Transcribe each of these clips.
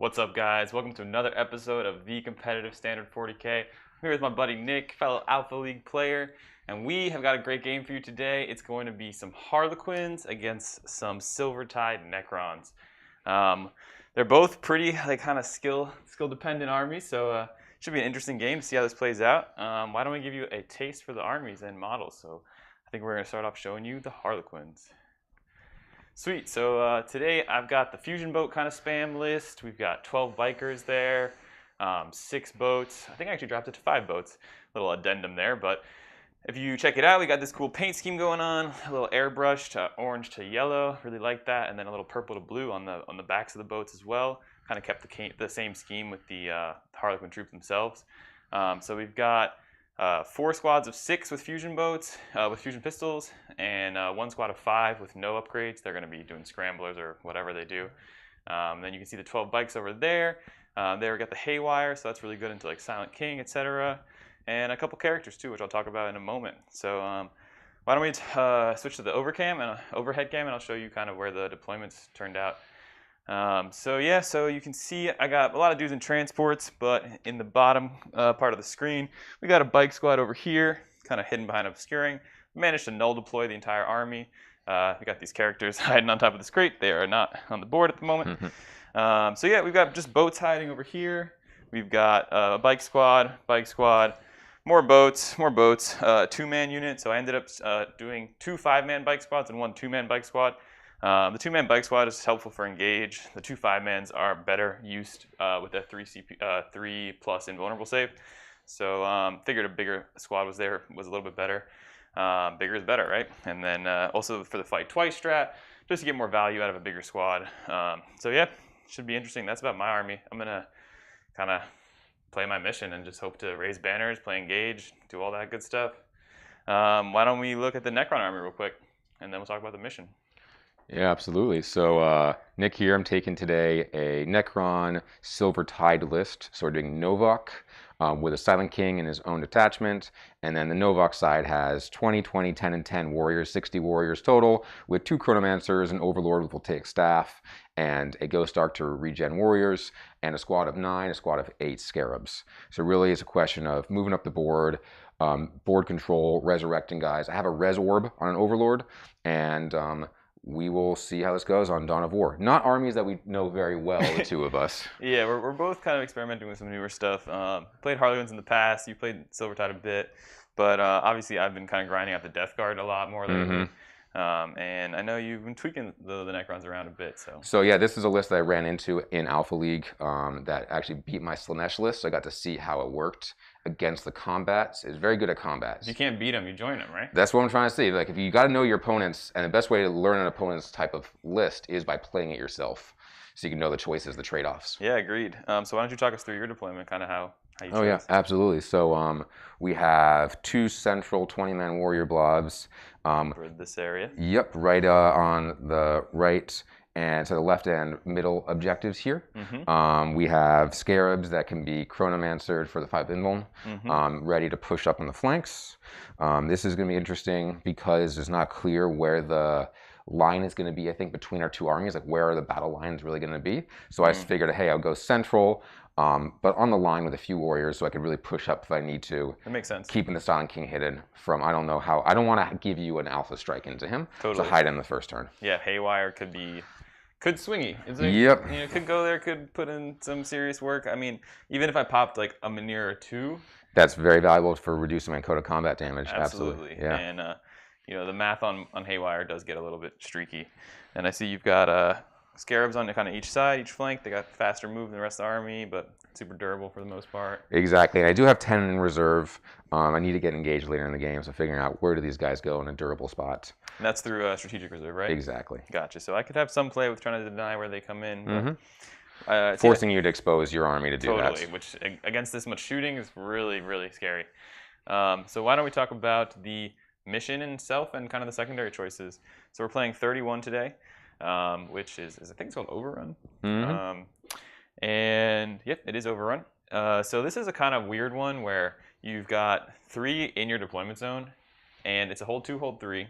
What's up, guys? Welcome to another episode of the Competitive Standard 40K. I'm here with my buddy Nick, fellow Alpha League player, and we have got a great game for you today. It's going to be some Harlequins against some Silvertide Necrons. They're both pretty kind of skill dependent armies, so it should be an interesting game to see how this plays out. Why don't we give you a taste for the armies and models? So I think we're going to start off showing you the Harlequins. Sweet, so today I've got the fusion boat kind of spam list. We've got 12 bikers there, 6 boats. I think I actually dropped it to 5 boats. Little addendum there, but if you check it out, we got this cool paint scheme going on. A little airbrushed orange to yellow, really like that, and then a little purple to blue on the backs of the boats as well. Kind of kept the same scheme with the Harlequin troops themselves. So we've got 4 squads of 6 with fusion boats, with fusion pistols, and 1 squad of 5 with no upgrades. They're going to be doing scramblers or whatever they do. Then you can see the 12 bikes over there. There we got the Haywire, so that's really good into like Silent King, etc. And a couple characters too, which I'll talk about in a moment. So why don't we switch to the overhead cam, and I'll show you kind of where the deployments turned out. So you can see I got a lot of dudes in transports, but in the bottom part of the screen, we got a bike squad over here, kind of hidden behind obscuring. We managed to null deploy the entire army. We got these characters hiding on top of this crate. They are not on the board at the moment. We've got just boats hiding over here. We've got a bike squad, more boats, 2-man unit. So I ended up doing 2 5-man bike squads and 1 2-man bike squad. The 2-man bike squad is helpful for engage. The 2 5-mans are better used with a 3+ invulnerable save. So figured a bigger squad was a little bit better. Bigger is better, right? And then also for the fight twice strat, just to get more value out of a bigger squad. Should be interesting. That's about my army. I'm gonna kind of play my mission and just hope to raise banners, play engage, do all that good stuff. Why don't we look at the Necron army real quick, and then we'll talk about the mission. Yeah, absolutely. So Nick here, I'm taking today a Necron Silvertide list. So we're doing Novok with a Silent King in his own detachment. And then the Novok side has 20, 20, 10, and 10 warriors, 60 warriors total, with 2 Chronomancers, an Overlord with Voltaic Staff, and a Ghost Arc to regen warriors, and a squad of 9, a squad of 8 Scarabs. So really it's a question of moving up the board, board control, resurrecting guys. I have a Res Orb on an Overlord, and we will see how this goes on Dawn of War. Not armies that we know very well, the two of us. Yeah, we're both kind of experimenting with some newer stuff. Played Harlequins in the past. You played Silvertide a bit. But obviously I've been kind of grinding out the Death Guard a lot more lately. And I know you've been tweaking the Necrons around a bit. So yeah, this is a list that I ran into in Alpha League that actually beat my Slanesh list. So I got to see how it worked against the combats. It's very good at combats. If you can't beat them, you join them, right? That's what I'm trying to say. Like, if you got to know your opponents, and the best way to learn an opponent's type of list is by playing it yourself, so you can know the choices, the trade-offs. Yeah, agreed. So why don't you talk us through your deployment, kind of how you chose? Oh yeah, absolutely. So we have 2 central 20-man warrior blobs. For this area. Yep, right on the right and to the left and middle objectives here. We have Scarabs that can be Chronomancered for the 5 invuln, ready to push up on the flanks. This is going to be interesting because it's not clear where the line is going to be, I think, between our 2 armies, like where are the battle lines really going to be. So I figured, hey, I'll go central, but on the line with a few warriors so I could really push up if I need to. That makes sense. Keeping the Silent King hidden from, I don't want to give you an alpha strike into him. Totally. So hide him the first turn. Yeah, Haywire could swingy. Yep. Could go there, could put in some serious work. I mean, even if I popped like a Manure or 2. That's very valuable for reducing my Coda combat damage. Absolutely. Yeah. And the math on Haywire does get a little bit streaky. And I see you've got Scarabs on kind of each side, each flank. They got faster move than the rest of the army, but super durable for the most part. Exactly. And I do have 10 in reserve. I need to get engaged later in the game, so figuring out where do these guys go in a durable spot. And that's through Strategic Reserve, right? Exactly. Gotcha. So I could have some play with trying to deny where they come in. Forcing you to expose your army to do that. Totally, which against this much shooting is really, really scary. So why don't we talk about the mission itself and kind of the secondary choices. So we're playing 31 today, which is I think it's called Overrun. And yep, it is Overrun. So this is a kind of weird one where you've got 3 in your deployment zone, and it's a hold 2, hold 3.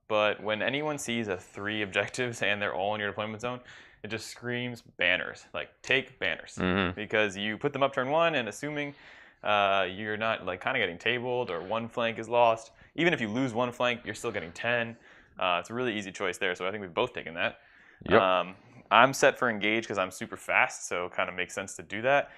But when anyone sees a 3 objectives and they're all in your deployment zone, it just screams banners. Like, take banners. Mhm. Because you put them up turn 1, and assuming you're not like kind of getting tabled or one flank is lost, even if you lose one flank, you're still getting 10. It's a really easy choice there, so I think we've both taken that. Yep. I'm set for engage because I'm super fast, so it kind of makes sense to do that.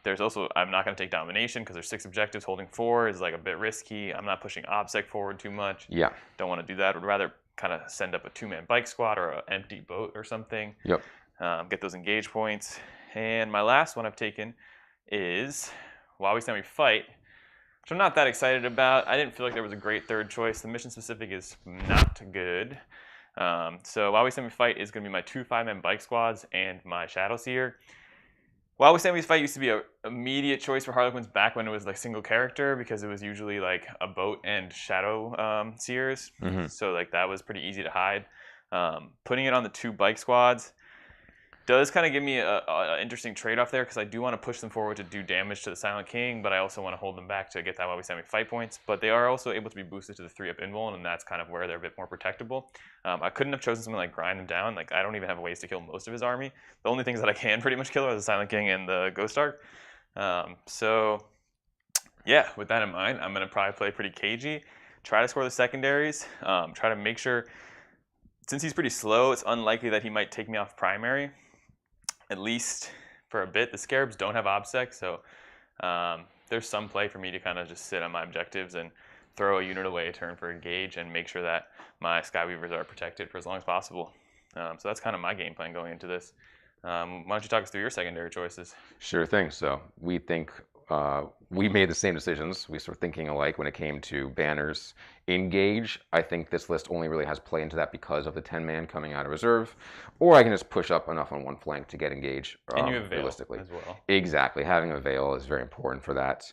There's also, I'm not going to take domination because there's 6 objectives. Holding 4 is like a bit risky. I'm not pushing OBSEC forward too much. Yeah. Don't want to do that. Would rather kind of send up a 2-man bike squad or an empty boat or something. Yep. Get those engage points. And my last one I've taken is While We Stand We Fight, which I'm not that excited about. I didn't feel like there was a great third choice. The mission specific is not good. So While We Stand We Fight is going to be my 2 5-man bike squads and my Shadowseer. While We Stand We Fight used to be an immediate choice for Harlequins back when it was like single character, because it was usually like a boat and shadow seers. Mhm. So like that was pretty easy to hide. Putting it on the 2 bike squads does kind of give me a interesting trade-off there, because I do want to push them forward to do damage to the Silent King, but I also want to hold them back to get that While We Stand We Fight points. But they are also able to be boosted to the 3-up invuln, and that's kind of where they're a bit more protectable. I couldn't have chosen something like Grind Them Down. Like, I don't even have ways to kill most of his army. The only things that I can pretty much kill are the Silent King and the Ghost Ark. So yeah, with that in mind, I'm going to probably play pretty cagey, try to score the secondaries, try to make sure, since he's pretty slow, it's unlikely that he might take me off primary, at least for a bit. The Scarabs don't have OBSEC, so there's some play for me to kind of just sit on my objectives and throw a unit away a turn for engage and make sure that my Skyweavers are protected for as long as possible. So that's kind of my game plan going into this. Why don't you talk us through your secondary choices? Sure thing. So we think we made the same decisions. We were thinking alike when it came to banners. Engage, I think this list only really has play into that because of the 10-man coming out of reserve. Or I can just push up enough on one flank to get engage And you have Veil realistically. as well. Exactly. Having a Veil is very important for that.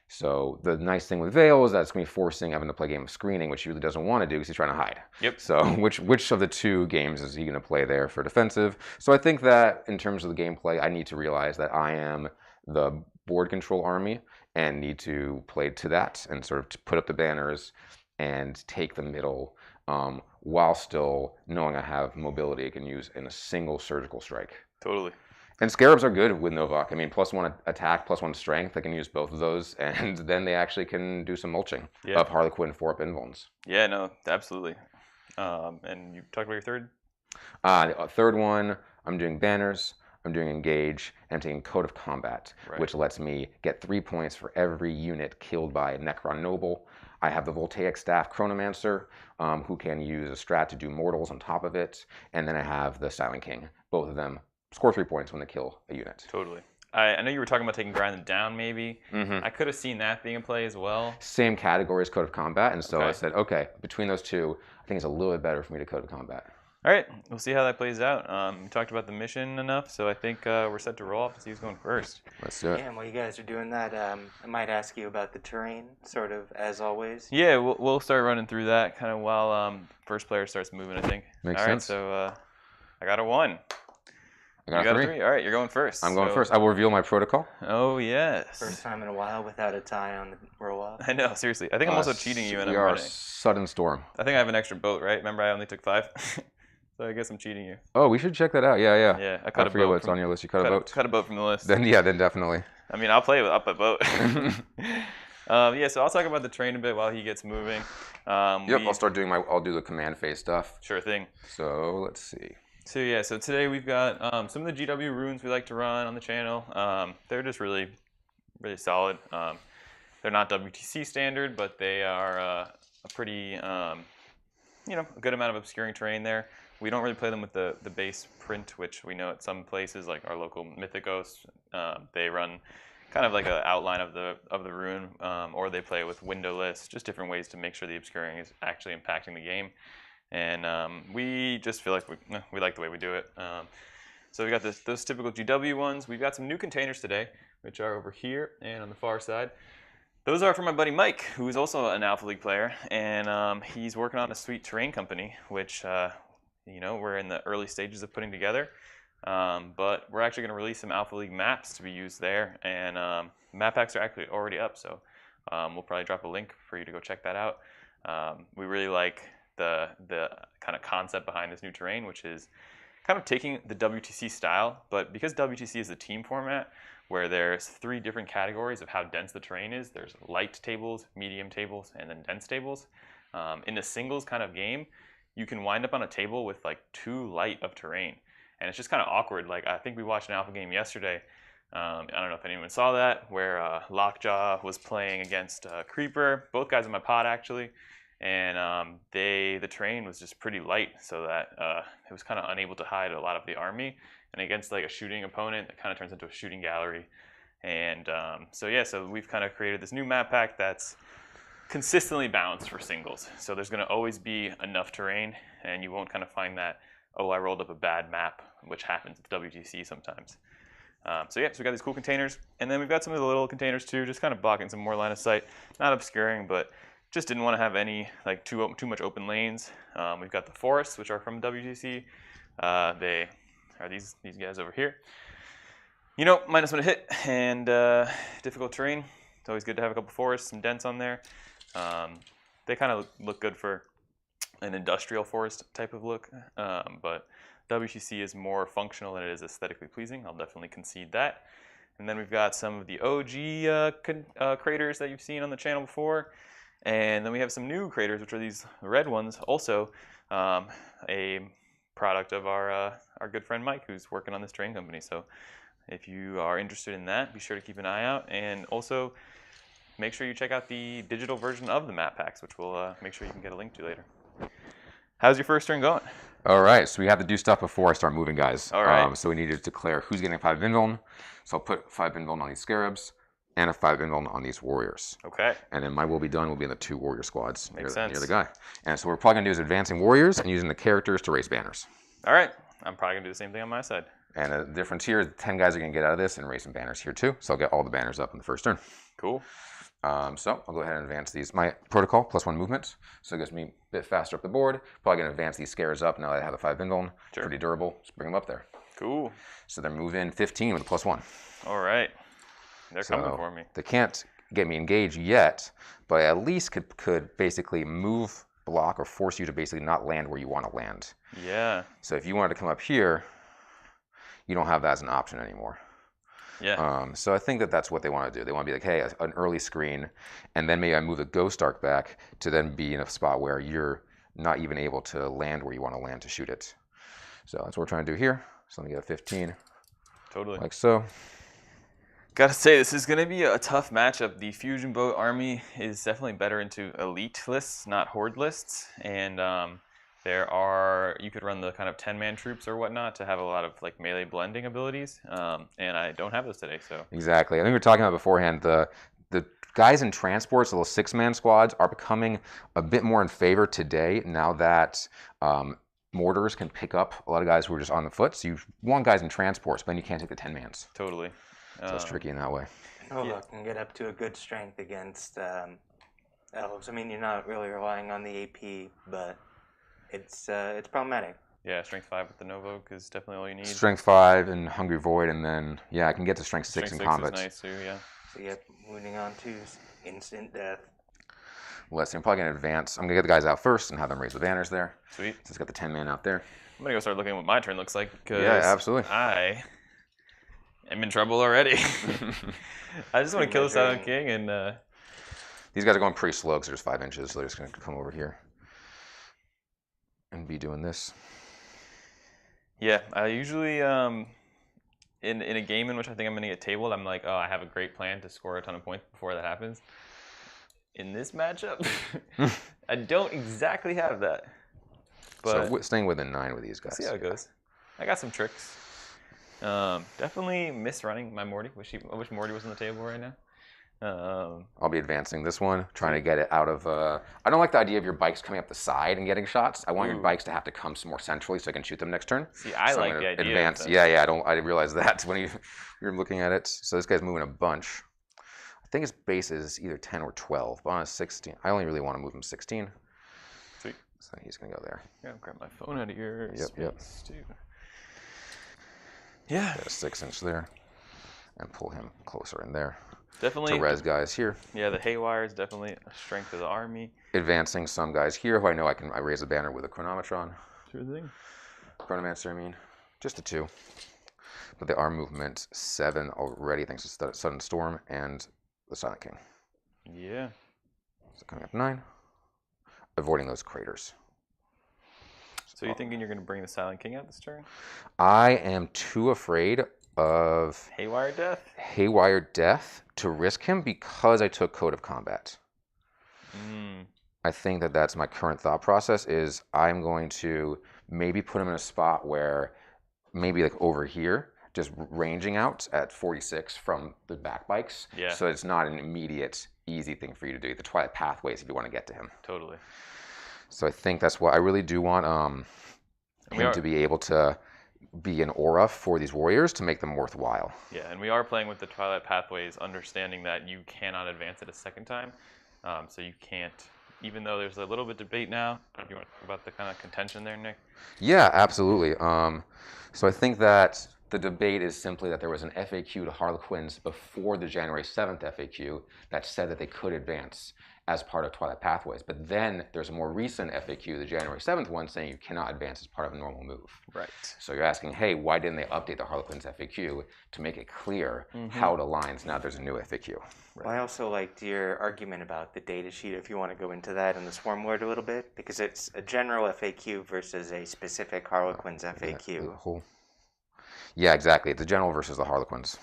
So the nice thing with Veil is that it's going to be forcing Evan to play a game of screening, which he really doesn't want to do because he's trying to hide. Yep. So which of the 2 games is he going to play there for defensive? So I think that in terms of the gameplay, I need to realize that I am the board control army and need to play to that and sort of put up the banners and take the middle while still knowing I have mobility I can use in a single surgical strike. Totally. And Scarabs are good with Novak. I mean, +1 attack, +1 strength. I can use both of those, and then they actually can do some mulching of Harlequin 4-up invulns. Yeah, no, absolutely. And you talked about your third? The third one, I'm doing banners, I'm doing engage, and I'm taking Code of Combat, which lets me get 3 points for every unit killed by a Necron Noble. I have the Voltaic Staff Chronomancer, who can use a strat to do mortals on top of it, and then I have the Silent King. Both of them score 3 points when they kill a unit. Totally. I know you were talking about taking Grind Them Down, maybe. Mm-hmm. I could have seen that being in play as well. Same category as Code of Combat, and so I said, okay, between those 2, I think it's a little bit better for me to Code of Combat. All right, we'll see how that plays out. We talked about the mission enough, so I think we're set to roll off and see who's going first. Let's do it. Yeah, and while you guys are doing that, I might ask you about the terrain, sort of, as always. Yeah, we'll start running through that kind of while first player starts moving, I think. Makes All sense. right, so I got a 1. I got You got a a 3. 3? All right, you're going first. I'm going first. I will reveal my protocol. Oh, yes. First time in a while without a tie on the roll-off. I know, seriously. I think I'm also cheating you, and we I'm are running. Sudden Storm. I think I have an extra boat, right? Remember, I only took 5? So I guess I'm cheating you. Oh, we should check that out. Yeah. Yeah, I cut a forget boat. what's on your list. You cut a boat? Cut a boat from the list. Then definitely. I mean, I'll play up a boat. Yeah, so I'll talk about the train a bit while he gets moving. Yep, I'll do the command phase stuff. Sure thing. So let's see. So yeah, so today we've got some of the GW runes we like to run on the channel. They're just really, really solid. They're not WTC standard, but they are a pretty, a good amount of obscuring terrain there. We don't really play them with the base print, which we know at some places, like our local Mythicos, they run kind of like an outline of the rune, or they play with windowless, just different ways to make sure the obscuring is actually impacting the game. And we just feel like we like the way we do it. So we got those typical GW ones. We've got some new containers today, which are over here and on the far side. Those are from my buddy Mike, who is also an Alpha League player, and he's working on a sweet terrain company, which we're in the early stages of putting together. But we're actually going to release some Alpha League maps to be used there, and map packs are actually already up, so we'll probably drop a link for you to go check that out. We really like the kind of concept behind this new terrain, which is kind of taking the WTC style, but because WTC is a team format where there's 3 different categories of how dense the terrain is. There's light tables, medium tables, and then dense tables. In a singles kind of game, you can wind up on a table with like too light of terrain, and it's just kind of awkward. Like I think we watched an alpha game yesterday. I don't know if anyone saw that, where Lockjaw was playing against Creeper, both guys in my pod actually, and the terrain was just pretty light, so that it was kind of unable to hide a lot of the army. And against like a shooting opponent, it kind of turns into a shooting gallery. And so we've kind of created this new map pack that's consistently balanced for singles. So there's going to always be enough terrain, and you won't kind of find that, oh, I rolled up a bad map, which happens with WTC sometimes. So we got these cool containers, and then we've got some of the little containers too, just kind of blocking some more line of sight, not obscuring, but just didn't want to have any like too much open lanes. We've got the forests, which are from WTC. They are these guys over here. You know, -1 a hit and difficult terrain. It's always good to have a couple forests, some dents on there. They kind of look good for an industrial forest type of look, but WTC is more functional than it is aesthetically pleasing. I'll definitely concede that. And then we've got some of the OG craters that you've seen on the channel before. And then we have some new craters, which are these red ones, also a product of our good friend Mike, who's working on this terrain company. So if you are interested in that, be sure to keep an eye out. And also make sure you check out the digital version of the map packs, which we'll make sure you can get a link to later. How's your first turn going? All right, so we have to do stuff before I start moving, guys. All right. So we need to declare who's getting 5 Vinviln. So I'll put 5 Vinviln on these Scarabs and a 5 Vinviln on these Warriors. Okay. And then my will be done will be in the 2 Warrior squads near Makes sense. the guy. And so what we're probably going to do is advancing Warriors and using the characters to raise banners. All right. I'm probably going to do the same thing on my side. And the difference here is 10 guys are going to get out of this and raise some banners here too. So I'll get all the banners up in the first turn. Cool. So I'll go ahead and advance these. My protocol, +1 movement. So it gets me a bit faster up the board. Probably going to advance these Scares up now that I have a 5 Vinviln. Sure. Pretty durable. Just bring them up there. Cool. So they're moving 15 with a +1. All right. They're coming for me. They can't get me engaged yet, but I at least could basically move, block, or force you to basically not land where you want to land. Yeah. So if you wanted to come up here, you don't have that as an option anymore. Yeah. So I think that's what they want to do. They want to be like, hey, an early screen, and then maybe I move the Ghost Arc back to then be in a spot where you're not even able to land where you want to land to shoot it. So that's what we're trying to do here. So let me get a 15. Totally. Like so. Gotta say, this is gonna be a tough matchup. The Fusion Boat army is definitely better into elite lists, not horde lists, and you could run the kind of 10-man troops or whatnot to have a lot of like melee blending abilities, and I don't have those today. So Exactly. I think we were talking about beforehand, the guys in transports, the little 6-man squads, are becoming a bit more in favor today now that mortars can pick up a lot of guys who are just on the foot. So you want guys in transports, but then you can't take the 10-mans. totally. So it's tricky in that way. Oh, look, can get up to a good strength against elves. I mean, you're not really relying on the AP, but it's problematic. Yeah, strength 5 with the Novok is definitely all you need. Strength 5 and Hungry Void, and then, yeah, I can get to Strength 6 in combat. Is nice too, yeah. So yep, wounding on 2s, instant death. Let's see, I'm probably going to advance. I'm going to get the guys out first and have them raise the banners there. Sweet. So it's got the 10-man out there. I'm gonna go start looking at what my turn looks like, because Yeah, absolutely. I am in trouble already. I just want to kill the Silent King, and These guys are going pretty slow because there's 5 inches, so they're just going to come over here and be doing this. yeah, I usually in a game in which I think I'm gonna get tabled, I'm like, oh, I have a great plan to score a ton of points before that happens. In this matchup, I don't exactly have that. But So staying within 9 with these guys. see how it goes. I got some tricks. Definitely miss running my Morty. I wish Morty was on the table right now. I'll be advancing this one, trying to get it out of... I don't like the idea of your bikes coming up the side and getting shots. I want your bikes to have to come more centrally so I can shoot them next turn. See, I like the idea. Advance. Yeah, I didn't realize that when you're looking at it. So this guy's moving a bunch. I think his base is either 10 or 12, but on a 16. I only really want to move him 16. Sweet. So he's going to go there. Yeah, grab my phone out of your space too. Yeah. Get a 6-inch there and pull him closer in there. Definitely. To res guys here. Yeah, the Haywire is definitely a strength of the army. Advancing some guys here who I know I raise a banner with a chronometron. Sure thing. Chronomancer, I mean. Just the 2. But they are movement 7 already, thanks to Sudden Storm and the Silent King. Yeah. So coming up 9. Avoiding those craters. So you're thinking you're going to bring the Silent King out this turn? I am too afraid of Haywire Death? Haywire Death to risk him because I took Code of Combat. I think that that's my current thought process is I'm going to maybe put him in a spot where maybe like over here, just ranging out at 46 from the back bikes. Yeah. So it's not an immediate, easy thing for you to do. The Twilight pathways if you want to get to him. Totally. So I think that's what I really do want him to be able to be an aura for these warriors to make them worthwhile. Yeah, and we are playing with the Twilight pathways, understanding that you cannot advance it a second time. So you can't, even though there's a little bit of debate now. Do you want to talk about the kind of contention there, Nick? Yeah, absolutely. So I think that the debate is simply that there was an FAQ to Harlequins before the January 7th FAQ that said that they could advance as part of Twilight Pathways. But then there's a more recent FAQ, the January 7th one, saying you cannot advance as part of a normal move. Right. So you're asking, hey, why didn't they update the Harlequins FAQ to make it clear how it aligns now there's a new FAQ? Well, I also liked your argument about the datasheet, if you want to go into that in the Swarm Lord a little bit, because it's a general FAQ versus a specific Harlequins FAQ. Yeah, exactly. It's the general versus the Harlequins.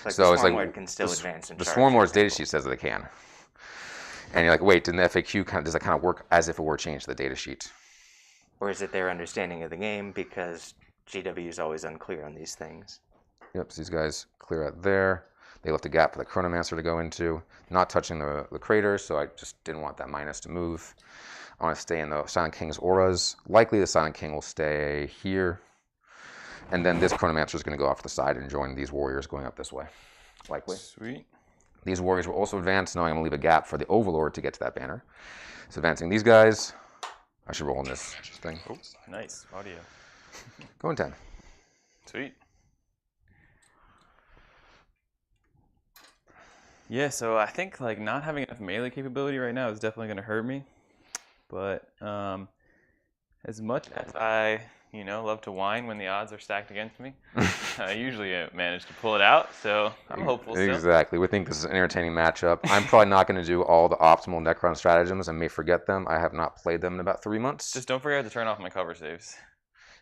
Like So the it's Swarm like Lord can still advance and the charge, Swarm for Lord's example. datasheet says that they can. And you're like, wait, didn't the FAQ does that kind of work as if it were changed to the datasheet? Or is it their understanding of the game? Because GW is always unclear on these things. Yep, so these guys clear out there. They left a gap for the Chronomancer to go into. Not touching the craters, so I just didn't want that minus to move. I want to stay in the Silent King's auras. Likely the Silent King will stay here. And then this Chronomancer is going to go off to the side and join these warriors going up this way. Likely. Sweet. These warriors will also advance, knowing I'm going to leave a gap for the Overlord to get to that banner. So advancing these guys. I should roll in this thing. Oh, nice. Audio. Going 10. Sweet. Yeah, so I think like not having enough melee capability right now is definitely going to hurt me. But as much as I, love to whine when the odds are stacked against me, I usually manage to pull it out. So I'm hopeful still. Exactly. We think this is an entertaining matchup. I'm probably not going to do all the optimal Necron stratagems. I may forget them. I have not played them in about 3 months. Just don't forget to turn off my cover saves.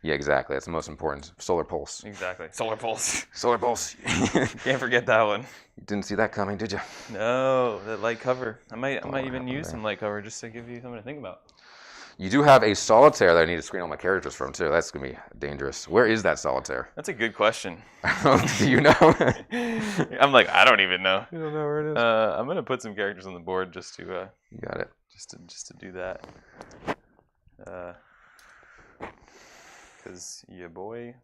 Yeah, exactly. That's the most important. Solar Pulse. Exactly. Solar Pulse. Solar Pulse. Can't forget that one. You didn't see that coming, did you? No, that light cover. I might even happened use there? some light cover just to give you something to think about. You do have a Solitaire that I need to screen all my characters from, too. That's going to be dangerous. Where is that Solitaire? That's a good question. Do you know? I'm like, I don't even know. You don't know where it is? I'm gonna put some characters on the board just to You got it. just to do that. Because your boy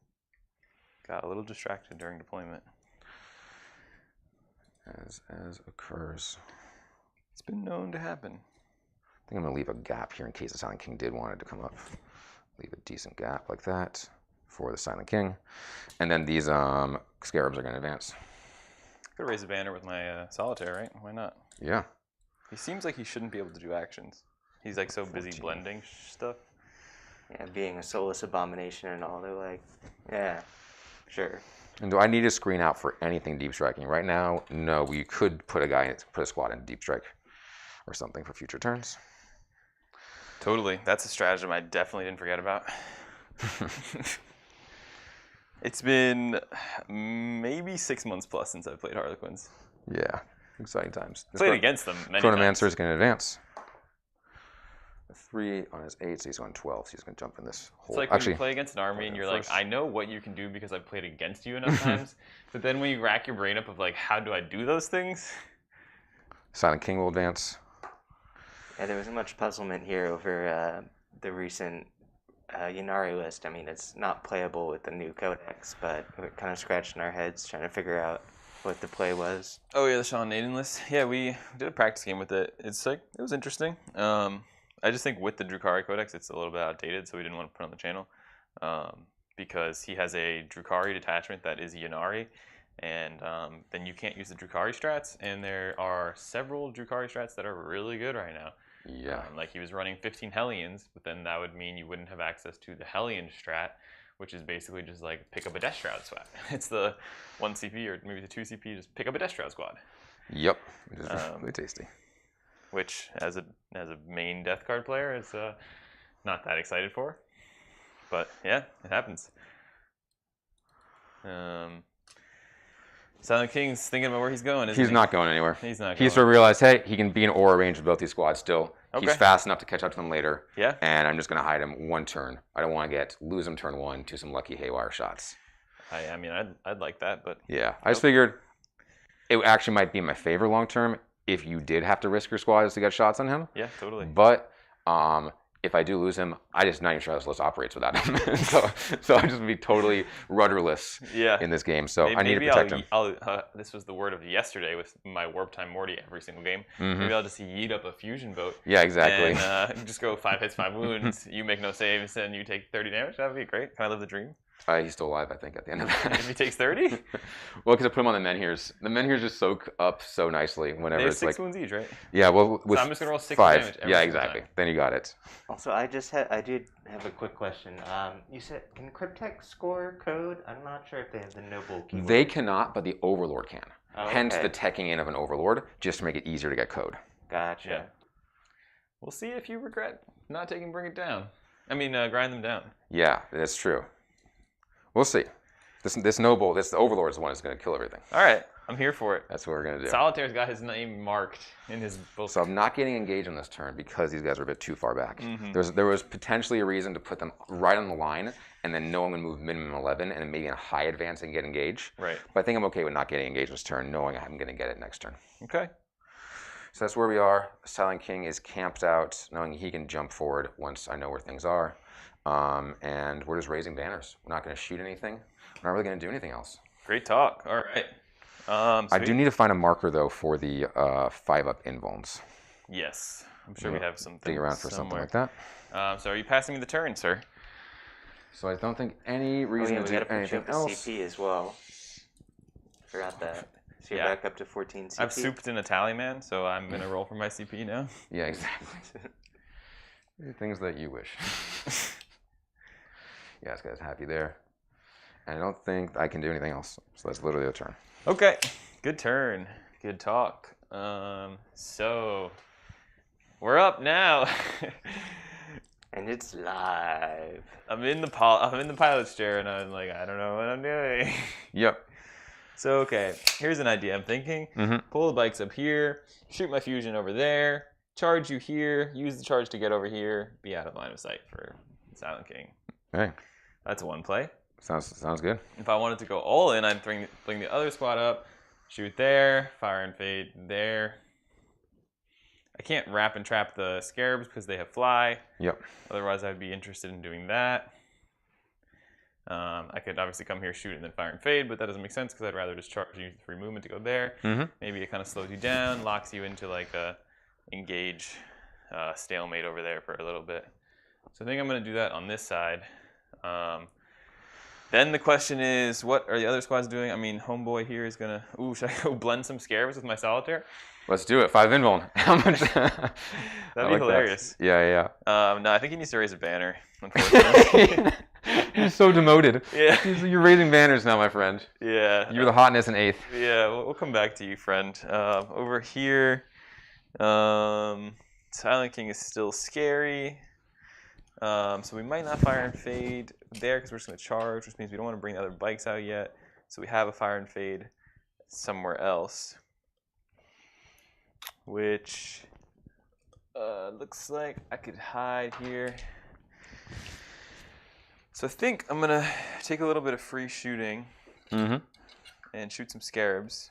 got a little distracted during deployment. As occurs. It's been known to happen. I think I'm going to leave a gap here in case the Silent King did want it to come up. Leave a decent gap like that for the Silent King. And then these Scarabs are going to advance. Could raise a banner with my Solitaire, right? Why not? Yeah. He seems like he shouldn't be able to do actions. He's like so busy 14. blending stuff. Yeah, being a soulless abomination and all, they're like, yeah, sure. And do I need to screen out for anything deep striking? Right now, no. You could put a squad in deep strike or something for future turns. Totally. That's a stratagem I definitely didn't forget about. It's been maybe 6 months plus since I've played Harlequins. Yeah. Exciting times. Played against them many Chronomancer is times. going to advance. A 3 on his 8, so he's on 12, so he's going to jump in this hole. It's like when you play against an army and you're like, first. I know what you can do because I've played against you enough times. But then when you rack your brain up of like, how do I do those things? Silent King will advance. Yeah, there wasn't much puzzlement here over the recent Ynnari list. I mean, it's not playable with the new codex, but we're kind of scratching our heads trying to figure out what the play was. Oh yeah, the Sean Naden list. Yeah, we did a practice game with it. It's like, it was interesting. I just think with the Drukhari codex, it's a little bit outdated, so we didn't want to put it on the channel. Because he has a Drukhari detachment that is Ynnari, and then you can't use the Drukhari strats, and there are several Drukhari strats that are really good right now. Yeah. Like he was running 15 Hellions, but then that would mean you wouldn't have access to the Hellion strat, which is basically just like pick up a Death Shroud squad. It's the 1 CP or maybe the 2 CP, just pick up a Death Shroud squad. Yep, which is really tasty. Which, as a main Death card player, is not that excited for. But yeah, it happens. Silent King's thinking about where he's going, isn't he? He's not going anywhere. He's not going. He sort of realized, hey, he can be in aura range with both these squads still. Okay. He's fast enough to catch up to them later. Yeah. And I'm just going to hide him 1 turn. I don't want to lose him turn 1 to some lucky haywire shots. I mean, I'd like that, but... Yeah, I just figured it actually might be my favor long term if you did have to risk your squads to get shots on him. Yeah, totally. But if I do lose him, I just not even sure how this list operates without him. so I just be totally rudderless in this game. So I need to protect him. This was the word of yesterday with my Warp Time Morty every single game. Mm-hmm. Maybe I'll just yeet up a fusion boat. Yeah, exactly. And just go 5 hits, 5 wounds. You make no saves, and you take 30 damage. That'd be great. Can I live the dream? He's still alive, I think, at the end of that. If he takes 30? Well, because I put him on the menhirs. The menhirs just soak up so nicely whenever they have it's 6 wounds each, right? Yeah, well, with so I'm just gonna roll 6 5. damage. Yeah, exactly. Time. Then you got it. Also, I did have a quick question. You said, can Cryptek score code? I'm not sure if they have the noble keyword. They cannot, but the Overlord can. Oh, Hence okay. the teching in of an Overlord, just to make it easier to get code. Gotcha. Yeah. We'll see if you regret not taking Bring It Down. I mean, grind them down. Yeah, that's true. We'll see. This Overlord is the one that's going to kill everything. All right, I'm here for it. That's what we're going to do. Solitaire's got his name marked in his book. So I'm not getting engaged on this turn because these guys are a bit too far back. Mm-hmm. There was potentially a reason to put them right on the line and then know I'm going to move minimum 11 and then maybe in a high advance and get engaged. Right. But I think I'm okay with not getting engaged this turn, knowing I'm going to get it next turn. Okay. So that's where we are. Silent King is camped out, knowing he can jump forward once I know where things are. And we're just raising banners. We're not going to shoot anything. We're not really going to do anything else. Great talk. All right. I do need to find a marker, though, for the 5-up invulns. Yes. I'm sure we have some things dig around for something like that. So are you passing me the turn, sir? So I don't think any reason to do anything else. CP as well. Forgot that. So you're back up to 14 CP. I've souped in a tally man, so I'm going to roll for my CP now. Yeah, exactly. Things that you wish. Yeah, this guy's happy there. And I don't think I can do anything else. So that's literally the turn. Okay. Good turn. Good talk. So we're up now. And it's live. I'm in the pilot's chair, and I'm like, I don't know what I'm doing. Yep. So okay, here's an idea. I'm thinking. Pull the bikes up here. Shoot my fusion over there. Charge you here. Use the charge to get over here. Be out of line of sight for Silent King. Hey. That's one play. Sounds good. If I wanted to go all in, I'd bring the other squad up, shoot there, fire and fade there. I can't wrap and trap the scarabs because they have fly. Yep. Otherwise, I'd be interested in doing that. I could obviously come here, shoot, and then fire and fade, but that doesn't make sense because I'd rather just charge you use the free movement to go there. Maybe it kind of slows you down, locks you into like a engage stalemate over there for a little bit. So I think I'm going to do that on this side. Then the question is, what are the other squads doing? I mean, Homeboy here is going to... Ooh, should I go blend some scarabs with my Solitaire? Let's do it. 5 invuln. How much? That'd be hilarious. That. Yeah. No, I think he needs to raise a banner, unfortunately. He's so demoted. Yeah. You're raising banners now, my friend. Yeah. You're the hotness in 8th. Yeah, we'll come back to you, friend. Over here, Silent King is still scary. So we might not fire and fade there because we're just going to charge, which means we don't want to bring the other bikes out yet. So we have a fire and fade somewhere else, which looks like I could hide here. So I think I'm going to take a little bit of free shooting and shoot some scarabs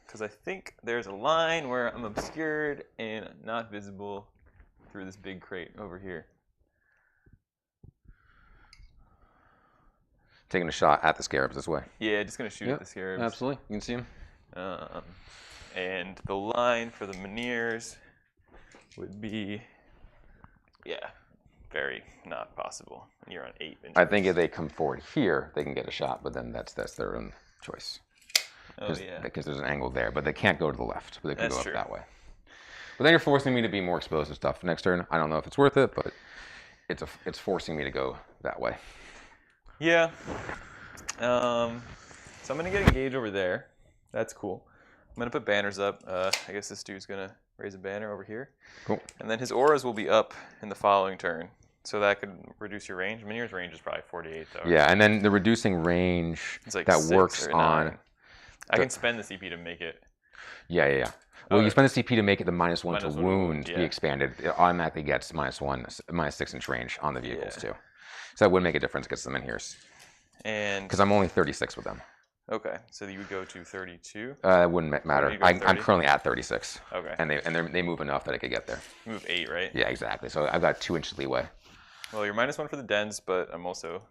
because I think there's a line where I'm obscured and not visible through this big crate over here. Taking a shot at the scarabs this way. Yeah, just going to shoot at the scarabs. Absolutely. You can see them. And the line for the Meniers would be, very not possible. And you're on 8 inches. I think if they come forward here, they can get a shot, but then that's their own choice. Because there's an angle there, but they can't go to the left, but they can go up that way. But then you're forcing me to be more exposed to stuff next turn. I don't know if it's worth it, but it's forcing me to go that way. Yeah. So I'm gonna get engaged over there. That's cool. I'm gonna put banners up. I guess this dude's gonna raise a banner over here. Cool. And then his auras will be up in the following turn. So that could reduce your range. Minear's range is probably 48 though. Yeah, and then the reducing range It's like that 6 works or on. 9. I can spend the CP to make it. Yeah. Well, you spend the CP to make it the -1 to -1 wound yeah. be expanded. It automatically gets -1, -6 range on the vehicles Yeah. too. So that would make a difference against the Menhirs. And Because I'm only 36 with them. okay, so you would go to 32. It wouldn't matter. you go I'm 30? currently at 36. Okay. And they move enough that I could get there. You move 8, right? Yeah, exactly. So I've got 2 inch leeway. Well, you're -1 for the dens, but I'm also.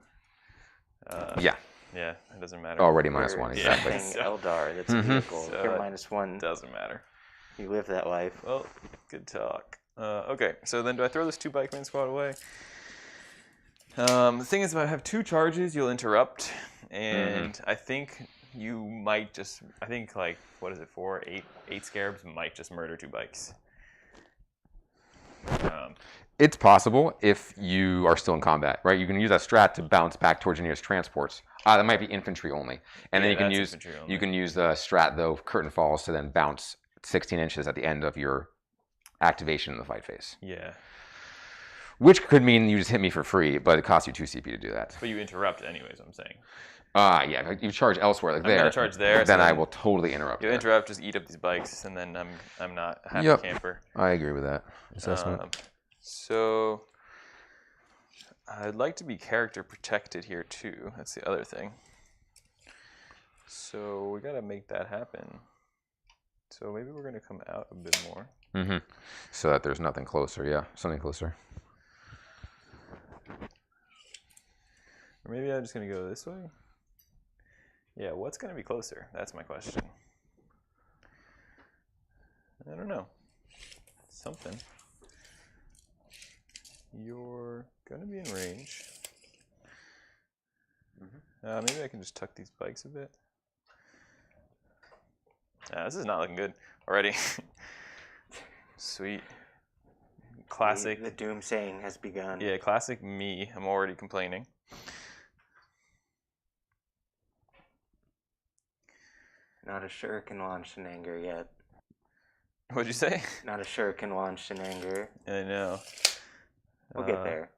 Yeah. Yeah, it doesn't matter. Already -1, Yeah. exactly. Thing Eldar, that's a vehicle. So You're -1. Doesn't matter. You live that life. Well, good talk. Okay, so then do I throw this 2 bikeman squad away? The thing is, if I have 2 charges, you'll interrupt, and I think you might just. I think like what is it? 4, 8 scarabs might just murder 2 bikes. It's possible if you are still in combat, right? You can use that strat to bounce back towards your nearest transports. That might be infantry only, and then you can use the strat though. Curtain falls to then bounce 16 inches at the end of your activation in the fight phase. Yeah. Which could mean you just hit me for free, but it costs you 2 CP to do that. But you interrupt anyways. I'm saying. Yeah. If you charge elsewhere, like I'm gonna charge there. then so I will totally interrupt. You there. interrupt, just eat up these bikes, and then I'm not a happy Yep. camper. I agree with that assessment. So I'd like to be character protected here too. That's the other thing. So we gotta make that happen. So maybe we're gonna come out a bit more. So that there's nothing closer. Yeah, something closer. Or maybe I'm just gonna go this way. Yeah, what's gonna be closer? That's my question. I don't know. Something. You're gonna be in range. Maybe I can just tuck these bikes a bit. This is not looking good already. Sweet. Classic. The doomsaying has begun. Yeah, classic me. I'm already complaining. Not a Shuriken launched in anger yet. What'd you say? Not a Shuriken launched in anger. I know. We'll get there.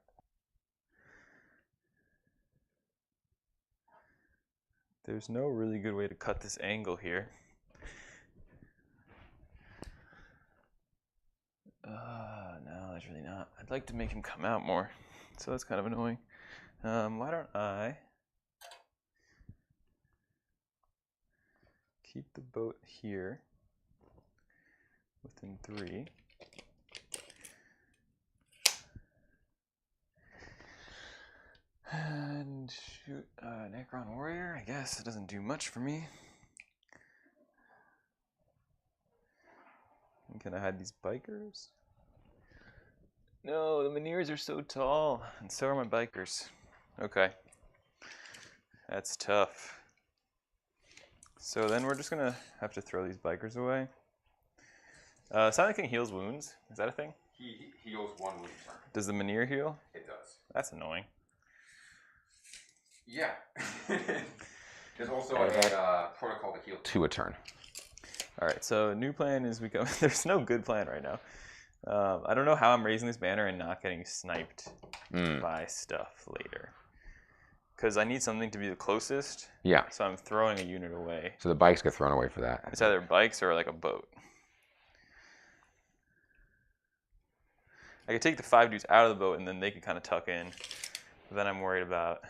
There's no really good way to cut this angle here. No, there's really not. I'd like to make him come out more, so that's kind of annoying. Why don't I keep the boat here within 3? And shoot Necron Warrior. I guess it doesn't do much for me. And can I hide these bikers? No, the Menhirs are so tall, and so are my bikers. Okay. That's tough. So then we're just gonna have to throw these bikers away. Silent King heals wounds. Is that a thing? He heals 1 wound turn. Does the Menhir heal? It does. That's annoying. Yeah. There's also a protocol to heal 2 a turn. All right, so new plan is we go. There's no good plan right now. I don't know how I'm raising this banner and not getting sniped by stuff later. Because I need something to be the closest. Yeah. So I'm throwing a unit away. So the bikes get thrown away for that. It's either bikes or like a boat. I could take the 5 dudes out of the boat and then they can kind of tuck in. But then I'm worried about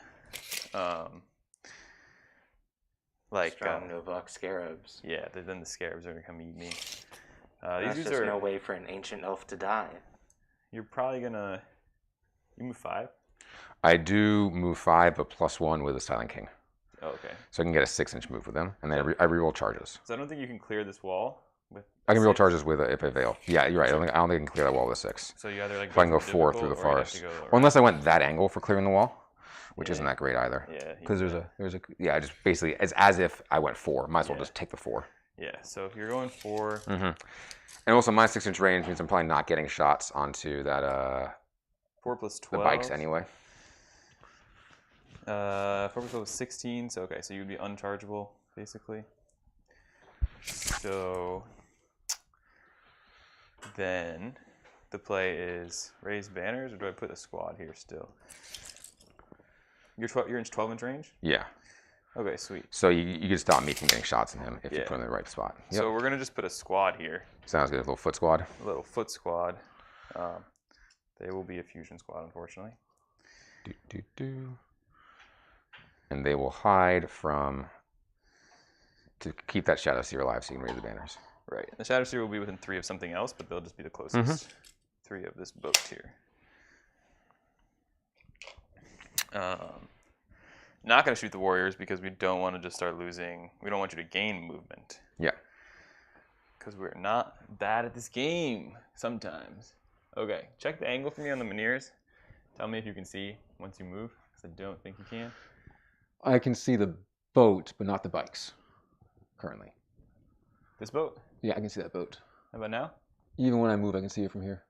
Strong Novak scarabs. Yeah, then the scarabs are gonna come eat me. There's just no way for an ancient elf to die. You're probably gonna. You move 5. I do move 5, but +1 with a Silent King. Oh, okay. So I can get a 6-inch move with them, and then I reroll charges. So I don't think you can clear this wall with. I can reroll 6. charges with if I fail. Yeah, you're right. I don't think I can clear that wall with a 6. So you either like. If I can go 4 through the forest, or unless I went that angle for clearing the wall, which isn't that great either. Yeah. Because there's a yeah, just basically it's as if I went 4. Might as well just take the 4. Yeah. So if you're going 4. And also my 6-inch range means I'm probably not getting shots onto that 4 + 12. the bikes anyway. Focus level 16, so okay, so you'd be unchargeable, basically. So then the play is raise banners, or do I put a squad here still? You're 12-inch range? Yeah. Okay, sweet. So you can stop me from getting shots in him if you put him in the right spot. Yep. So we're going to just put a squad here. Sounds good. A little foot squad. A little foot squad. They will be a fusion squad, unfortunately. And they will hide to keep that Shadowseer alive so you can raise the banners. Right. The Shadowseer will be within 3 of something else, but they'll just be the closest 3 of this boat here. Not going to shoot the warriors because we don't want to just start losing. We don't want you to gain movement. Yeah. Because we're not bad at this game sometimes. Okay, check the angle for me on the Mineers. Tell me if you can see once you move, because I don't think you can. I can see the boat, but not the bikes, currently. This boat? Yeah, I can see that boat. How about now? Even when I move, I can see it from here.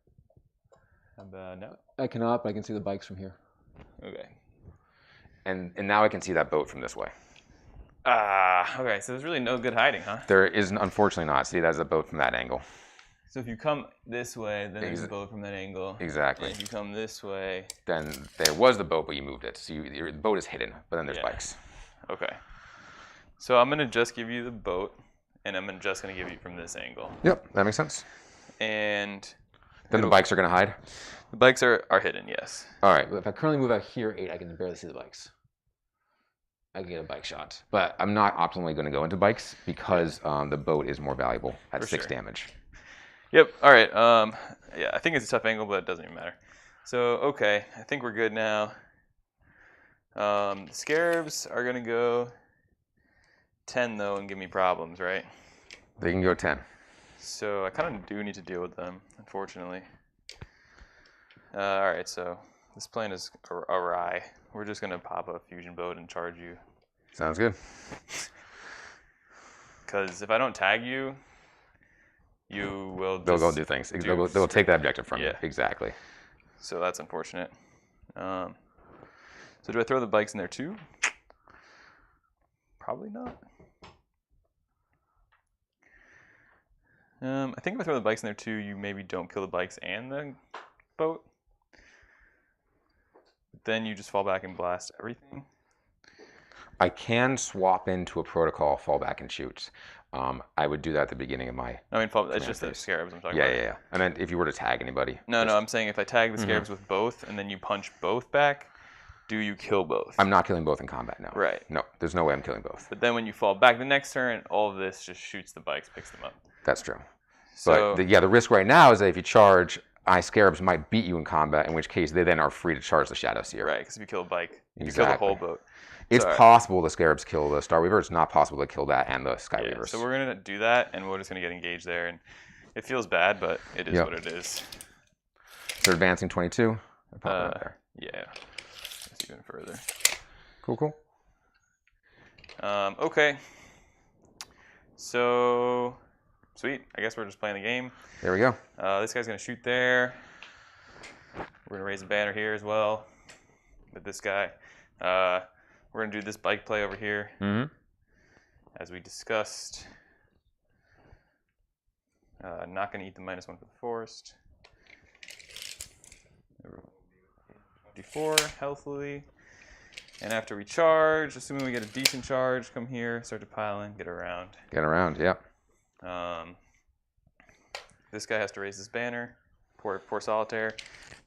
How about now? I cannot, but I can see the bikes from here. Okay. And now I can see that boat from this way. Okay, so there's really no good hiding, huh? There is unfortunately not. See, that's a boat from that angle. So if you come this way, then there's a boat from that angle. Exactly. And if you come this way... Then there was the boat, but you moved it. So the boat is hidden, but then there's bikes. Okay. So I'm going to just give you the boat, and I'm just going to give you from this angle. Yep, that makes sense. And... Then the bikes are going to hide? The bikes are hidden, yes. All right, but if I currently move out here 8, I can barely see the bikes. I can get a bike shot. But I'm not optimally going to go into bikes because the boat is more valuable at 6 damage. Yep, all right. Yeah, I think it's a tough angle, but it doesn't even matter. So, okay, I think we're good now. The Scarabs are going to go 10, though, and give me problems, right? They can go 10. So I kind of do need to deal with them, unfortunately. All right, so this plan is awry. We're just going to pop a fusion boat and charge you. Sounds good. Because if I don't tag you, you will just... They'll go do things. They'll take that objective from you. Exactly. So that's unfortunate. So do I throw the bikes in there too? Probably not. I think if I throw the bikes in there too, you maybe don't kill the bikes and the boat. Then you just fall back and blast everything. I can swap into a protocol, fall back and shoot. I would do that at the beginning of my... I mean, it's just the Scarabs I'm talking about. Yeah. I meant if you were to tag anybody. No, I'm saying if I tag the Scarabs with both and then you punch both back, do you kill both? I'm not killing both in combat, no. Right. No, there's no way I'm killing both. But then when you fall back the next turn, all of this just shoots the bikes, picks them up. That's true. So, but the risk right now is that if you charge, Scarabs might beat you in combat, in which case they then are free to charge the Shadowseer. Right, because if you kill a bike, you exactly. kill the whole boat. It's possible the Scarabs kill the Starweaver. It's not possible to kill that and the Skyweavers. Yeah, so we're going to do that, and we're just going to get engaged there. And it feels bad, but it is what it is. So advancing 22. There. Yeah, that's even further. Cool. Okay. So, sweet. I guess we're just playing the game. There we go. This guy's going to shoot there. We're going to raise a banner here as well with this guy. We're going to do this bike play over here, as we discussed. Not going to eat the -1 for the forest. 24 healthily. And after we charge, assuming we get a decent charge, come here, start to pile in, get around. Get around, yep. This guy has to raise his banner. Poor Solitaire.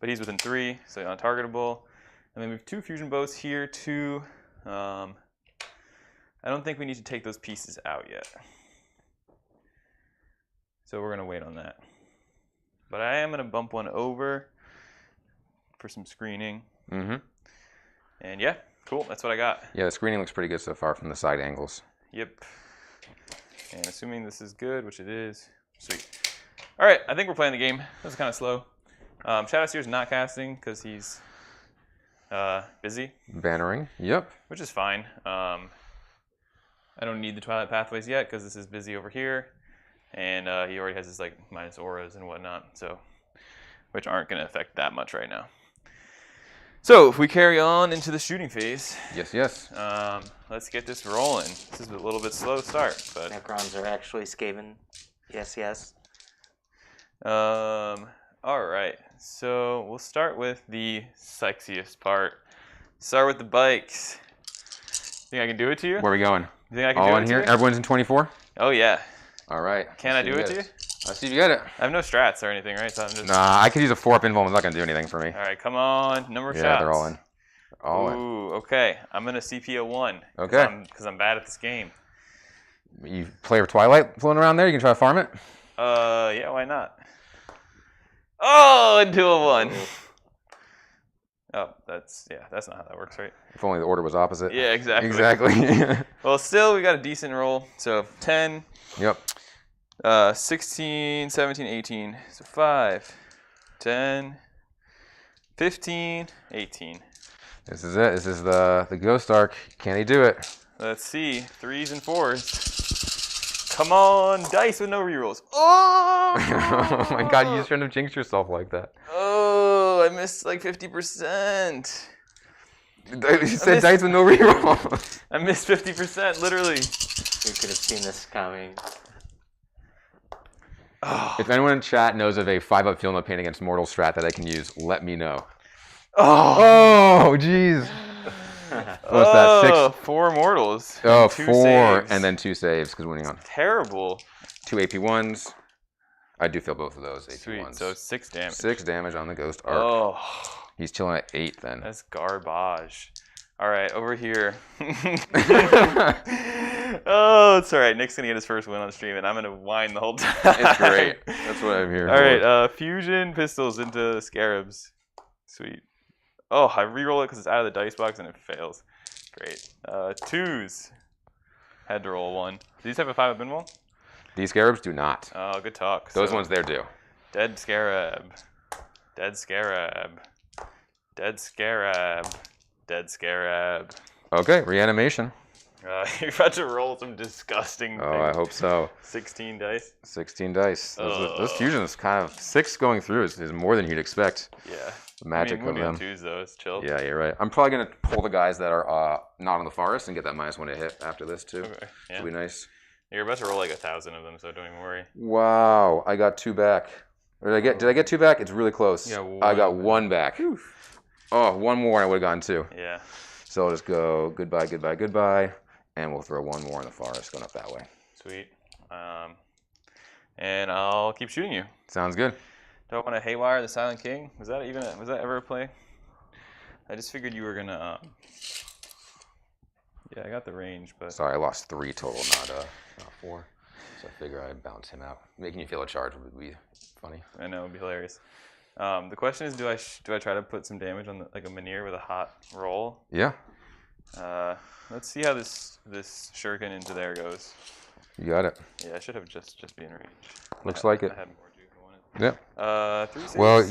But he's within 3, so untargetable. And then we have 2 fusion boats here, too. I don't think we need to take those pieces out yet. So we're going to wait on that. But I am going to bump one over for some screening. And yeah, cool. That's what I got. Yeah, the screening looks pretty good so far from the side angles. Yep. And assuming this is good, which it is, sweet. All right, I think we're playing the game. That was kind of slow. Shadowseer's not casting because he's busy. Bannering, yep. Which is fine. I don't need the Twilight Pathways yet because this is busy over here. And he already has his minus auras and whatnot, so which aren't going to affect that much right now. So if we carry on into the shooting phase, Yes. let's get this rolling. This is a little bit slow start, but Necrons are actually Skaven. Yes. all right. So we'll start with the sexiest part. Start with the bikes. Think I can do it to you? Where are we going? You think I can All do in it here? to you? Everyone's in 24? Oh yeah. All right. Can I do it to you? Let's see if you get it. I have no strats or anything, right? So I'm just. Nah, I could use a 4-up invuln. It's not going to do anything for me. All right, come on. Number of shots. Yeah, they're all in. All in. Ooh, okay. I'm gonna CP a 1. Okay. Because I'm bad at this game. You play with Twilight floating around there? You can try to farm it? Yeah, why not? Oh, into a 1. Oh, that's not how that works, right? If only the order was opposite. Yeah, exactly. Exactly. Well, still, we got a decent roll. So 10, Yep. 16, 17, 18. So 5, 10, 15, 18. This is it. This is the ghost arc. Can he do it? Let's see. 3s and 4s. Come on, dice with no rerolls. Oh! Oh my god, you shouldn't have jinxed yourself like that. Oh, I missed like 50%. You said dice with no reroll. I missed 50%, literally. You could have seen this coming. Oh. If anyone in chat knows of a 5-up Feel No Pain Against Mortal strat that I can use, let me know. Oh, jeez. What's that? 6? 4 mortals. Oh, 2 4, saves. and then 2 saves because winning on Terrible. 2 AP1s. I do feel both of those Sweet. AP1s. So 6 damage. 6 damage on the ghost arc. Oh, He's chilling at 8 then. that's garbage. All right, over here. Oh, it's all right. Nick's gonna get his first win on stream, and I'm gonna whine the whole time. It's great. That's what I'm here All for. right, fusion pistols into scarabs. Sweet. Oh, I reroll it because it's out of the dice box and it fails. Great. 2s. Had to roll 1. Do these have a 5-up invuln? These scarabs do not. Oh, good talk. Those So, ones there do. Dead scarab. Dead scarab. Dead scarab. Dead scarab. Okay, reanimation. You're about to roll some disgusting Oh, I things. hope so. 16 dice. 16 dice. Those fusions kind of 6 going through is more than you'd expect. Yeah. The magic I mean, of them. 2s though, it's chill. Yeah, you're right. I'm probably gonna pull the guys that are not on the forest and get that -1 to hit after this too. Okay. Yeah. It'll be nice. You're about to roll like 1,000 of them, so don't even worry. Wow, I got 2 back. Or did I get 2 back? It's really close. Yeah, I got 1 1 back. Oh, 1 more and I would have gotten 2. Yeah. So I'll just go goodbye, goodbye, goodbye, and we'll throw 1 more in the forest going up that way. Sweet. And I'll keep shooting you. Sounds good. Do I want to haywire the Silent King? Was that ever a play? I just figured you were gonna. Yeah, I got the range, but. Sorry, I lost 3 total, not 4. So I figure I'd bounce him out. Making you feel a charge would be funny. I know, it'd be hilarious. The question is, do I try to put some damage on a Menhir with a hot roll? Yeah, Let's see how this Shuriken into there goes. you got it. Yeah, I should have just be in range. Looks like it. I had more juke on it. Yeah. 3 saves. Well,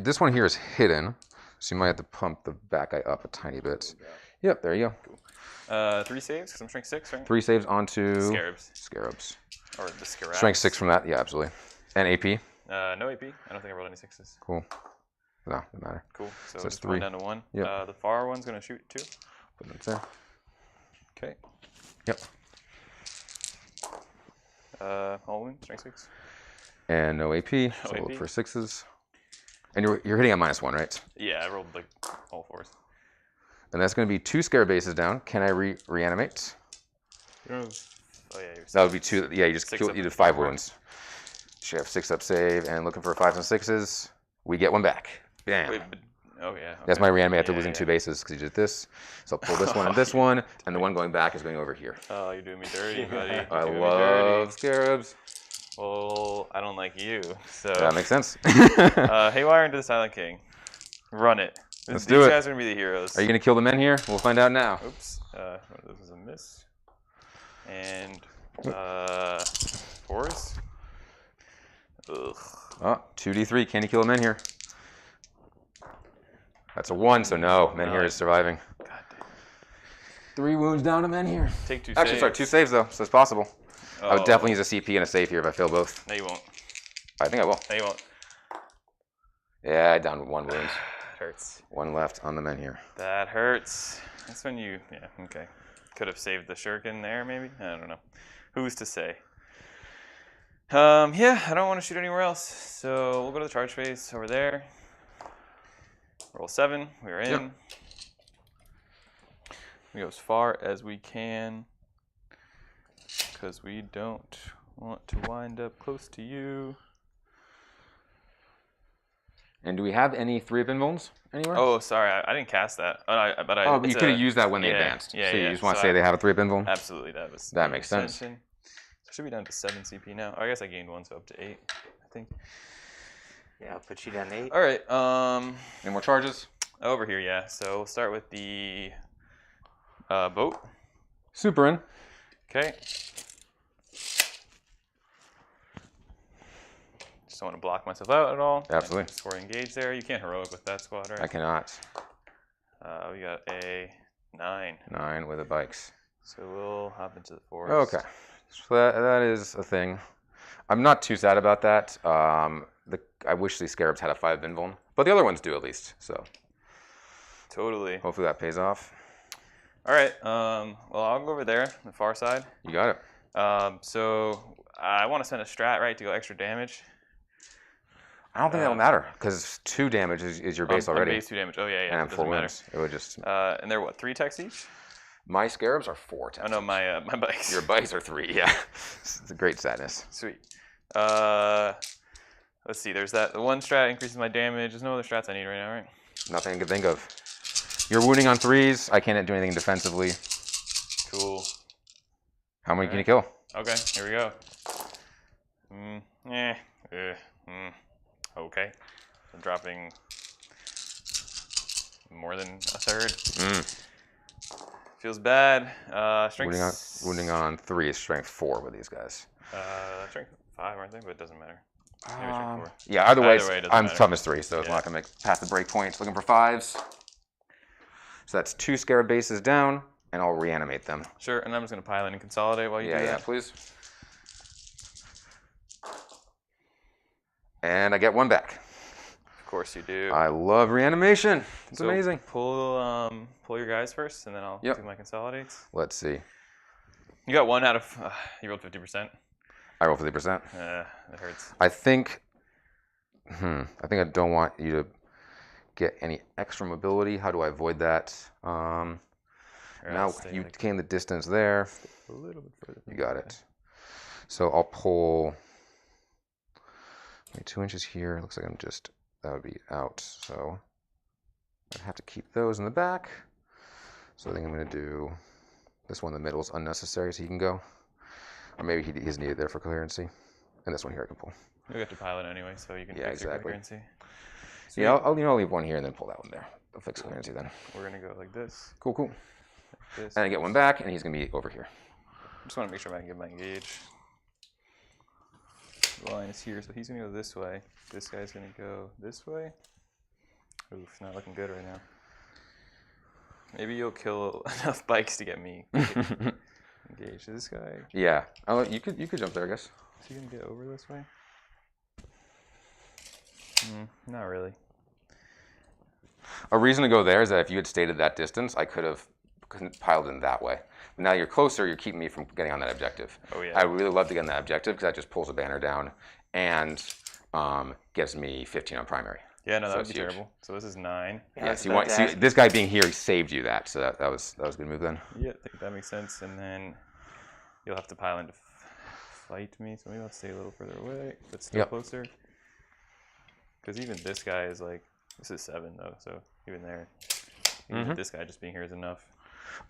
this one here is hidden, so you might have to pump the back guy up a tiny bit. Yep, there you go. 3 saves because I'm strength 6, right? 3 saves onto Scarabs. Or the scarabs. Strength 6 from that, yeah, absolutely. And AP. No AP. I don't think I rolled any 6s. Cool. No, doesn't matter. Cool. So So it's just 1 3. down to 1. Yep. The far one's gonna shoot 2. Put that there. Okay. Yep. All in strength 6. And no AP. So AP. look for 6s. And you're hitting at -1, right? Yeah, I rolled like all 4s. And that's going to be 2 scarab bases down. Can I reanimate? Oh yeah. That would be 2. Yeah, you just 6 killed. up You did and 5 4. wounds. Should have 6-up save and looking for 5s and 6s. We get 1 back. Bam. Wait, but, oh yeah. That's okay. my reanimate after Yeah, losing yeah. 2 bases because you did this. So I'll pull this one and this one, and the one going back is going over here. Oh, you're doing me dirty, buddy. You're I doing me love dirty. scarabs. Well, I don't like you, so. That makes sense. Haywire into the Silent King. Run it. Let's These do it. guys are gonna be the heroes. Are you going to kill the men here? We'll find out now. Oops. This is a miss. And 4s. Ugh. Oh, 2d3. Can you kill the men here? That's a 1, so no. Men here is surviving. God damn. 3 wounds down to men here. Take 2 Actually, saves. sorry, 2 saves though, so it's possible. I would Oh. definitely use a CP and a save here if I fail both. No, you won't. I think I will. No, you won't. Yeah, down to 1 wound. hurts. One left on the men here. That hurts. That's when you, yeah, okay. Could have saved the Shuriken there, maybe? I don't know. Who's to say? Yeah, I don't want to shoot anywhere else. So we'll go to the charge phase over there. Roll 7. We're in. Yep. We go as far as we can because we don't want to wind up close to you. And do we have any 3 of Invulns anywhere? Oh, sorry, I didn't cast that. But you could have used that when they advanced. Yeah, so you yeah. just want to So say they have a 3 of Invuln? Absolutely, that makes sense. So should be down to 7 CP now. I guess I gained 1, so up to 8, I think. Yeah, I'll put you down to 8. All right. Any more charges? Over here, yeah. So we'll start with the boat. Super in. Okay. Just don't want to block myself out at all. Absolutely. Score engage there. You can't heroic with that squad, right? I cannot. We got a 9. 9 with the bikes. So we'll hop into the forest. Okay. So that is a thing. I'm not too sad about that. I wish these scarabs had a 5 Invuln, but the other ones do at least. So Totally. hopefully that pays off. All right. Well, I'll go over there, the far side. You got it. So I want to send a strat, right, to go extra damage. I don't think that'll matter because 2 damage is your base already. Base 2 damage. Oh, yeah, yeah. And I have it 4 doesn't matter. wounds. It would just. And they're what, 3 techs each? My scarabs are 4 techs. Oh, no, my bikes. Your bikes are 3, yeah. It's a great sadness. Sweet. Let's see. There's that. The one strat increases my damage. There's no other strats I need right now, right? Nothing I can think of. You're wounding on 3s. I can't do anything defensively. Cool. How many can you kill? Okay, here we go. Okay. I'm dropping more than a third. Feels bad. Strength. Wounding on 3 is strength 4 with these guys. Strength 5, aren't they? But it doesn't matter. Maybe strength 4. Yeah, either way, it doesn't I'm matter. toughness 3, so it's not going to make past the break point. Looking for 5s. So that's 2 scarab bases down, and I'll reanimate them. Sure, and I'm just going to pile in and consolidate while you do that. Yeah, please. And I get 1 back. Of course you do. I love reanimation. It's So amazing. Pull your guys first, and then I'll do my consolidates. Let's see. You got 1 out of. You rolled 50%. I roll 50%. That hurts. I think I don't want you to get any extra mobility. How do I avoid that? Now you came the distance there. A little bit further. You got it. So I'll pull 2 inches here. Looks like that would be out. So I'd have to keep those in the back. So I think I'm going to do this one in the middle is unnecessary, so he can go. Or maybe he's needed there for coherency. And this one here I can pull. You'll get to pilot anyway, so you can fix your coherency. Yeah, I'll leave one here and then pull that one there. I'll fix coherency then. We're going to go like this. Cool. Like this. And I get 1 back, and he's going to be over here. Just want to make sure I can get my engage. The line is here, so he's going to go this way. This guy's going to go this way. Oof, not looking good right now. Maybe you'll kill enough bikes to get me engaged. This guy. Yeah, you could jump there, I guess. Is he going to get over this way? Not really. A reason to go there is that if you had stated that distance, I could have piled in that way. But now you're closer, you're keeping me from getting on that objective. Oh, yeah. I would really love to get on that objective because that just pulls a banner down and gives me 15 on primary. Yeah, no, that So would be it's huge. terrible. So this is 9. Yeah, so this guy being here saved you that, so that was a good move then. Yeah, I think that makes sense. And then you'll have to pile in to fight me, so maybe I'll stay a little further away, but still closer. Because even this guy is like, this is 7 though, so even there, even this guy just being here is enough.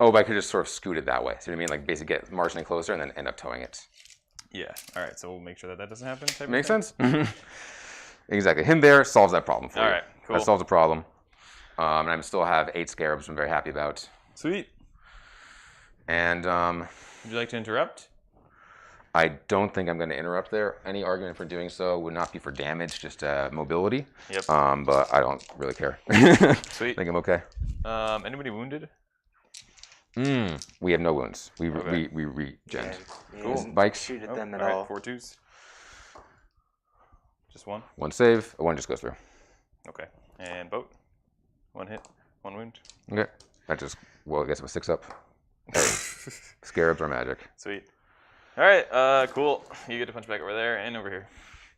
Oh, but I could just sort of scoot it that way. See what I mean? Like basically get marginally closer and then end up towing it. Yeah, all right, so we'll make sure that doesn't happen. Makes sense? Exactly. Him there solves that problem for you. All right, cool. That solves the problem. And I still have 8 scarabs I'm very happy about. Sweet. And would you like to interrupt? I don't think I'm going to interrupt there. Any argument for doing so would not be for damage, just mobility. Yep. But I don't really care. Sweet. I think I'm okay. Anybody wounded? We have no wounds. We Okay. regen. Cool. Bikes. Shoot at them at all right, all. 4 2s. Just 1? 1 save. 1 just goes through. Okay. And boat? 1 hit, 1 wound. Okay. That just, well, I guess it was 6 up. Hey, scarabs are magic. Sweet. All right, cool. You get to punch back over there and over here.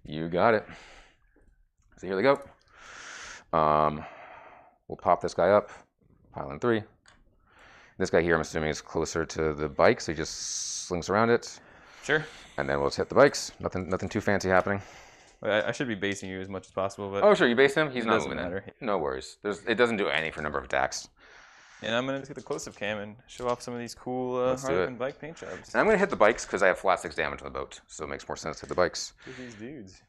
You got it. So here they go. We'll pop this guy up. Pile in 3. This guy here, I'm assuming, is closer to the bike, so he just slinks around it. Sure. And then we'll just hit the bikes. Nothing too fancy happening. I should be basing you as much as possible, but Oh, sure, you base him? He's not doesn't moving matter. in. No worries. It doesn't do anything for number of attacks. and I'm gonna just get the close-up cam and show off some of these cool Let's do Harlequin it. bike paint jobs. And I'm going to hit the bikes because I have flat 6 damage on the boat, so it makes more sense to hit the bikes. Look at these dudes.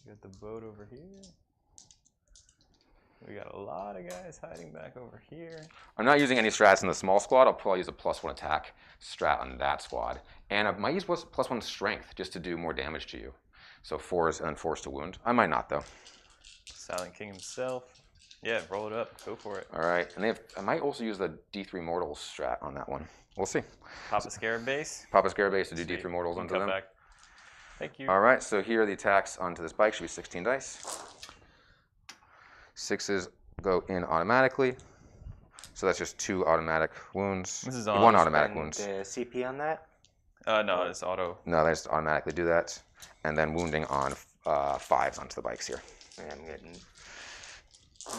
We got the boat over here. We got a lot of guys hiding back over here. I'm not using any strats in the small squad. I'll probably use a +1 attack strat on that squad. And I might use +1 strength just to do more damage to you. So 4s and 4s to wound. I might not, though. Silent King himself. Yeah, roll it up. Go for it. All right. And I might also use the D3 Mortals strat on that one. We'll see. Pop a Scarab base. Papa Scarabase to do Sweet. D3 Mortals onto Cut them. back. Thank you. All right. So here are the attacks onto this bike. Should be 16 dice. 6s go in automatically. So that's just 2 automatic wounds. This is 1 on. automatic And wounds. the CP on that? No, it's auto. No, they just automatically do that. And then wounding on 5s onto the bikes here. I'm getting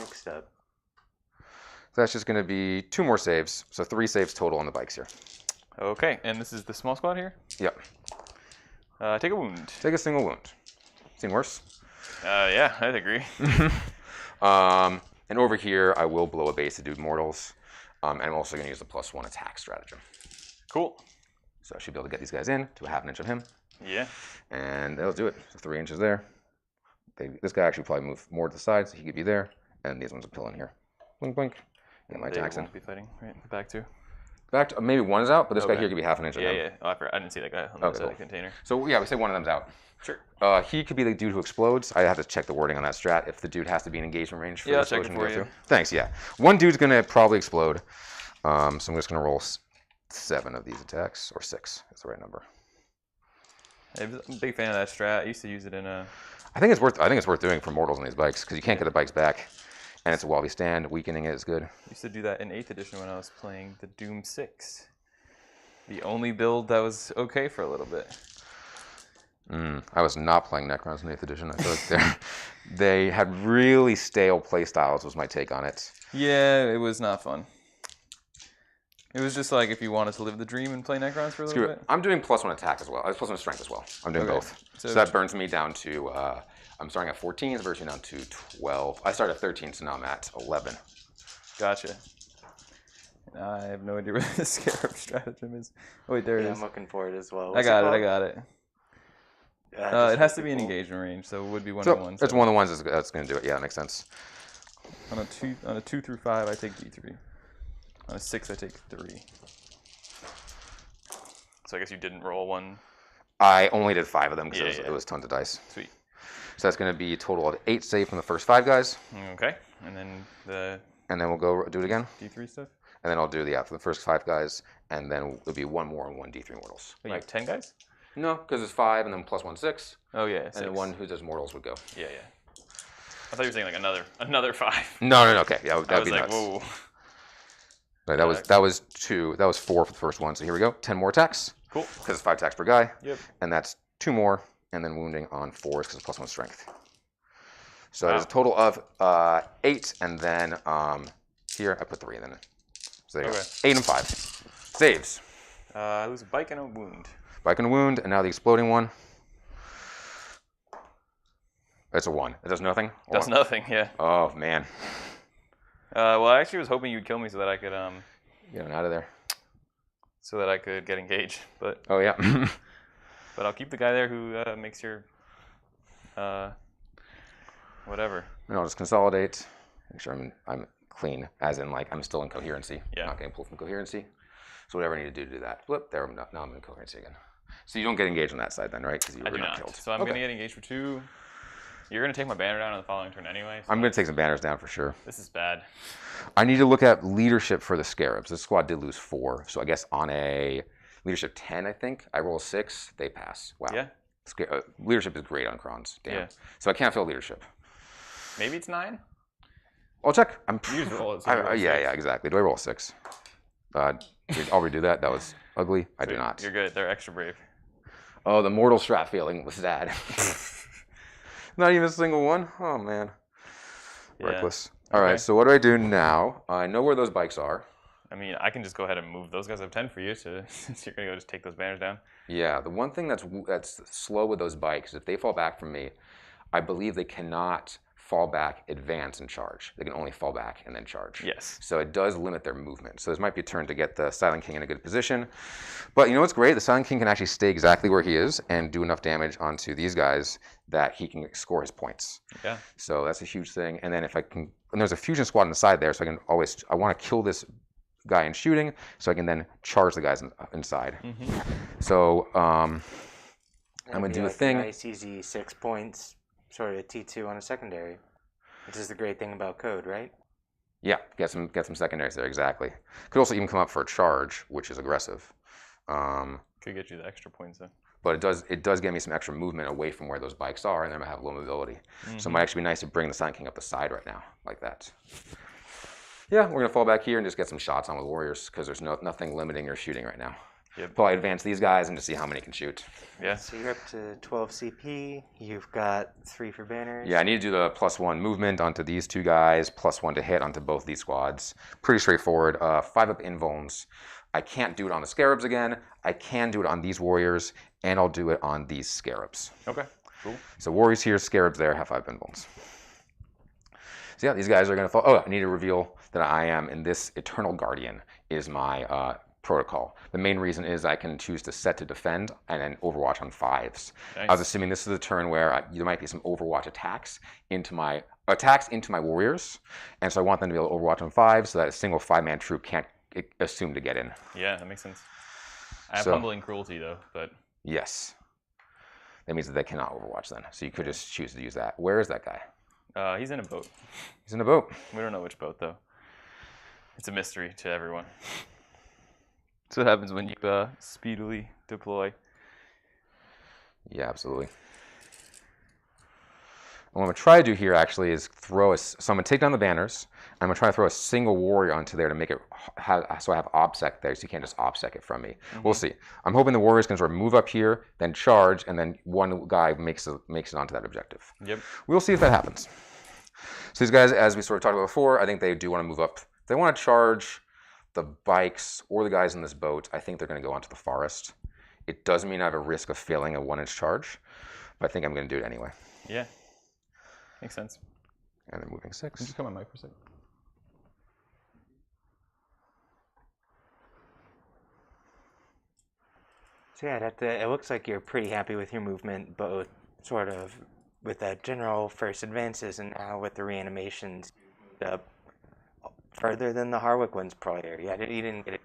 mixed up. So that's just going to be 2 more saves. So 3 saves total on the bikes here. Okay, and this is the small squad here. Yep. Take a wound. Take a single wound. Seen worse? Yeah, I'd agree. And over here, I will blow a base to do mortals. And I'm also going to use the +1 attack stratagem. Cool. So I should be able to get these guys in to a 1/2 inch of him. Yeah. And that'll do it. So 3 inches there. This guy actually probably move more to the side, so he could be there. And these ones will pill in here. Blink, blink. Get my They attacks in. won't be fighting. Right, the back two. Back to, maybe 1 is out, but this guy Okay. here could be 1/2 inch of Yeah, him. yeah. Oh, I didn't see that guy on the Okay, side of cool. the container. So yeah, we say 1 of them's out. Sure. He could be the dude who explodes. I have to check the wording on that strat if the dude has to be in engagement range for Yeah, the I'll check it explosion to for go you. through. Thanks, yeah. 1 dude's going to probably explode. So I'm just going to roll 7 of these attacks, or 6 is the right number. I'm a big fan of that strat. I used to use it in a... I think it's worth doing for mortals on these bikes because you can't get the bikes back, and it's a while we stand. Weakening it is good. used to do that in 8th edition when I was playing the Doom 6. The only build that was okay for a little bit. I was not playing Necrons in 8th edition. I feel like they had really stale play styles was my take on it. Yeah, it was not fun. It was just like if you wanted to live the dream and play Necrons for a little Screw bit. it. I'm doing +1 attack as well. +1 strength as well. I'm doing Okay. both. So- So that burns me down to, I'm starting at 14, version down to 12. I started at 13, so now I'm at 11. Gotcha. I have no idea where the Scarab stratagem is. Oh, wait, there it Yeah, is. I'm looking for it as well. I What's got it, I called? got it. Just It has to be in people. engagement range, so it would be 1 So to 1. it's one of the ones that's going to do it. Yeah, that makes sense. On a 2 through 5, I take D3. On a 6, I take 3. So I guess you didn't roll 1. I only did 5 of them because Yeah, it was tons of dice. Sweet. So that's going to be a total of 8 save from the first 5 guys. Okay, and then the And then we'll go do it again. D3 stuff. And then I'll do for the first 5 guys. And then it'll be 1 more and 1 D3 mortals. Oh, you have 10 guys? No, because it's 5 and then +1, 6. Oh yeah, And then 1 who does mortals would go. Yeah, yeah. I thought you were saying like another 5. No, okay. Yeah, I that'd was be like, nuts. whoa. Right, that was 2. That was 4 for the first one. So here we go. 10 more attacks. Cool. Because it's 5 attacks per guy. Yep. And that's 2 more. And then wounding on 4s because it's +1 strength. So there's a Wow. total of 8. And then here I put 3 in then. So there you Okay. go. 8 and 5. Saves. I lose a bike and a wound. Bike and wound. And now the exploding one. It's a 1. It does nothing? Does nothing, yeah. Oh, man. Well, I actually was hoping you'd kill me so that I could Get out of there. get engaged, but Oh, yeah. I'll keep the guy there who makes your whatever. And I'll just consolidate. Make sure I'm clean, as in like I'm still in coherency. Yeah. Not getting pulled from coherency. So whatever I need to do that. Flip there. Now I'm in coherency again. So you don't get engaged on that side then, right? Because you I were do not not. killed. So I'm Okay. gonna get engaged for 2. You're gonna take my banner down on the following turn anyway. So I'm going to take some banners down for sure. this is bad. I need to look at leadership for the Scarabs. This squad did lose 4. So I guess on a leadership 10, I think, I roll 6, they pass. Wow. Yeah. Leadership is great on Crons. Damn. Yeah. So I can't fill leadership. Maybe it's 9. I'll check. You just roll it. So you roll yeah, 6. yeah, exactly. Do I roll a 6? I'll redo that. That was ugly. I do not. You're good. They're extra brave. Oh, the mortal strat feeling was sad. Not even a single one? Oh, man. Yeah. Reckless. All right, so what do I do now? I know where those bikes are. I mean, I can just go ahead and move those guys up 10 for you, since you're going to go just take those banners down. Yeah, the one thing that's slow with those bikes, if they fall back from me, I believe they cannot fall back, advance, and charge. They can only fall back and then charge. Yes. So it does limit their movement. So this might be a turn to get the Silent King in a good position. But you know what's great? The Silent King can actually stay exactly where he is and do enough damage onto these guys that he can score his points. Yeah. So that's a huge thing. And then if I can, and there's a fusion squad on the side there, so I can always, I want to kill this guy in shooting, so I can then charge the guys inside. Mm-hmm. So I'm gonna do a thing. Nice, easy 6 points, sort of T2 on a secondary, which is the great thing about code, right? Yeah, get some secondaries there, exactly. Could also even come up for a charge, which is aggressive. Could get you the extra points though. But it does get me some extra movement away from where those bikes are, and then I have low mobility. Mm-hmm. So it might actually be nice to bring the Silent King up the side right now, like that. Yeah, we're gonna fall back here and just get some shots on with warriors because there's nothing limiting your shooting right now. Yep. Probably advance these guys and just see how many can shoot. Yeah. So you're up to 12 CP. You've got 3 for banners. Yeah, I need to do the +1 movement onto these two guys, +1 to hit onto both these squads. Pretty straightforward. 5 up invulns. I can't do it on the scarabs again. I can do it on these warriors, and I'll do it on these scarabs. Okay. Cool. So warriors here, scarabs there, have 5 invulns. So yeah, these guys are gonna fall. Oh, I need to reveal that I am in this Eternal Guardian is my protocol. The main reason is I can choose to set to defend and then overwatch on 5s. Nice. I was assuming this is a turn where there might be some overwatch attacks into my warriors, and so I want them to be able to overwatch on 5 so that a single 5-man troop can't assume to get in. Yeah, that makes sense. I have humbling cruelty though, but yes, that means that they cannot overwatch then. So you could just choose to use that. Where is that guy? He's in a boat. He's in a boat. We don't know which boat though. It's a mystery to everyone. That's what happens when you speedily deploy. Yeah, absolutely. And what I'm going to try to do here actually is so I'm going to take down the banners. I'm going to try to throw a single warrior onto there to make it so I have OBSEC there, so you can't just OBSEC it from me. Mm-hmm. We'll see. I'm hoping the warriors can sort of move up here, then charge, and then one guy makes it onto that objective. Yep. We'll see if that happens. So these guys, as we sort of talked about before, I think they do want to move up. If they want to charge the bikes or the guys in this boat, I think they're going to go onto the forest. It does mean I have a risk of failing a 1-inch charge, but I think I'm going to do it anyway. Yeah. Makes sense. And they're moving 6. Just come on mic for a second. So yeah, it looks like you're pretty happy with your movement, both sort of with that general first advances and now with the reanimations up further than the Harlequins prior. Yeah, you didn't get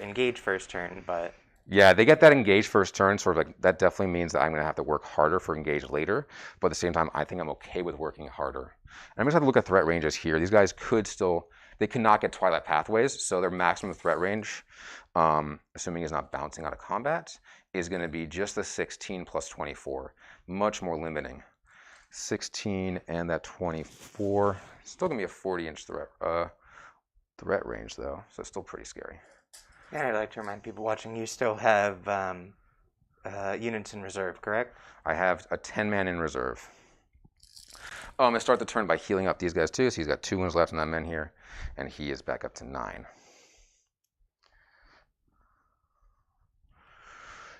engage first turn, but yeah, they get that engage first turn, sort of like that definitely means that I'm going to have to work harder for engage later, but at the same time, I think I'm okay with working harder. And I'm just have to look at threat ranges here. These guys they cannot get Twilight pathways, so their maximum threat range, assuming he's not bouncing out of combat, is going to be just the 16 plus 24, much more limiting. 16 and that 24, still going to be a 40-inch threat range though, so it's still pretty scary. And I'd like to remind people watching, you still have units in reserve, correct? I have a 10-man in reserve. I'm going to start the turn by healing up these guys too, so he's got 2 wounds left on that man here, and he is back up to 9.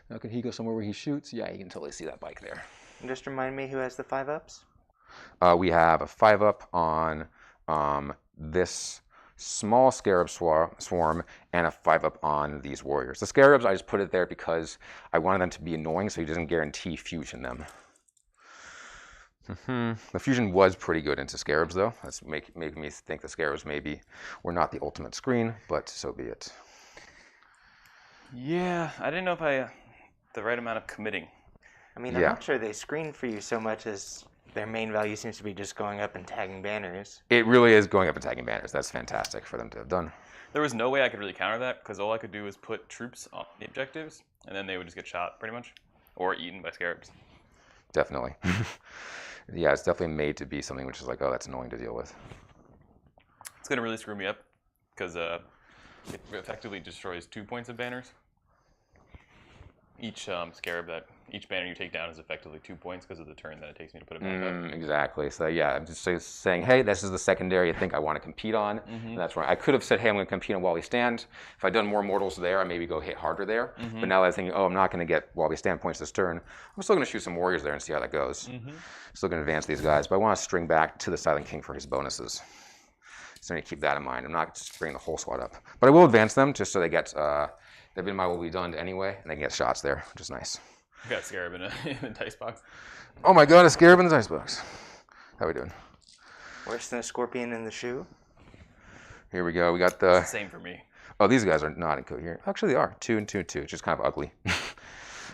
Now can he go somewhere where he shoots? Yeah, you can totally see that bike there. And just remind me who has the 5-ups? We have a 5-up on this small scarab swarm and a 5-up on these warriors. The scarabs, I just put it there because I wanted them to be annoying, so he doesn't guarantee fusion them. The fusion was pretty good into scarabs though. That's making me think the scarabs maybe were not the ultimate screen, but so be it. Yeah, I didn't know if I the right amount of committing. I mean, I'm not sure they screen for you so much as their main value seems to be just going up and tagging banners. It really is going up and tagging banners. That's fantastic for them to have done. There was no way I could really counter that because all I could do was put troops on the objectives and then they would just get shot pretty much or eaten by scarabs. Definitely. Yeah, it's definitely made to be something which is like, oh, that's annoying to deal with. It's going to really screw me up because it effectively destroys 2 points of banners. Each each banner you take down is effectively 2 points because of the turn that it takes me to put it back up. Exactly. So yeah, I'm just saying, hey, this is the secondary I think I want to compete on. And that's right. I could have said, hey, I'm going to compete on while we stand. If I'd done more mortals there, I maybe go hit harder there. But now that I'm thinking, oh, I'm not going to get while we stand points this turn, I'm still going to shoot some warriors there and see how that goes. Still going to advance these guys, but I want to string back to the Silent King for his bonuses. So I need to keep that in mind. I'm not just bringing the whole squad up, but I will advance them just so they get. Their Vidmai will be done anyway, and they can get shots there, which is nice. I got a Scarab in a dice box. Oh my god, a Scarab in the dice box. How are we doing? Worse than a scorpion in the shoe. Here we go. We got the... Same for me. Oh, these guys are not incoherent. Actually, they are. 2 and 2 and 2. It's just kind of ugly. I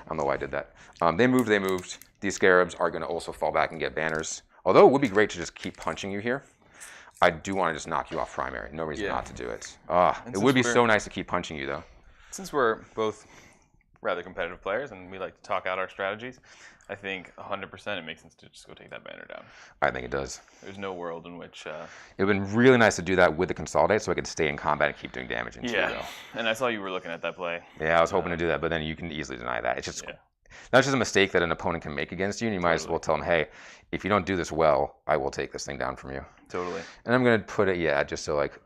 don't know why I did that. They moved. These Scarabs are going to also fall back and get banners. Although it would be great to just keep punching you here. I do want to just knock you off primary. No reason not to do it. It would be so nice to keep punching you, though. Since we're both rather competitive players and we like to talk out our strategies, I think 100% it makes sense to just go take that banner down. I think it does. There's no world in which... It would have been really nice to do that with the Consolidate so I could stay in combat and keep doing damage into you, though. And I saw you were looking at that play. Yeah, I was hoping to do that, but then you can easily deny that. It's just... That's just a mistake that an opponent can make against you, and you might as well tell them, hey, if you don't do this well, I will take this thing down from you. Totally. And I'm going to put it, just so like...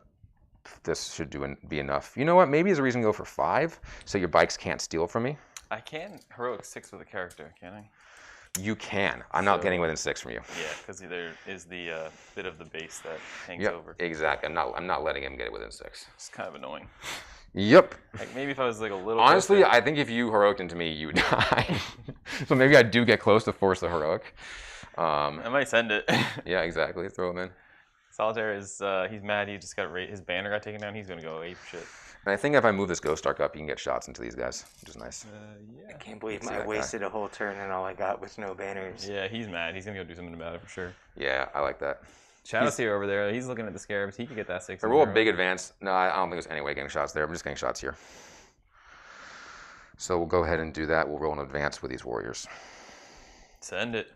This should be enough. You know what? Maybe there's a reason to go for 5, so your bikes can't steal from me. I can heroic 6 with a character, can I? You can. I'm not getting within 6 from you. Yeah, because there is the bit of the base that hangs over. Exactly. I'm not letting him get it within 6. It's kind of annoying. Yep. Like maybe if I was like a little. Honestly, closer. I think if you heroic into me, you would die. So maybe I do get close to force the heroic. I might send it. Yeah, exactly. Throw him in. Solitaire is, he's mad he just got his banner got taken down. He's going to go ape shit. And I think if I move this Ghost Arc up, you can get shots into these guys, which is nice. I can't believe I wasted a whole turn and all I got was no banners. Yeah, he's mad. He's going to go do something about it for sure. Yeah, I like that. Shadowseer over there, he's looking at the Scarabs. He could get that 6. I roll a big advance. No, I don't think there's any way getting shots there. I'm just getting shots here. So we'll go ahead and do that. We'll roll an advance with these warriors. Send it.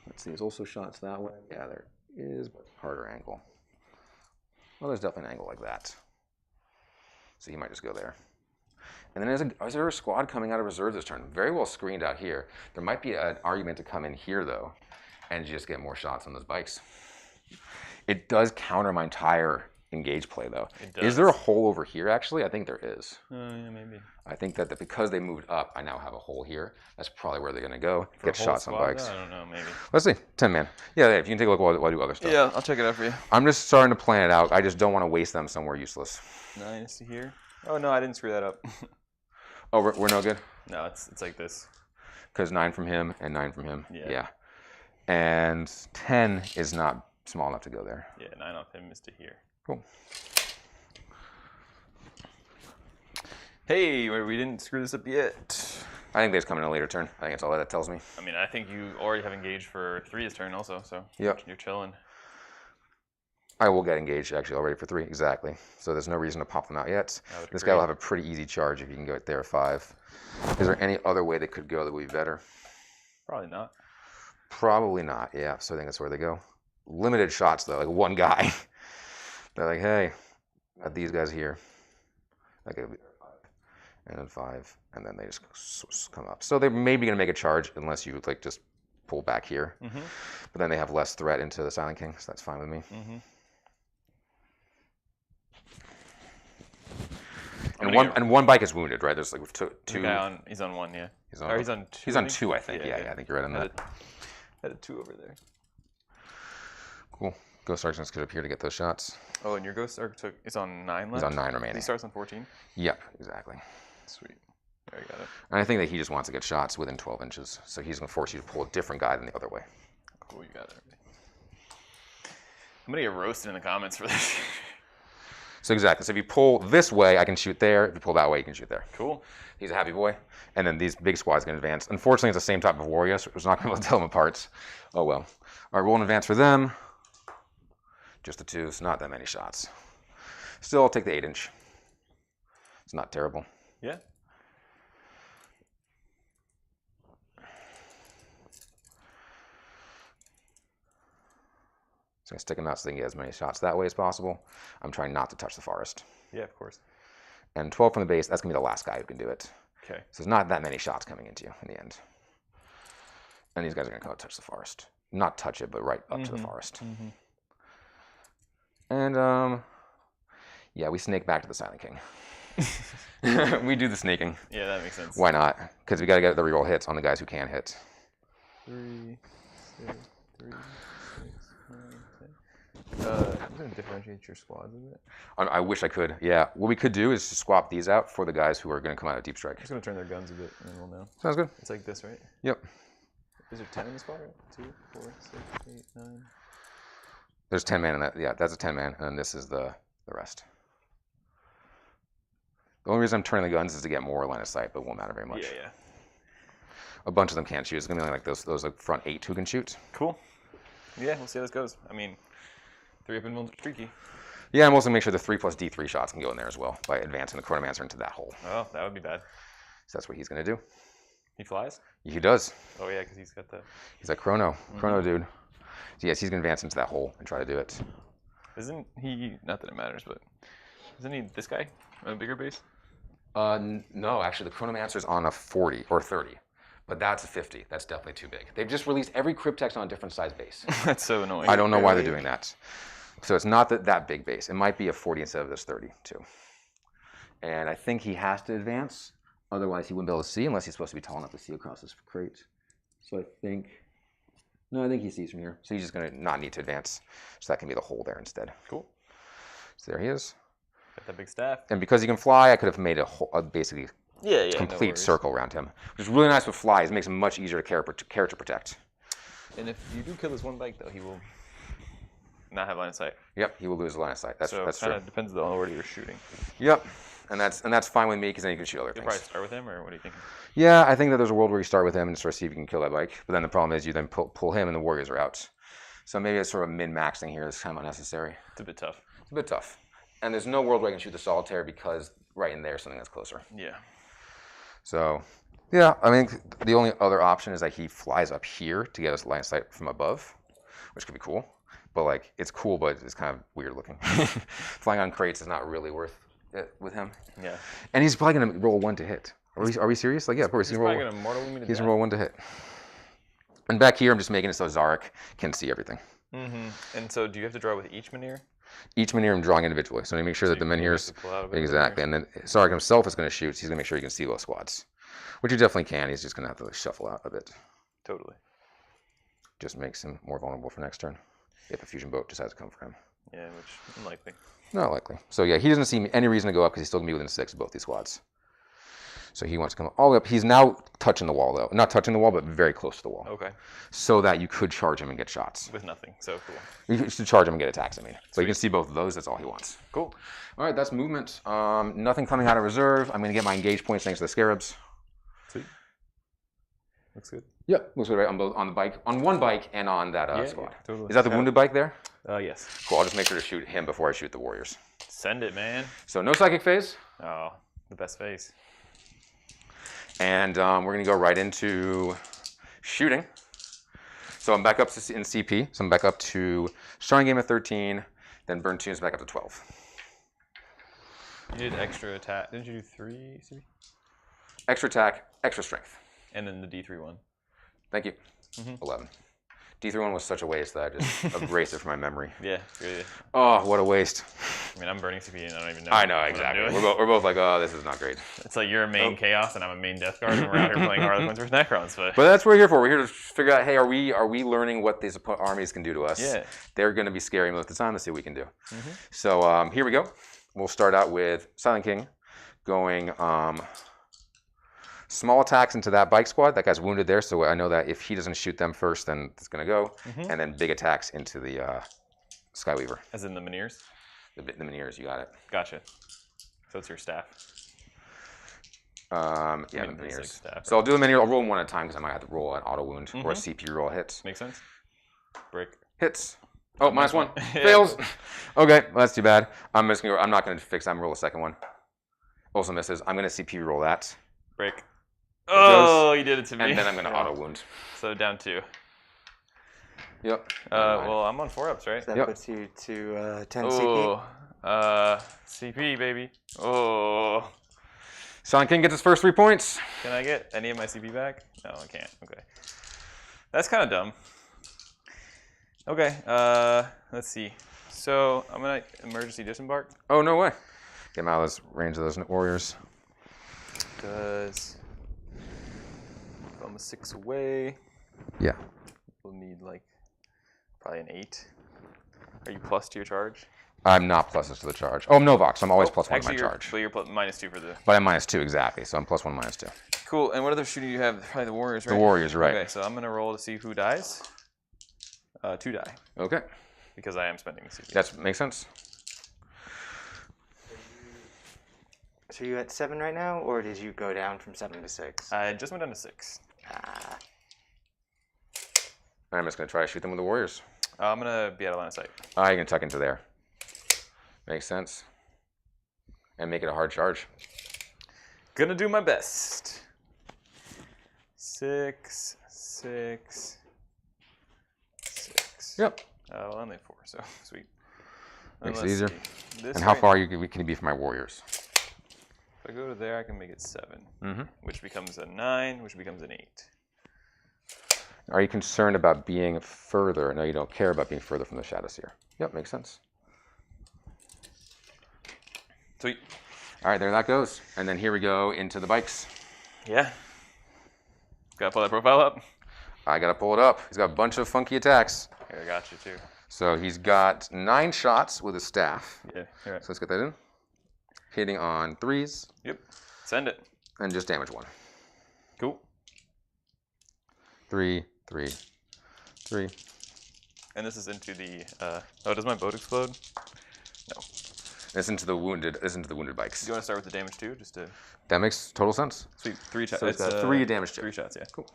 Let's see, there's also shots that way. Yeah, there is, but harder angle. Well, there's definitely an angle like that. So he might just go there. And then is there a squad coming out of reserve this turn? Very well screened out here. There might be an argument to come in here, though, and just get more shots on those bikes. It does counter my entire engage play, though. It does. Is there a hole over here, actually? I think there is. Yeah, maybe. I think that because they moved up, I now have a hole here. That's probably where they're going to go. Get shots on bikes. I don't know, maybe. Let's see. 10-man. Yeah, if you can take a look while I do other stuff. Yeah, I'll check it out for you. I'm just starting to plan it out. I just don't want to waste them somewhere useless. 9 is to here. Oh, no, I didn't screw that up. Oh, we're no good? No, it's like this. Because 9 from him and 9 from him. Yeah. And 10 is not small enough to go there. Yeah, 9 off him is to here. Cool. Hey, we didn't screw this up yet. I think they just come in a later turn. I think that's all that tells me. I mean, I think you already have engaged for 3's turn also, so yep. You're chilling. I will get engaged actually already for 3, exactly. So there's no reason to pop them out yet. This guy will have a pretty easy charge if he can go there 5. Is there any other way they could go that would be better? Probably not. Probably not, yeah. So I think that's where they go. Limited shots though, like one guy. They're like, hey, got these guys here. Like, and then 5, and then they just come up. So they're maybe going to make a charge unless you like just pull back here. But then they have less threat into the Silent King, so that's fine with me. And one bike is wounded, right? There's like 2. He's on 1, yeah. He's on 2. He's on 2, I think. Yeah, I think you're right on that. Had a 2 over there. Cool. Ghost Arc just get up here to get those shots. Oh, and your Ghost Arc is on 9 left? He's on 9 remaining. He starts on 14? Yep, exactly. Sweet. There you got it. And I think that he just wants to get shots within 12 inches. So he's going to force you to pull a different guy than the other way. Cool, you got it. I'm going to get roasted in the comments for this. So exactly. So if you pull this way, I can shoot there. If you pull that way, you can shoot there. Cool. He's a happy boy. And then these big squads can advance. Unfortunately, it's the same type of warrior, so it's not going to tell them apart. Oh well. All right, roll an advance for them. Just the 2, so not that many shots. Still, I'll take the 8-inch. It's not terrible. Yeah. So I stick him out so they can get as many shots that way as possible. I'm trying not to touch the forest. Yeah, of course. And 12 from the base, that's going to be the last guy who can do it. Okay. So there's not that many shots coming into you in the end. And these guys are going to come out and touch the forest. Not touch it, but right up to the forest. And, yeah, we snake back to the Silent King. We do the snaking. Yeah, that makes sense. Why not? Because we got to get the reroll hits on the guys who can hit. 3, 6, 3, 6, 9, 10. You're going to differentiate your squads a bit? I wish I could. Yeah. What we could do is just swap these out for the guys who are going to come out of Deep Strike. I'm just going to turn their guns a bit, and then we'll know. Sounds good. It's like this, right? Yep. Is there 10 in the squad, right? 2, 4, 6, 8, 9. There's 10 man in that. Yeah, that's a 10 man, and then this is the rest. The only reason I'm turning the guns is to get more line of sight, but it won't matter very much. Yeah. A bunch of them can't shoot. It's going to be like those like front 8 who can shoot. Cool. Yeah, we'll see how this goes. I mean, 3 up and 1 tricky. Yeah, I'm also make sure the 3 plus D3 shots can go in there as well by advancing the Chronomancer into that hole. Oh, that would be bad. So that's what he's going to do. He flies? He does. Oh, yeah, because he's got the... He's like Chrono dude. So yes, he's going to advance into that hole and try to do it. Isn't he... Not that it matters, but... Isn't he this guy on a bigger base? No, actually, the Chronomancer's on a 40 or 30. But that's a 50. That's definitely too big. They've just released every Cryptex on a different size base. That's so annoying. I don't know why they're doing that. So it's not that big base. It might be a 40 instead of this 30, too. And I think he has to advance. Otherwise, he wouldn't be able to see unless he's supposed to be tall enough to see across this crate. So I think he sees from here. So he's just going to not need to advance. So that can be the hole there instead. Cool. So there he is. Got that big staff. And because he can fly, I could have made a basically Yeah, complete circle around him. Which is really nice with flies. It makes him much easier to character protect. And if you do kill this one bike, though, he will not have line of sight. Yep, he will lose line of sight. That's so true. it kind of depends on where you're shooting. Yep, and that's fine with me because then you can shoot other You'll things. probably start with him, or what do you think? Yeah, I think that there's a world where you start with him and sort of see if you can kill that bike. But then the problem is you then pull him and the warriors are out. So maybe it's sort of a min-max thing here that's kind of unnecessary. It's a bit tough. It's a bit tough. And there's no world where I can shoot the solitaire because right in there is something that's closer. Yeah. So, yeah, I mean, the only other option is that he flies up here to get us line of sight from above, which could be cool. But, like, it's cool, but it's kind of weird looking. Flying on crates is not really worth it with him. Yeah. And he's probably going to roll 1 to hit. Are we serious? Like, yeah, of course. He's probably going to mortal wound me to He's death. going to roll 1 to hit. And back here, I'm just making it so Zarek can see everything. And so do you have to draw with each Menhir? Each Menhir I'm drawing individually. So I make sure that the Menhirs... Exactly. And then Zarek himself is going to shoot, so he's going to make sure he can see both squads. Which he definitely can. He's just going to have to shuffle out a bit. Totally. Just makes him more vulnerable for next turn. If a fusion boat decides to come for him. Yeah, which unlikely. Not likely. So yeah, he doesn't see any reason to go up because he's still going to be within 6 of both these squads. So he wants to come all the way up. He's now touching the wall, though. Not touching the wall, but very close to the wall. Okay. So that you could charge him and get shots. With nothing. So cool. You should charge him and get attacks, I mean. So Sweet. you can see both of those. That's all he wants. Cool. All right, that's movement. Nothing coming out of reserve. I'm going to get my engage points thanks to the Scarabs. Sweet. Looks good. Yep, looks good, right? On the bike. On one bike and on that squad. Yeah, totally. Is that the wounded bike there? Yes. Cool, I'll just make sure to shoot him before I shoot the warriors. Send it, man. So no psychic phase. Oh, the best phase. And we're going to go right into shooting. So I'm back up in CP. So I'm back up to starting game at 13, then burn tunes back up to 12. You did extra attack. Didn't you do 3 CP? Extra attack, extra strength. And then the D3 one. Thank you. 11. D3 one was such a waste that I just erased it from my memory. Yeah, good. Oh, what a waste. I mean, I'm burning CP and I don't even know. I know, what exactly. I'm doing. We're both like, oh, this is not great. It's like you're a main Chaos and I'm a main Death Guard and we're out here playing Harlequins versus Necrons. But that's what we're here for. We're here to figure out, hey, are we learning what these armies can do to us? Yeah. They're going to be scary most of the time. Let's see what we can do. So here we go. We'll start out with Silent King going small attacks into that bike squad. That guy's wounded there, so I know that if he doesn't shoot them first, then it's going to go. And then big attacks into the Skyweaver. As in the Menhirs? The Menhirs, you got it. Gotcha. So it's your staff. Yeah, I the mean, it's Menhirs. like staff, So I'll do a Menhir. I'll roll them one at a time because I might have to roll an auto wound or a CP roll hits. Makes sense? Break. Hits. Oh, minus one. Yeah. Fails. Okay, well, that's too bad. I'm not going to fix that. I'm going to roll a second one. Also misses. I'm going to CP roll that. Break. Oh, you did it to me. And then I'm going to auto wound. So down 2. Yep. Well, I'm on 4-ups, right? So that Yep. puts you to 10 CP. Oh, CP, baby. Oh. Silent King gets his first 3 points. Can I get any of my CP back? No, I can't. Okay. That's kind of dumb. Okay, let's see. So I'm gonna emergency disembark. Oh, no way. Get him out of this range of those warriors. Because if I'm a 6 away, Yeah. we'll need like probably an 8. Are you plus to your charge? I'm not pluses to the charge. Oh, I'm Novak, so I'm always plus 1 to my Actually, charge. but you're -2 for the. But I'm -2, exactly, so I'm +1, -2. Cool. And what other shooting do you have? Probably the Warriors, right? The Warriors, right. Okay, so I'm gonna roll to see who dies. 2 die Okay. because I am spending the CP. That makes sense. So you at 7 right now, or did you go down from 7 to 6? I just went down to 6. Ah. I'm just going to try to shoot them with the Warriors. I'm gonna be out of line of sight. You're going to tuck into there. Makes sense. And make it a hard charge. Gonna do my best. 6, 6, 6. Yep. Well, I only have 4, so sweet. Makes it Let's easier. see. This And how right- far can you be from my Warriors? If I go to there, I can make it 7, Mm-hmm. which becomes a 9, which becomes an 8. Are you concerned about being further? No, you don't care about being further from the Shadowseer. Yep, makes sense. Sweet. All right, there that goes. And then here we go into the bikes. Yeah. Gotta pull that profile up. I got to pull it up. He's got a bunch of funky attacks. Here, I got you too. So he's got 9 shots with his staff. Yeah. All right. So let's get that in. Hitting on 3s Yep. Send it. and just damage 1. Cool. 3, 3, 3. And this is into the. Oh, does my boat explode? No. It's into the wounded. It's into the wounded bikes. Do you want to start with the damage too, just to? That makes total sense. Sweet. 3 shots. So it's got 3 damage to 3 it. shots. Yeah. Cool.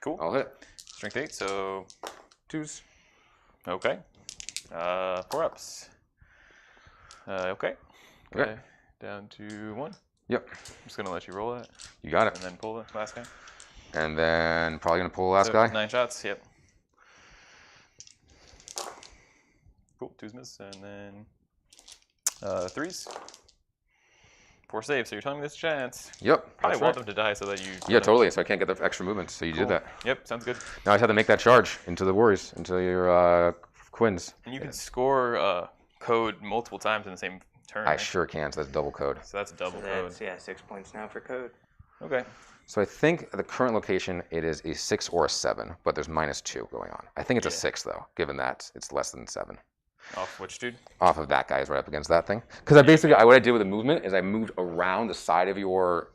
Cool. I'll hit. Strength 8. So 2s. okay. 4-ups. Okay. Okay. Down to 1. Yep. I'm just gonna let you roll that, You got and it. then pull the last guy. And then probably gonna pull the last So, guy. 9 shots. Yep. Cool. 2s miss, and then 3s. 4 saves. So you're telling me there's a chance. Yep. Probably that's want right. them to die so that you. Yeah, totally. So I can't get the extra movement. So you Cool. did that. Yep. Sounds good. Now I just have to make that charge into the Warriors, into your Quins. And you can score code multiple times in the same turn. I right? sure can. So that's double code. So that's a double So code. that's, 6 points now for code. Okay. So I think at the current location it is a 6 or a 7, but there's -2 going on. I think it's a Yeah. 6 though, given that it's less than 7. Off which dude? Off of that guy is right up against that thing. Because what I did with the movement is I moved around the side of your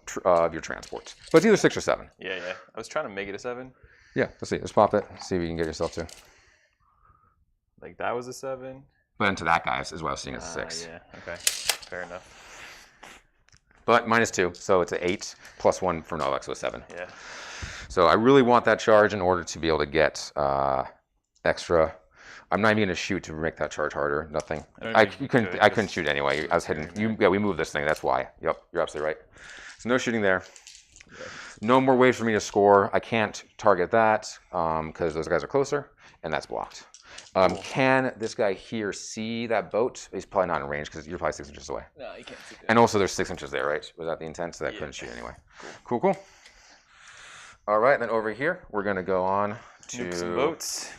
transport. So it's either 6 or 7. Yeah, yeah. I was trying to make it a 7. Yeah, let's see. Let's pop it. See if you can get yourself to. Like that was a 7. But into that guy is what I was seeing as a 6. Yeah. Okay. Fair enough. But -2, so it's an 8 plus 1 for Novak, so a 7. Yeah. So I really want that charge in order to be able to get extra. I'm not even going to shoot to make that charge harder. Nothing. I don't I think you couldn't. could, I couldn't just- shoot anyway. I was hitting. Yeah, we moved this thing. That's why. Yep, you're absolutely right. So no shooting there. Yeah. No more ways for me to score. I can't target that because those guys are closer, and that's blocked. Cool. Can this guy here see that boat? He's probably not in range because you're probably 6 inches away. No, you can't see that. And also, there's 6 inches there, right? Was that the intent? So that Yeah. couldn't shoot anyway. Cool. All right, then over here, we're going to go on to... Nuke some boats.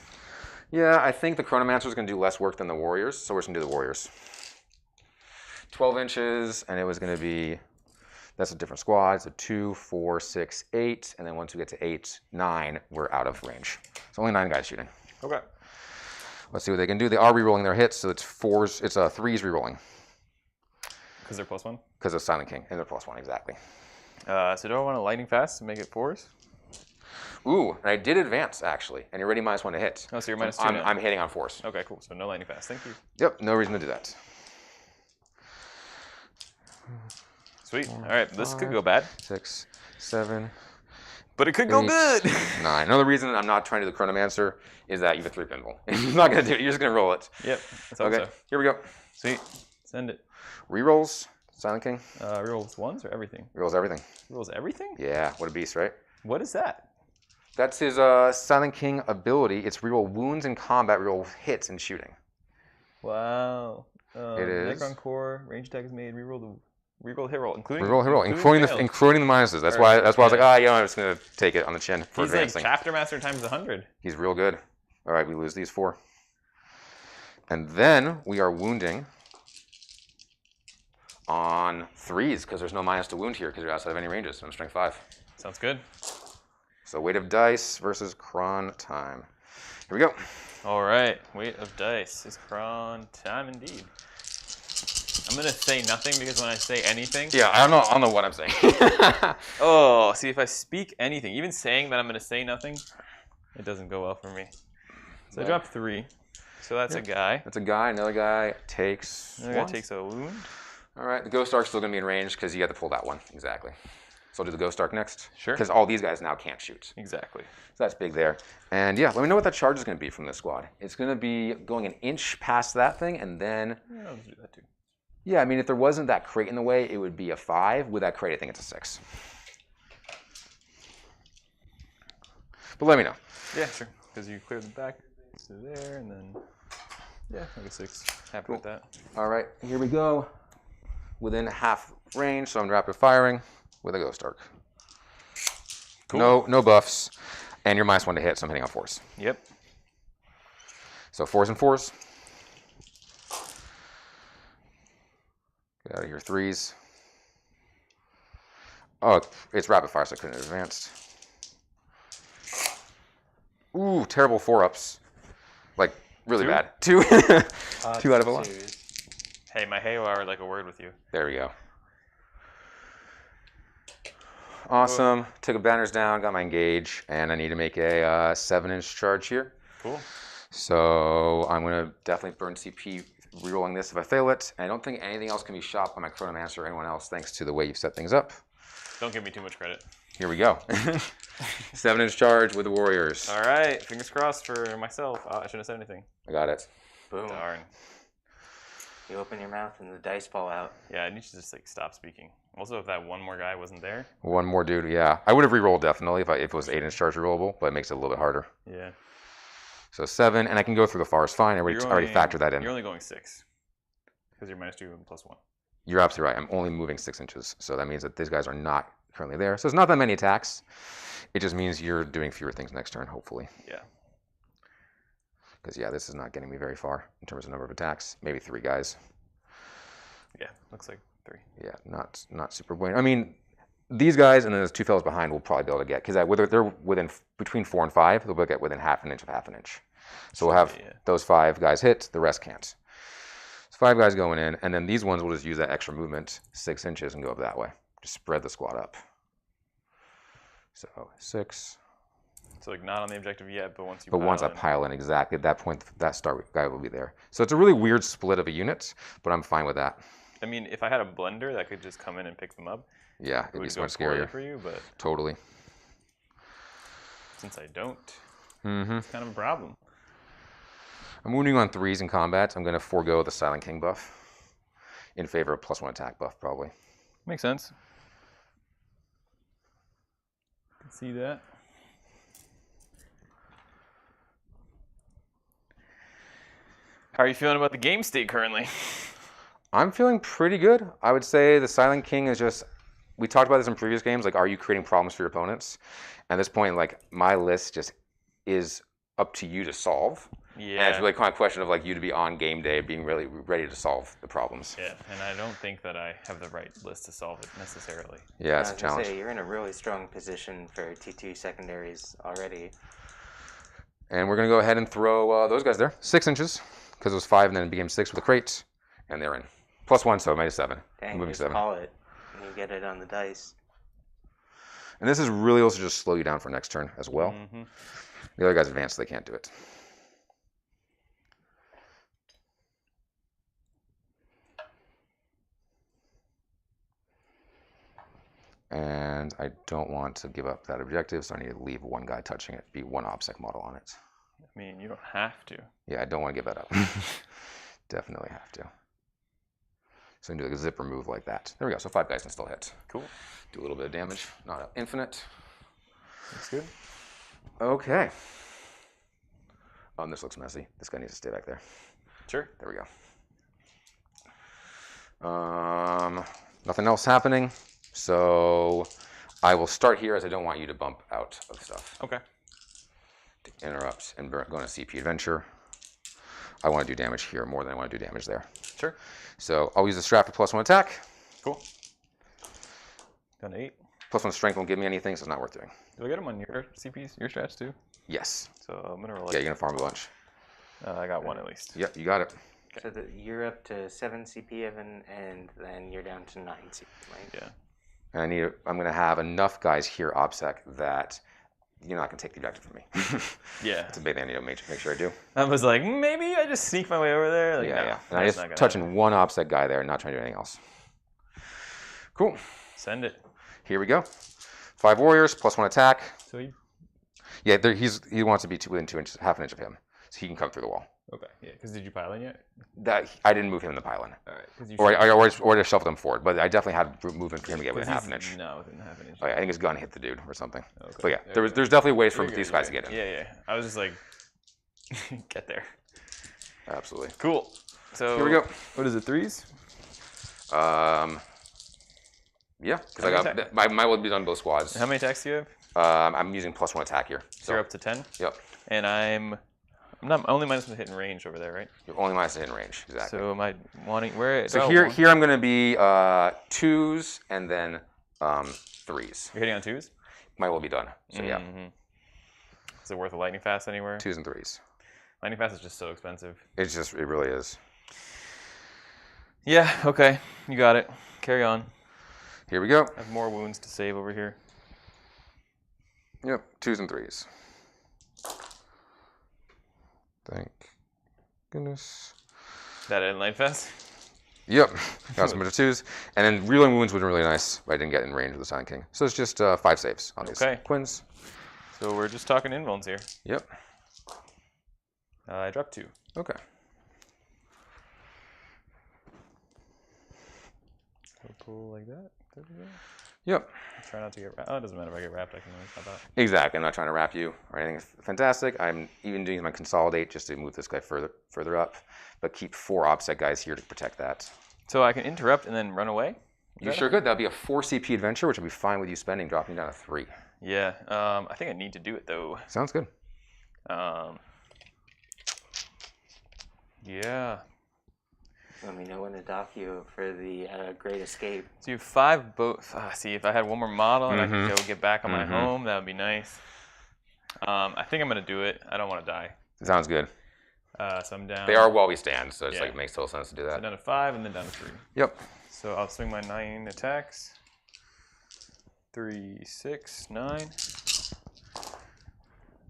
Yeah, I think the Chronomancer is going to do less work than the Warriors, so we're just going to do the Warriors. 12 inches, and it was going to be... That's a different squad. So 2, 4, 6, 8, and then once we get to 8, 9, we're out of range. So only 9 guys shooting. Okay. Let's see what they can do. They are re-rolling their hits, so it's 4s. It's 3s re-rolling Because they're +1. because of Silent King, and they're +1 exactly. So do I want to lightning fast and make it 4s? Ooh, and I did advance actually, and you're already -1 to hit. Oh, so you're -2 I'm, now. I'm hitting on 4s. Okay, cool. So no lightning fast. Thank you. Yep, no reason to do that. Sweet. All right, this could go bad, 6, 7, but it could go 8, good. 9. Another reason I'm not trying to do the Chronomancer is that you have a 3 pinball. You're not gonna do it. You're just gonna roll it. Yep. That's Okay, so. here we go. Sweet. Send it. Rerolls. Silent King. Rerolls 1s or everything? Rerolls everything. Rerolls everything? Yeah, what a beast, right? What is that? That's his Silent King ability. It's reroll wounds in combat, reroll hits in shooting. Wow. It is. Necron core, range attack is made, reroll hit roll, including Reroll hit roll, including including the minuses. That's why I was like, you know, I'm just gonna take it on the chin for He's advancing. like Chapter Master times 100. He's real good. All right, we lose these 4. And then we are wounding on 3s because there's no minus to wound here because you're outside of any ranges. So I'm strength 5. Sounds good. So weight of dice versus Kron time. Here we go. All right, weight of dice is Kron time indeed. I'm gonna say nothing because when I say anything, Yeah, I don't know what I'm saying. oh, see if I speak anything, even saying that I'm gonna say nothing, it doesn't go well for me. So I drop 3. So that's a guy. That's a guy. Another guy takes. Another guy takes a wound. All right, the Ghost Arc's still gonna be in range because you have to pull that one exactly. So I'll do the Ghost Arc next. Sure. Because all these guys now can't shoot. Exactly. So that's big there. And yeah, let me know what that charge is going to be from this squad. It's going to be going an inch past that thing and then... Yeah, I'll just do that too. Yeah, I mean, if there wasn't that crate in the way, it would be a 5. With that crate, I think it's a 6. But let me know. Yeah, sure. Because you cleared the back to there and then... Yeah, like a 6. Happy with that. All right, here we go. Within half range, so I'm rapid firing with a Ghost Arc. Cool. No buffs. And you're -1 to hit, so I'm hitting on 4s. Yep. So 4s and 4s. Get out of here, 3s. Oh, it's rapid fire, so I couldn't have advanced. Ooh, terrible 4-ups. Like, really 2? bad. 2. 2 out of a lot. Hey, my Halo, I would like a word with you. There we go. Awesome. Took a banners down, got my engage, and I need to make a 7-inch charge here. Cool. So I'm going to definitely burn CP rerolling this if I fail it. And I don't think anything else can be shot by my Chronomancer or anyone else thanks to the way you've set things up. Don't give me too much credit. Here we go. 7-inch charge with the Warriors. All right. Fingers crossed for myself. Oh, I shouldn't have said anything. I got it. Boom. Darn. You open your mouth and the dice fall out. Yeah, I need to just like stop speaking. Also, if that one more guy wasn't there. One more dude, yeah. I would have rerolled definitely if it was 8-inch charge rerollable, but it makes it a little bit harder. Yeah. So 7, and I can go through the forest fine. I already factored that in. You're only going 6. Because you're -2 and +1. You're absolutely right. I'm only moving 6 inches. So that means that these guys are not currently there. So it's not that many attacks. It just means you're doing fewer things next turn, hopefully. Yeah. Because, yeah, this is not getting me very far in terms of number of attacks. Maybe 3 guys. Yeah, looks like 3. Yeah, not super bueno. I mean, these guys and then there's 2 fellows behind will probably be able to get, because they're within between 4 and 5, they'll be able to get within half an inch of half an inch. So we'll have those 5 guys hit, the rest can't. So 5 guys going in, and then these ones will just use that extra movement, 6 inches, and go up that way. Just spread the squad up. So 6. So like not on the objective yet, but once you. But once I pile in, exactly at that point, that start guy will be there. So it's a really weird split of a unit, but I'm fine with that. I mean, if I had a blender that could just come in and pick them up, yeah, it'd be so much scarier for you. But totally. Since I don't, it's kind of a problem. I'm wounding on 3s in combat. I'm going to forego the Silent King buff in favor of +1 attack buff, probably. Makes sense. Can see that. How are you feeling about the game state currently? I'm feeling pretty good. I would say the Silent King is just, we talked about this in previous games, like, are you creating problems for your opponents? At this point, like, my list just is up to you to solve. Yeah. And it's really kind of a question of, like, you to be on game day, being really ready to solve the problems. Yeah, and I don't think that I have the right list to solve it necessarily. Yeah, it's a challenge. You're in a really strong position for T2 secondaries already. And we're going to go ahead and throw those guys there. 6 inches, because it was 5 and then it became 6 with a crate. And they're in. +1, so I made a 7. Dang, moving just 7. call it. And you get it on the dice. And this is really also just slow you down for next turn as well. The other guys advance, so they can't do it. And I don't want to give up that objective, so I need to leave 1 guy touching it, be 1 OBSEC model on it. I mean, you don't have to. Yeah, I don't want to give that up. Definitely have to. So I can do like a zipper move like that. There we go, so 5 guys can still hit. Cool. Do a little bit of damage, not infinite. Looks good. Okay. This looks messy. This guy needs to stay back there. Sure. There we go. Nothing else happening. So I will start here as I don't want you to bump out of stuff. Okay. Interrupt and go on a CP adventure. I want to do damage here more than I want to do damage there. Sure. So I'll use the strap for +1 attack. Cool. Got an 8. +1 strength won't give me anything, so it's not worth doing. Do I get them on your CPs, your strats too? Yes. So I'm gonna roll. Yeah, you're gonna farm a bunch. I got 1 at least. Yep, you got it. So you're up to 7 CP, Evan, and then you're down to 9 CP, right? Yeah. And I'm gonna have enough guys here, OBSEC, that you're not gonna take the objective from me. Yeah. That's a big thing I need to make sure I do. I was like, maybe I just sneak my way over there. Like, Yeah, no, yeah. And I that's just not gonna touching happen. one OBSEC guy there, not trying to do anything else. Cool. Send it. Here we go. 5 warriors, +1 attack. So he. Yeah, he wants to be within 2 inches, half an inch of him, so he can come through the wall. Okay. Yeah. Because did you pile in yet? That I didn't move him in the pylon, All right. or just shuffled him forward. But I definitely had movement for him to get within half an inch. No, within half an inch. Oh, yeah, I think his gun hit the dude or something. Okay. But yeah, There there's definitely ways for You're good, these you're guys to good. get in. Yeah, yeah. I was just like, get there. Absolutely. Cool. So Here we go. What is it? 3s? Yeah, because How I many got my will be done both squads. How many attacks do you have? I'm using +1 attack here. So you're up to 10. Yep. And I'm not only minus the hit and range over there, right? You're only minus the hit range, exactly. So am I wanting where? So here I'm going to be 2s and then 3s. You're hitting on 2s. My will be done. So yeah, Is it worth a lightning fast anywhere? 2s and 3s. Lightning fast is just so expensive. It really is. Yeah. Okay. You got it. Carry on. Here we go. I have more wounds to save over here. Yep, 2s and 3s. Thank goodness. That in light fast. Yep, got some bunch of 2s. And then reeling wounds would have been really nice, but I didn't get in range of the Silent King. So it's just 5 saves on these Quins. So we're just talking invulns here. Yep. I dropped 2. Okay. So pull like that. Yep. Try not to get wrapped. Oh, it doesn't matter if I get wrapped. I can always pop out. Exactly. I'm not trying to wrap you or anything fantastic. I'm even doing my consolidate just to move this guy further up, but keep 4 OBSEC guys here to protect that. So I can interrupt and then run away? You sure could. That'd be a 4 CP adventure, which would be fine with you spending, dropping down to 3. Yeah. I think I need to do it though. Sounds good. Yeah. Let me know when to dock you for the Great Escape. So you have 5 both. See, if I had one more model and I could go get back on my home, that would be nice. I think I'm going to do it. I don't want to die. Sounds good. So I'm down. They are while we stand, so it's Yeah. like it makes total sense to do So that. down to 5 and then down to 3. Yep. So I'll swing my 9 attacks. 3, 6, 9.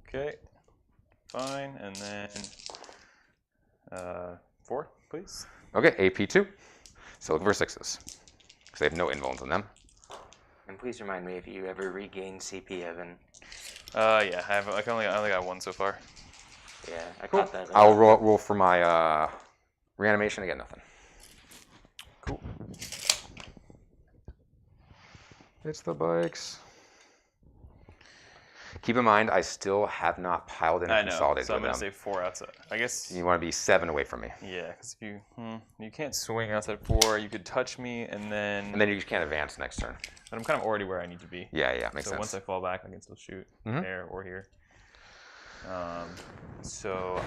Okay. Fine. And then 4, please. Okay, AP2. So look for 6s, because they have no invulns on them. And please remind me if you ever regain CP, Evan. Yeah, I only got 1 so far. Yeah, I caught that. I'll roll for my reanimation. I get nothing. Cool. It's the bikes. Keep in mind, I still have not piled in I and know. consolidated So I'm with gonna them. say 4 outside. I guess. You want to be 7 away from me. Yeah, because if you can't swing outside 4, you could touch me and then. And then you just can't advance next turn. But I'm kind of already where I need to be. Yeah, makes so sense. once I fall back, I can still shoot there or here. So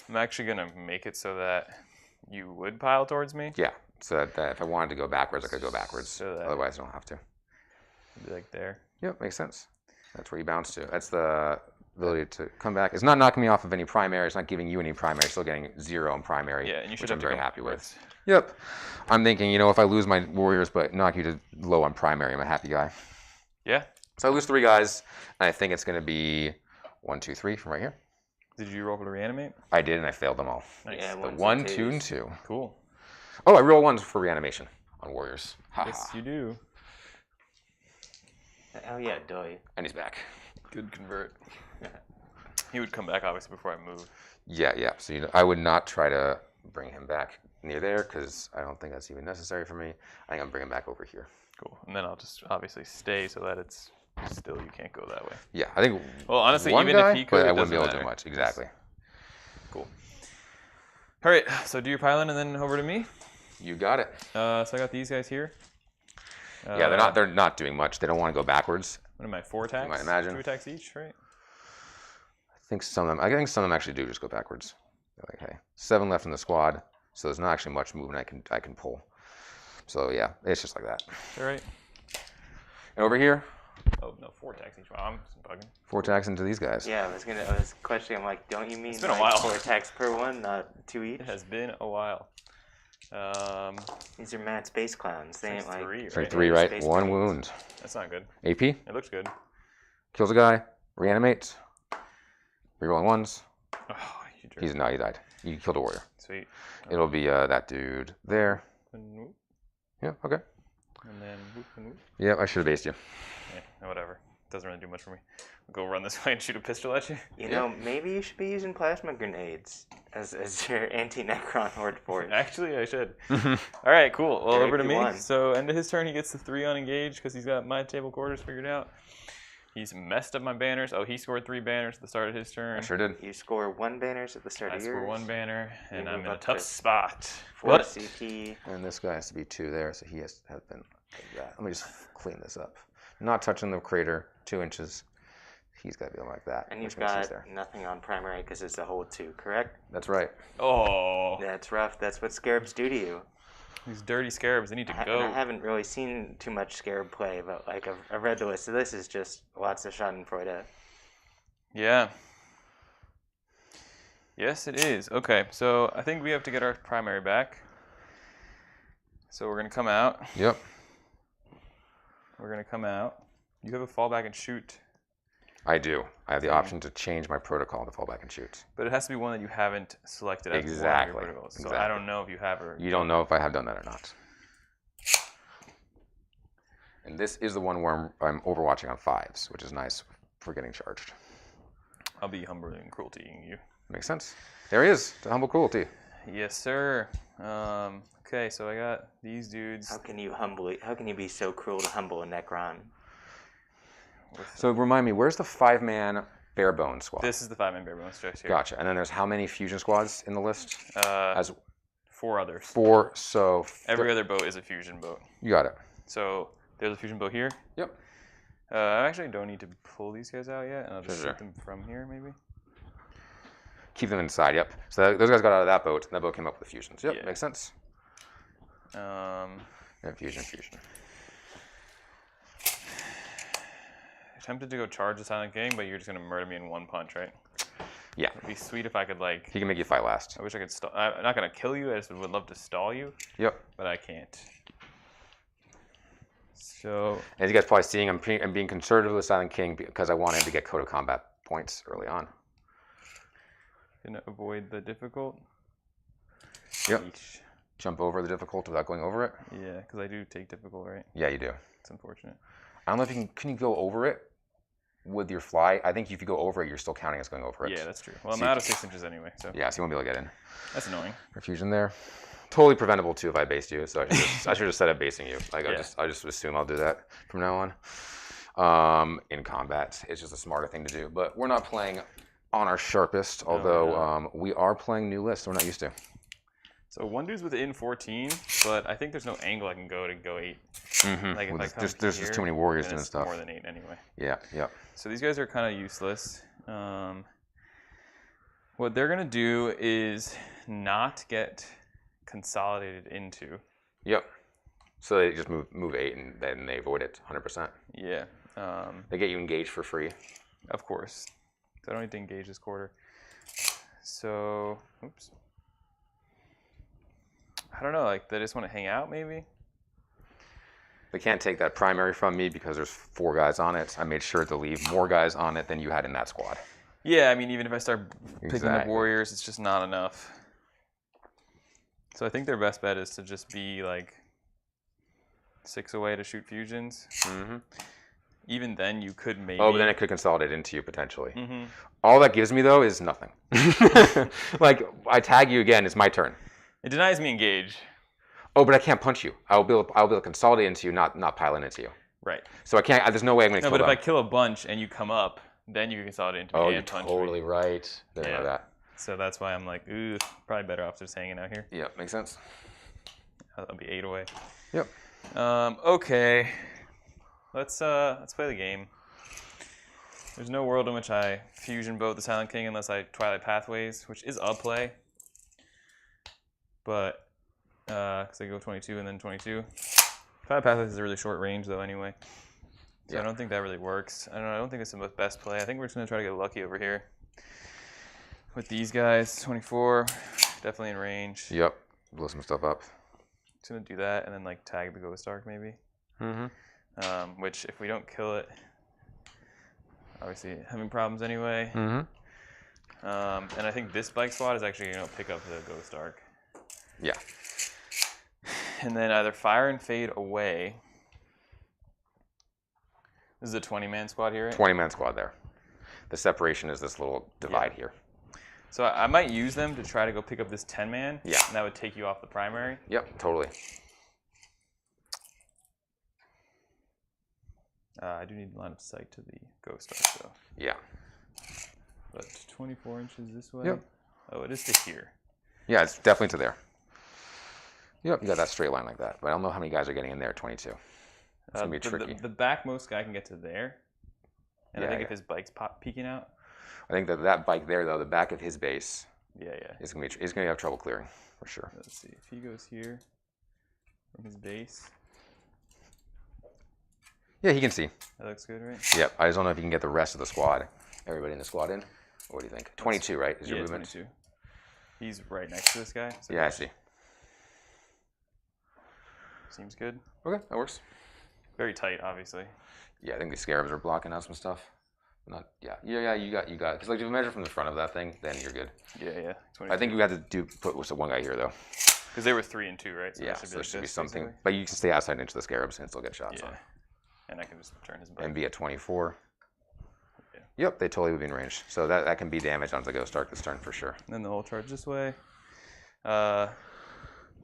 I'm actually gonna make it so that you would pile towards me. Yeah, so that if I wanted to go backwards, I could go backwards. So that- Otherwise, I don't have to. Be like there. Yep, makes sense. That's where you bounce to. That's the ability to come back. It's not knocking me off of any primary. It's not giving you any primary. Still getting 0 in primary. Yeah, and you should which have I'm to very come happy with. upwards. Yep. I'm thinking, if I lose my warriors but knock you to low on primary, I'm a happy guy. Yeah. So I lose 3 guys, and I think it's going to be 1, 2, 3 from right here. Did you roll for to reanimate? I did, and I failed them all. Nice. Yeah, The ones 1, and 2, and twos. 2. Cool. Oh, I roll 1s for reanimation on warriors. Ha Yes, ha. you do. Oh yeah, doy. And he's back. Good convert. He would come back obviously before I move. Yeah. So I would not try to bring him back near there because I don't think that's even necessary for me. I think I'm bringing him back over here. Cool. And then I'll just obviously stay so that it's Still, you can't go that way. Yeah, I think. Well, honestly, one even guy, if he could, but it I wouldn't be doesn't able to do matter. much. Exactly. Cool. All right, so do your pylon and then over to me. You got it. So I got these guys here. Yeah, they're not doing much. They don't want to go backwards. What am I? 4 attacks. You might imagine. 2 attacks each, right? I think some of them actually do just go backwards. They're like, hey, 7 left in the squad, so there's not actually much movement I can pull. So yeah, it's just like that. All right. And over here, Oh no, 4 attacks each. Wow, I'm bugging. 4 attacks into these guys. Yeah, I was questioning. I'm like, don't you mean It's been a like while. 4 attacks per one, not 2 each? It has been a while. These are mad space clowns. They ain't like 3, So right? 3, right? Space 1 Marines. wound. That's not good. AP It looks good. kills a guy, reanimates, rerolling ones. Oh, you jerk. He died. You killed a warrior. Sweet. It'll be that dude there. And whoop, Yeah, okay. and then whoop and whoop. Yeah, I should have based you. Yeah, whatever. Doesn't really do much for me. I'll go run this way and shoot a pistol at you. You know, maybe you should be using plasma grenades as your anti-Necron horde force. Actually, I should. All right, cool. Well, There over to you me. won. So, end of his turn, he gets the 3 unengaged because he's got my table quarters figured out. He's messed up my banners. Oh, he scored 3 banners at the start of his turn. I sure did. You score 1 banners at the start I of yours. score 1 banner, and You I'm move in a up tough to spot. 4 What? CP. And this guy has to be 2 there, so he has been like that. Let me just clean this up. Not touching the crater, 2 inches. He's got to be like that. And which you've means he's got there. nothing on primary because it's a hold 2, correct? That's right. Oh, That's rough. That's what scarabs do to you. these dirty scarabs. They need to And go. I haven't really seen too much scarab play, but like I've read the list. So this is just lots of Schadenfreude. Yeah. Yes, it is. Okay, so I think we have to get our primary back. So we're going to come out. Yep. We're going to come out. You have a fallback and shoot, I do. I have the option to change my protocol to fall back and shoot. but it has to be one that you haven't selected as one of Exactly. your protocols. So I Exactly. don't know if you have or You don't know if I have done that or not. And this is the one where I'm overwatching on 5s, which is nice for getting charged. I'll be humbling and crueltying you. Makes sense. There he is, the humble cruelty. Yes, sir. Okay, so I got these dudes. How can you be so cruel to humble a Necron? So remind me, where's the 5-man bare bones squad? This is the 5-man bare bones just here. Gotcha. And then there's how many fusion squads in the list? As 4 others. 4, so... Every other boat is a fusion boat. You got it. So there's a fusion boat here. Yep. I actually don't need to pull these guys out yet, and I'll just Sure. shoot them from here, maybe. Keep them inside, yep. So those guys got out of that boat, and that boat came up with the fusions. Yep, Yeah. makes sense. Um, And fusion. Tempted to go charge the Silent King, but you're just gonna murder me in 1 punch, right? Yeah. It'd be sweet if I could like. He can make you fight last. I wish I could stall. I'm not gonna kill you. I just would love to stall you, Yep. but I can't. So As you guys probably seeing, I'm being conservative with Silent King because I want him to get Code of Combat points early on. gonna avoid the difficult. Yep. Yeesh. Jump over the difficult without going over it. Yeah, because I do take difficult, right? Yeah, you do. It's unfortunate. I don't know if you can you go over it with your fly? I think if you go over it, you're still counting as going over it. Yeah, that's true. Well, I'm So you out of 6 inches anyway, so Yeah, so you won't be able to get in. that's annoying. Fusion there. Totally preventable too if I based you, so I should just set up basing you. Like Yeah. I just assume I'll do that from now on. In combat, it's just a smarter thing to do. But we're not playing on our sharpest, although we are playing new lists we're not used to. So one dude's within 14, but I think there's no angle I can go to go 8. Mm-hmm. Like if I come There's just too many warriors then doing it's stuff. more than 8 anyway. Yeah, yeah. So these guys are kind of useless. What they're gonna do is not get consolidated into. Yep. So they just move 8 and then they avoid it 100%. Yeah. They get you engaged for free. Of course. So I don't need to engage this quarter. So, oops. I don't know. Like they just want to hang out, maybe. They can't take that primary from me because there's 4 guys on it. I made sure to leave more guys on it than you had in that squad. Yeah. I mean, even if I start picking up Exactly. warriors, it's just not enough. So I think their best bet is to just be like 6 away to shoot fusions. Mm-hmm. Even then, you could maybe. Oh, but then it could consolidate into you potentially. Mm-hmm. All that gives me though is nothing. Like I tag you again, it's my turn. It denies me engage. Oh, but I can't punch you. I'll be able to consolidate into you, not pile into you. Right. So I can't. There's no way I'm going to No, kill but them. if I kill a bunch and you come up, then you can consolidate into me Oh, and you're punch totally me. right. Didn't know that. So that's why I'm like, ooh, probably better off just hanging out here. Yeah, makes sense. I'll be 8 away. Yep. Okay. Let's play the game. There's no world in which I fusion both the Silent King unless I Twilight Pathways, which is a play. But because I go 22 and then 22. Twilight Pathways is a really short range though anyway. So I don't think that really works. I don't think it's the best play. I think we're just gonna try to get lucky over here. With these guys, 24, definitely in range. Yep. Blow some stuff up. Just gonna do that and then like tag the Ghost Arc maybe. Mm-hmm. Which if we don't kill it, obviously having problems anyway. Mm-hmm. And I think this bike squad is actually gonna pick up the Ghost Arc. Yeah. And then either fire and fade away. This is a 20-man squad here, right? 20-man squad there. The separation is this little divide here. So I might use them to try to go pick up this 10-man. Yeah. And that would take you off the primary. Yep, totally. I do need line of sight to the Ghost Arc, though. Yeah. But 24 inches this way? Yep. Oh, it is to here. Yeah, it's definitely to there. Yep, you got that straight line like that. But I don't know how many guys are getting in there at 22. It's going to be tricky. The backmost guy can get to there. And Yeah, I think if his bike's peeking out. I think that bike there, though, the back of his base, Yeah. is going to have trouble clearing, for sure. Let's see. If he goes here from his base. Yeah, he can see. That looks good, right? Yep, I just don't know if you can get the rest of the squad, everybody in the squad in. What do you think? 22, right, is your movement? 22. He's right next to this guy. So Yeah, I see. Seems good. Okay, that works. Very tight, obviously. Yeah, I think the scarabs are blocking out some stuff. Not, yeah, you got it. Because like if you measure from the front of that thing, then you're good. Yeah. 22. I think you had to put one guy here though. Because they were 3 and 2, right? So Yeah, there so there should be this, something. basically. But you can stay outside into the scarabs and still get shots Yeah. on. And I can just turn his bike. And be at 24. Yeah. Yep, they totally would be in range. So that can be damage onto the Ghost Arc this turn for sure. And then the whole charge this way.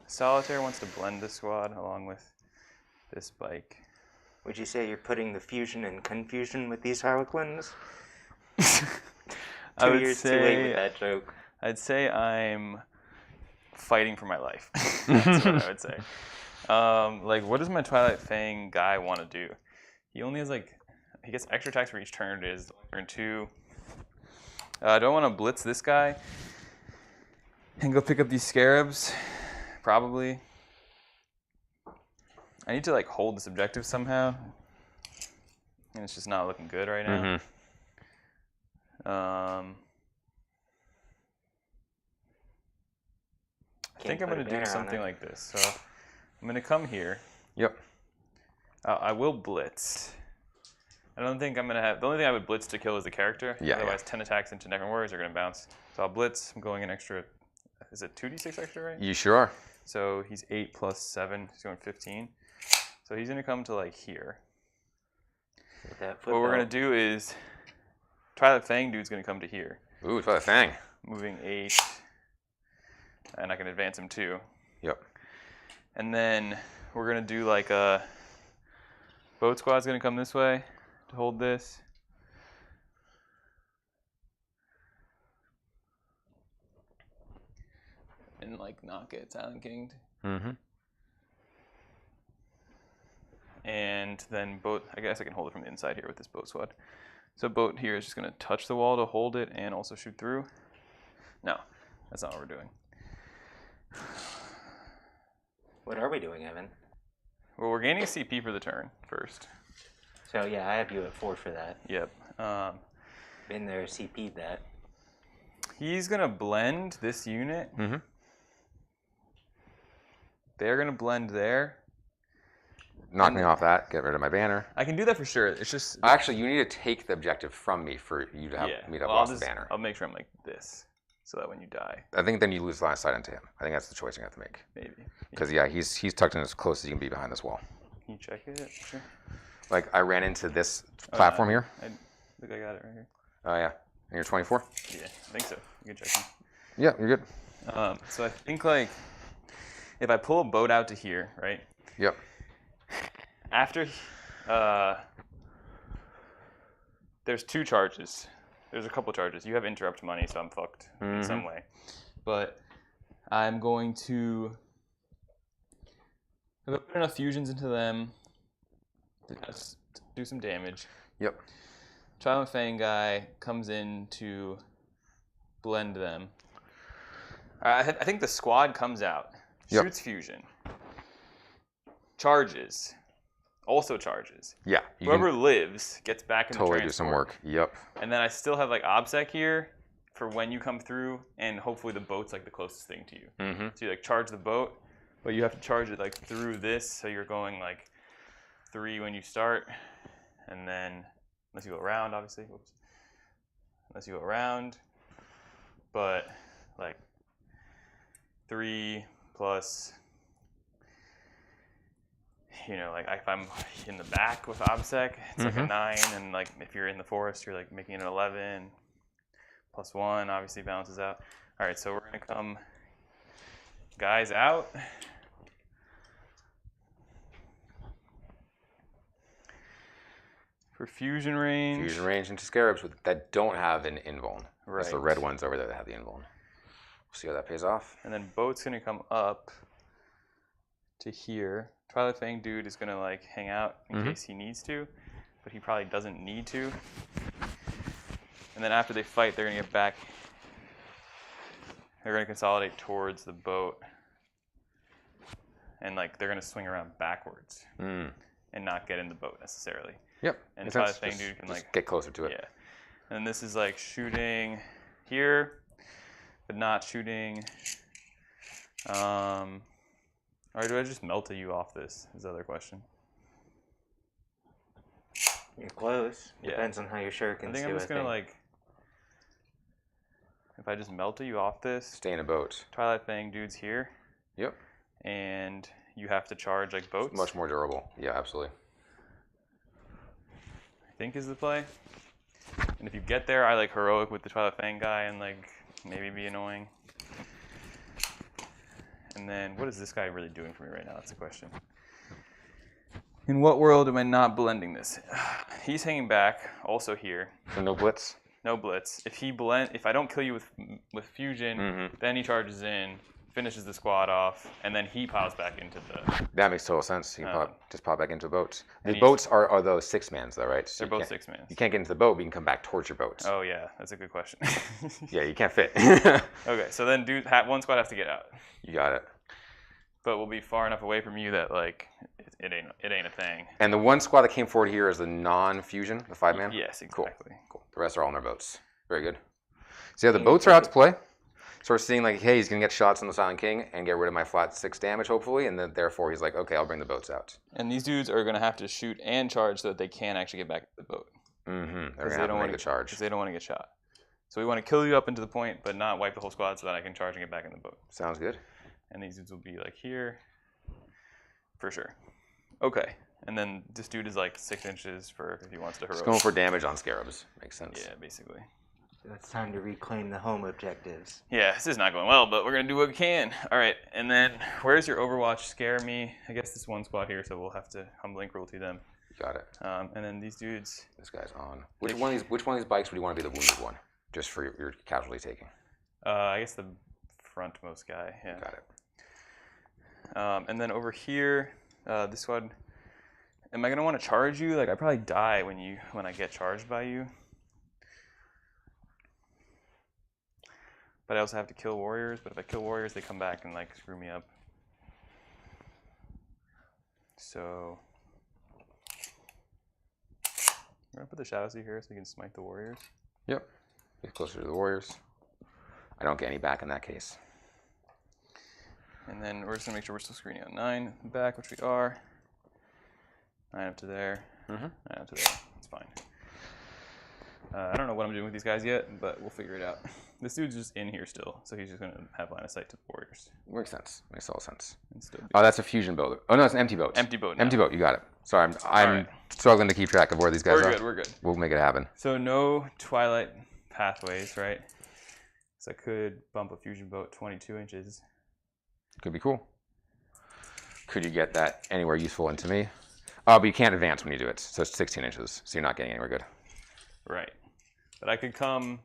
Solitaire wants to blend the squad along with this bike. Would you say you're putting the fusion and confusion with these Harlequins? I would years too late say with that joke. I'd say I'm fighting for my life. That's what I would say. Like, what does my Twilight Fang guy want to do? He only has he gets extra attacks for each turn. It is turn 2. Do I want to blitz this guy and go pick up these scarabs? Probably. I need to hold this objective somehow, and it's just not looking good right now. I think I'm going to do something like this. So I'm going to come here. Yep. I will blitz. I don't think I'm going to have... The only thing I would blitz to kill is the character. Yeah, Otherwise, 10 attacks into Necron Warriors are going to bounce. So I'll blitz. I'm going an extra... Is it 2d6 extra, right? You sure are. So he's 8 plus 7. He's going 15. So he's going to come to here. What we're going to do is... Twilight Fang dude's going to come to here. Ooh, Twilight Fang. Moving 8. And I can advance him too. Yep. And then we're going to do a... Boat squad's going to come this way to hold this. And not get Silent King'd. Mm-hmm. And then boat, I guess I can hold it from the inside here with this boat squad. So boat here is just going to touch the wall to hold it and also shoot through. No, that's not what we're doing. What are we doing, Evan? Well, we're gaining CP for the turn first. So yeah, I have you at 4 for that. Yep. Been there, CP'd that. He's going to blend this unit. Mm-hmm. They're going to blend there. Knock me off that. Get rid of my banner. I can do that for sure. It's just... Actually, you need to take the objective from me for you to have me to have lost the banner. I'll make sure I'm like this, so that when you die... I think then you lose line of sight into him. I think that's the choice you have to make. Maybe. Because, yeah, he's tucked in as close as he can be behind this wall. Can you check it? Sure. I ran into this platform here. I think I got it right here. Oh, yeah. And you're 24? Yeah, I think so. You can check me. Yeah, you're good. So I think, if I pull a boat out to here, right? Yep. After There's 2 charges. There's a couple charges. You have interrupt money, so I'm fucked in some way. But I'm going to put enough fusions into them to just do some damage. Yep. Trial and Fang guy comes in to blend them. I think the squad comes out, shoots fusion, charges, also charges. Yeah. Whoever lives gets back in the totally transport. do some work. Yep. And then I still have like OBSEC here for when you come through, and hopefully the boat's like the closest thing to you. So you like charge the boat, but you have to charge it like through this, so you're going like 3 when you start, and then unless you go around, obviously. Whoops. Unless you go around, but like 3 plus, you know, like if I'm in the back with OBSEC, it's like a 9, and like if you're in the forest, you're like making it an 11. Plus 1 obviously balances out. All right, so we're gonna come guys out. For fusion range. Fusion range into scarabs that don't have an invuln. Right. It's the red ones over there that have the invuln. We'll see how that pays off. And then boat's gonna come up to here. Twilight Fang dude is gonna like hang out in case he needs to, but he probably doesn't need to. And then after they fight, they're gonna get back. They're gonna consolidate towards the boat, and like they're gonna swing around backwards and not get in the boat necessarily. Yep. And Twilight Fang dude can like get closer to it. Yeah. And then this is like shooting here, but not shooting. Or do I just melt you off this? Is the other question. You're close. Yeah. Depends on how your Shurikens do. I think I'm just gonna like, if I just melt you off this. Stay in a boat. Twilight Fang dude's here. Yep. And you have to charge like boats. It's much more durable. Yeah, absolutely. I think is the play. And if you get there, I like heroic with the Twilight Fang guy and like maybe be annoying. And then what is this guy really doing for me right now? That's the question. In what world am I not blending this? He's hanging back, also here. So no blitz? No blitz. If I don't kill you with fusion, then he charges in, finishes the squad off, and then he piles back into the... That makes total sense. You can just pop back into a boat. The And boats are those 6-mans though, right? So they're both 6-mans. You can't get into the boat, but you can come back towards your boat. Oh yeah, that's a good question. Yeah, you can't fit. Okay, so then one squad has to get out. You got it. But we'll be far enough away from you that like it ain't a thing. And the one squad that came forward here is the non-fusion, the 5-man? Yes, exactly. Cool. The rest are all in their boats. Very good. So yeah, the boats are out to play. So we're seeing like, hey, he's going to get shots on the Silent King and get rid of my flat 6 damage, hopefully. And then therefore he's like, okay, I'll bring the boats out. And these dudes are going to have to shoot and charge so that they can actually get back to the boat. They're going to have to make the charge. Because they don't want to get shot. So we want to kill you up into the point, but not wipe the whole squad so that I can charge and get back in the boat. Sounds good. And these dudes will be like here. For sure. Okay. And then this dude is like 6 inches for if he wants to heroic. Just going for damage on scarabs. Makes sense. Yeah, basically. So it's time to reclaim the home objectives. Yeah, this is not going well, but we're going to do what we can. All right. And then where's your Overwatch? Scare me. I guess this one squad here, so we'll have to humbling cruelty them. Got it. And then these dudes. This guy's on. Which one of these bikes would you want to be the wounded one? Just for your casualty taking. I guess the frontmost guy. Yeah. Got it. And then over here, this squad. Am I gonna want to charge you? Like I probably die when I get charged by you. But I also have to kill warriors. But if I kill warriors, they come back and like screw me up. So I'm gonna put the Shadowseer here so we can smite the warriors. Yep. Get closer to the warriors. I don't get any back in that case. And then we're just gonna make sure we're still screening out 9 back, which we are. 9 up to there. 9 up to there. It's fine. I don't know what I'm doing with these guys yet, but we'll figure it out. This dude's just in here still, so he's just gonna have line of sight to the warriors. Makes sense. Makes all sense. And Oh, that's a fusion boat. Oh no, it's an empty boat. Empty boat. Now. Empty boat. You got it. Sorry, I'm struggling to keep track of where these guys are. We're good. We'll make it happen. So no Twilight pathways, right? So I could bump a fusion boat 22 inches. Could be cool. Could you get that anywhere useful into me? But you can't advance when you do it. So it's 16 inches. So you're not getting anywhere good. Right. But I could come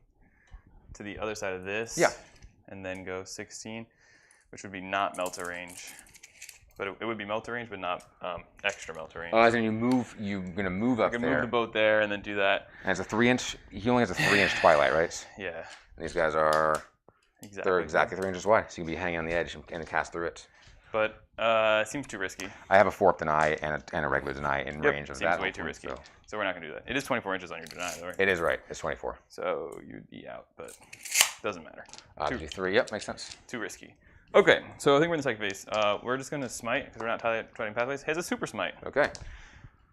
to the other side of this. Yeah. And then go 16, which would be not melter range. But it would be melter range, but not extra melter range. As in you're going to move up I could there. move the boat there and then do that. And it's a 3-inch. He only has a 3-inch Twilight, right? Yeah. And these guys are... Exactly. They're exactly 3 inches wide. So you can be hanging on the edge and cast through it. But it seems too risky. I have a 4-up deny and a regular deny in range of that. Seems way too risky. So we're not going to do that. It is 24 inches on your deny, though, right? It is right. It's 24. So you'd be out, but doesn't matter. Do 3. Yep, makes sense. Too risky. Okay, so I think we're in the second phase. We're just going to smite, because we're not fighting pathways. He has a super smite. Okay.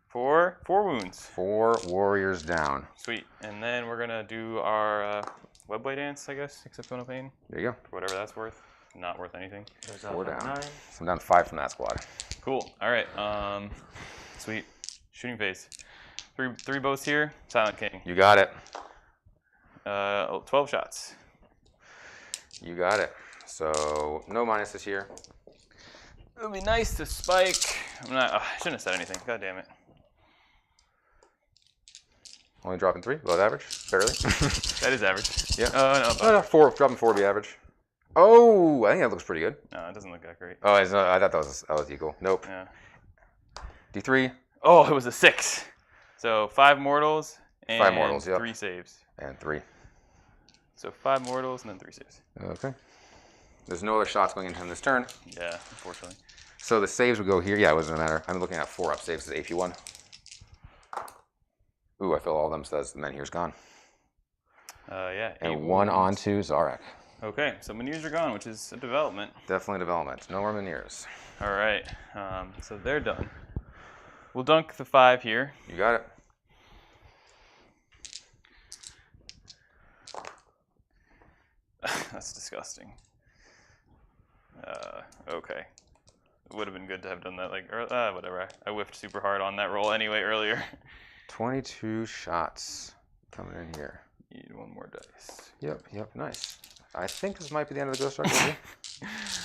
For 4 wounds. 4 warriors down. Sweet. And then we're going to do our Webblade Dance, I guess, except one of pain. There you go. For whatever that's worth. Not worth anything. 4 down. 9. So I'm down 5 from that squad. Cool. All right. Sweet. Shooting phase. Three bows here. Silent King. You got it. 12 shots. You got it. So no minuses here. It would be nice to spike. I shouldn't have said anything. God damn it. Only dropping 3, above average, barely. That is average. Yeah. No, 4, dropping 4 would be average. Oh, I think that looks pretty good. No, it doesn't look that great. Oh, I thought that was equal. Nope. Yeah. D3. Oh, it was a 6. So 5 mortals and 5 mortals, yep. 3 saves. And 3. So 5 mortals and then 3 saves. Okay. There's no other shots going into him this turn. Yeah, unfortunately. So the saves would go here. Yeah, it doesn't matter. I'm looking at 4-up saves as AP1. Ooh, I fill all of them, so that's the men here's gone. Yeah. And 1 onto Zarek. Okay, so Menhirs are gone, which is a development. Definitely development. No more Menhirs. All right, so they're done. We'll dunk the 5 here. You got it. That's disgusting. Okay. It would have been good to have done that, whatever. I whiffed super hard on that roll anyway earlier. 22 shots coming in here. Need 1 more dice. Yep, nice. I think this might be the end of the Ghost Arc.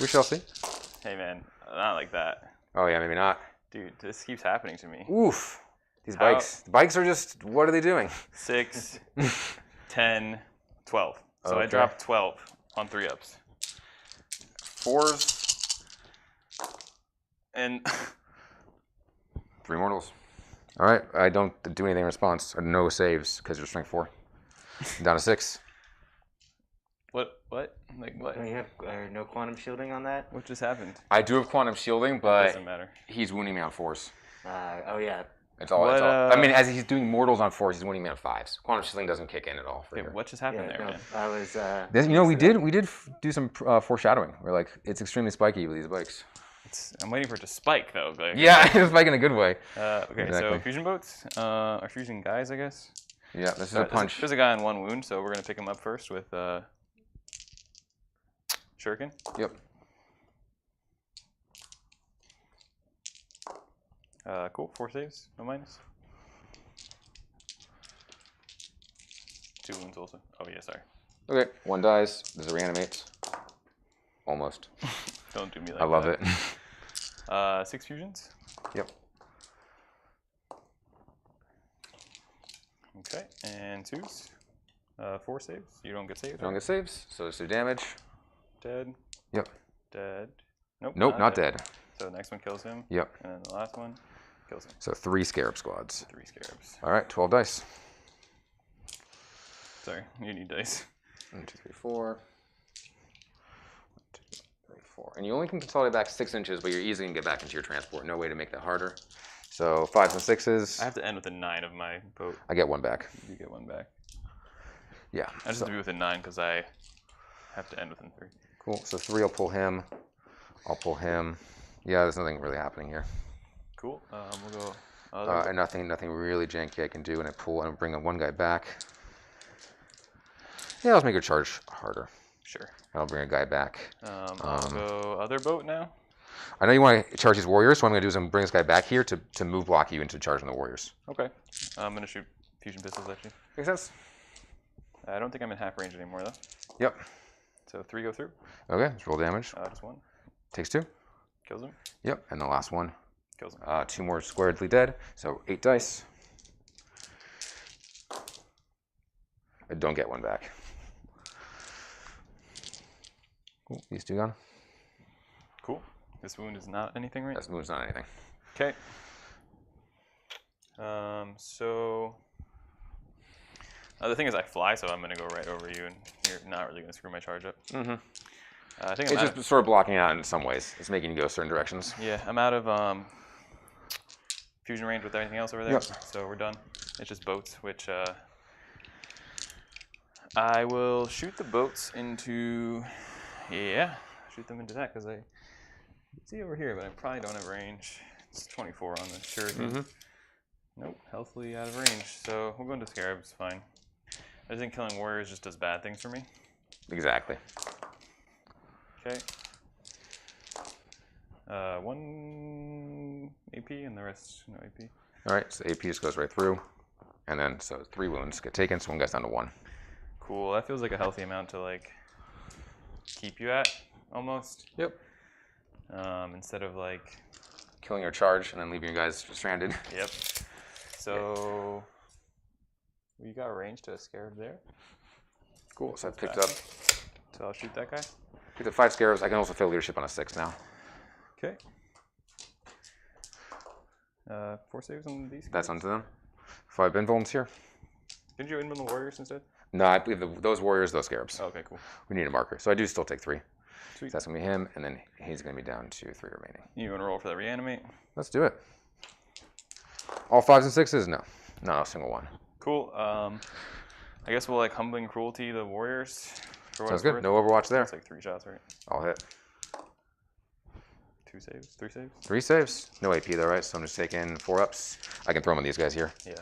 We shall see. Hey man, not like that. Oh yeah, maybe not. Dude, this keeps happening to me. Oof. These bikes. The bikes are just, what are they doing? 6, 10, 12. So Okay. I dropped 12 on 3-ups. 4s. And 3 mortals. All right, I don't do anything in response. No saves because you're strength 4. Down to 6. what? Like what? You have no quantum shielding on that? What just happened? I do have quantum shielding, It but doesn't matter. he's wounding me on 4s. Oh yeah. It's all. What, I mean, as he's doing mortals on 4s, he's wounding me on 5s. Quantum shielding doesn't kick in at all. For Wait, here. what just happened there, man? I was. We did do some foreshadowing. We're like, it's extremely spiky with these bikes. I'm waiting for it to spike though. Like, Yeah, it's like in a good way. Okay, Exactly. so fusion boats, or fusion guys, I guess. Yeah, this is a punch. There's a guy on 1 wound, so we're gonna pick him up first with Shuriken. Yep. Cool. 4 saves, no minus. 2 wounds also. Oh yeah, sorry. Okay, 1 dies. Does it reanimate? Almost. Don't do me like that. I love it. 6 fusions. Yep. Okay, and 2s. 4 saves. You don't get saved. Don't get saves, so let's do damage. Dead. Yep. Dead. Nope. Nope, not dead. So next one kills him. Yep. And then the last one kills him. So 3 scarab squads. 3 scarabs. All right, 12 dice. Sorry, you need dice. 1, 2, 3, 4. 1, 2, 3, 4. And you only can consolidate back 6 inches, but you're easily going to get back into your transport. No way to make that harder. So 5s and 6s. I have to end with a 9 of my boat. I get 1 back. You get 1 back. Yeah. I just have to be within 9 because I have to end within 3. Cool. So 3 will pull him. I'll pull him. Yeah, there's nothing really happening here. Cool. We'll go. Other And nothing really janky I can do. And I pull and bring 1 guy back. Yeah, let's make your charge harder. Sure. I'll bring a guy back. I'll go other boat now. I know you want to charge these warriors, so what I'm going to do is I'm going to bring this guy back here to move block you into charging the warriors. Okay. I'm going to shoot fusion pistols at you. Makes sense? I don't think I'm in half range anymore, though. Yep. So 3 go through. Okay, let's roll damage. Just 1. Takes 2. Kills him. Yep, and the last one. Kills him. 2 more squarely dead, so 8 dice. I don't get 1 back. Cool. These 2 gone. Cool. This wound is not anything, right? This move's not anything. Okay. So the thing is, I fly, so I'm gonna go right over you, and you're not really gonna screw my charge up. Mm-hmm. I think It's just sort of blocking out in some ways. It's making you go certain directions. Yeah, I'm out of fusion range with everything else over there, Yep. so we're done. It's just boats, which I will shoot the boats into. Yeah, shoot them into that because I see over here, but I probably don't have range. It's 24 on the Shuriken. Mm-hmm. Nope, healthily out of range. So we'll go into Scarabs, fine. I think killing warriors just does bad things for me. Exactly. Okay. 1 AP and the rest no AP. All right, so AP just goes right through. And then, so 3 wounds get taken, so 1 guy's down to 1. Cool, that feels like a healthy amount to like keep you at, almost. Yep. Instead of like... Killing your charge and then leaving you guys stranded. Yep. So, we got range to a Scarab there. Cool, so I picked up So I'll shoot that guy. 5 scarabs. I can also fill leadership on a 6 now. Okay. 4 saves on these. That's onto them. 5 invulns here. Didn't you invuln the warriors instead? No, I believe those warriors, those scarabs. Oh, okay, cool. We need a marker, so I do still take 3. Sweet. So that's gonna be him, and then he's gonna be down to 3 remaining. You want to roll for that reanimate? Let's do it. All 5s and 6s? No, not a single one. Cool. I guess we'll like humbling cruelty the warriors. For what Sounds it's good. worth. No Overwatch there. It's like 3 shots, right? I'll hit. 2 saves, 3 saves. 3 saves. No AP though, right? So I'm just taking 4 ups. I can throw them on these guys here. Yeah.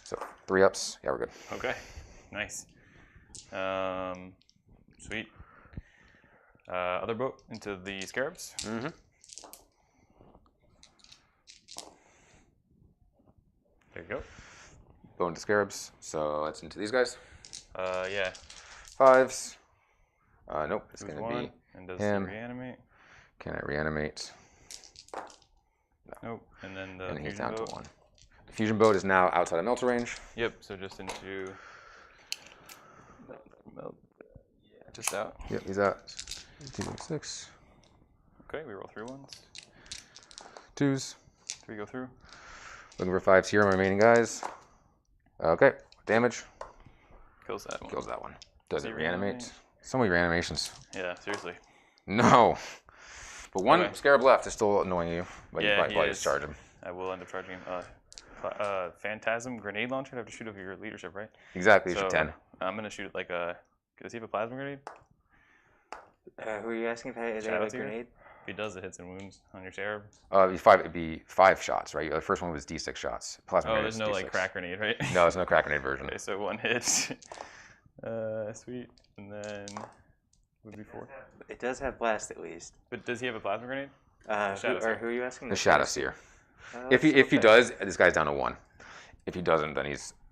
So 3 ups. Yeah, we're good. Okay. Nice. Sweet. Other boat into the scarabs. Mm-hmm. There you go. Bow into scarabs. So that's into these guys. Yeah. 5s. Nope. It's Who's gonna one? be And does him. he reanimate? Can I reanimate? Nope. And then the And he's fusion down boat. to 1. The fusion boat is now outside of melter range. Yep. So just into. Melt. Yeah. Just out. Yep, he's out. 2d6. Okay. We roll 3 ones. 2s. 3 go through. Looking for 5s here on my remaining guys. Okay. Damage. Kills that one. Kills that one. Does Does it he reanimate? reanimate? So many reanimations. Yeah. Seriously. No. But 1 Okay. scarab left is still annoying you. But Yeah, you he probably is. just charge him. I will end up charging him. Phantasm grenade launcher. I have to shoot over your leadership, right? Exactly. You So should 10. I'm gonna shoot it like a. Does he have a plasma grenade? Who are you asking if I have a Shadowseer? grenade? If he does, it hits and wounds on your Scarab. It'd be 5 shots, right? The first one was D6 shots. Plasma Oh, grenade there's is no D6. like crack grenade, right? No, there's no crack grenade version. Okay, so 1 hit. Sweet. And then would be 4. It does have blast at least. But does he have a plasma grenade? Who Shadowseer. are you asking? The Shadowseer. Oh, If he okay. does, this guy's down to 1. If he doesn't,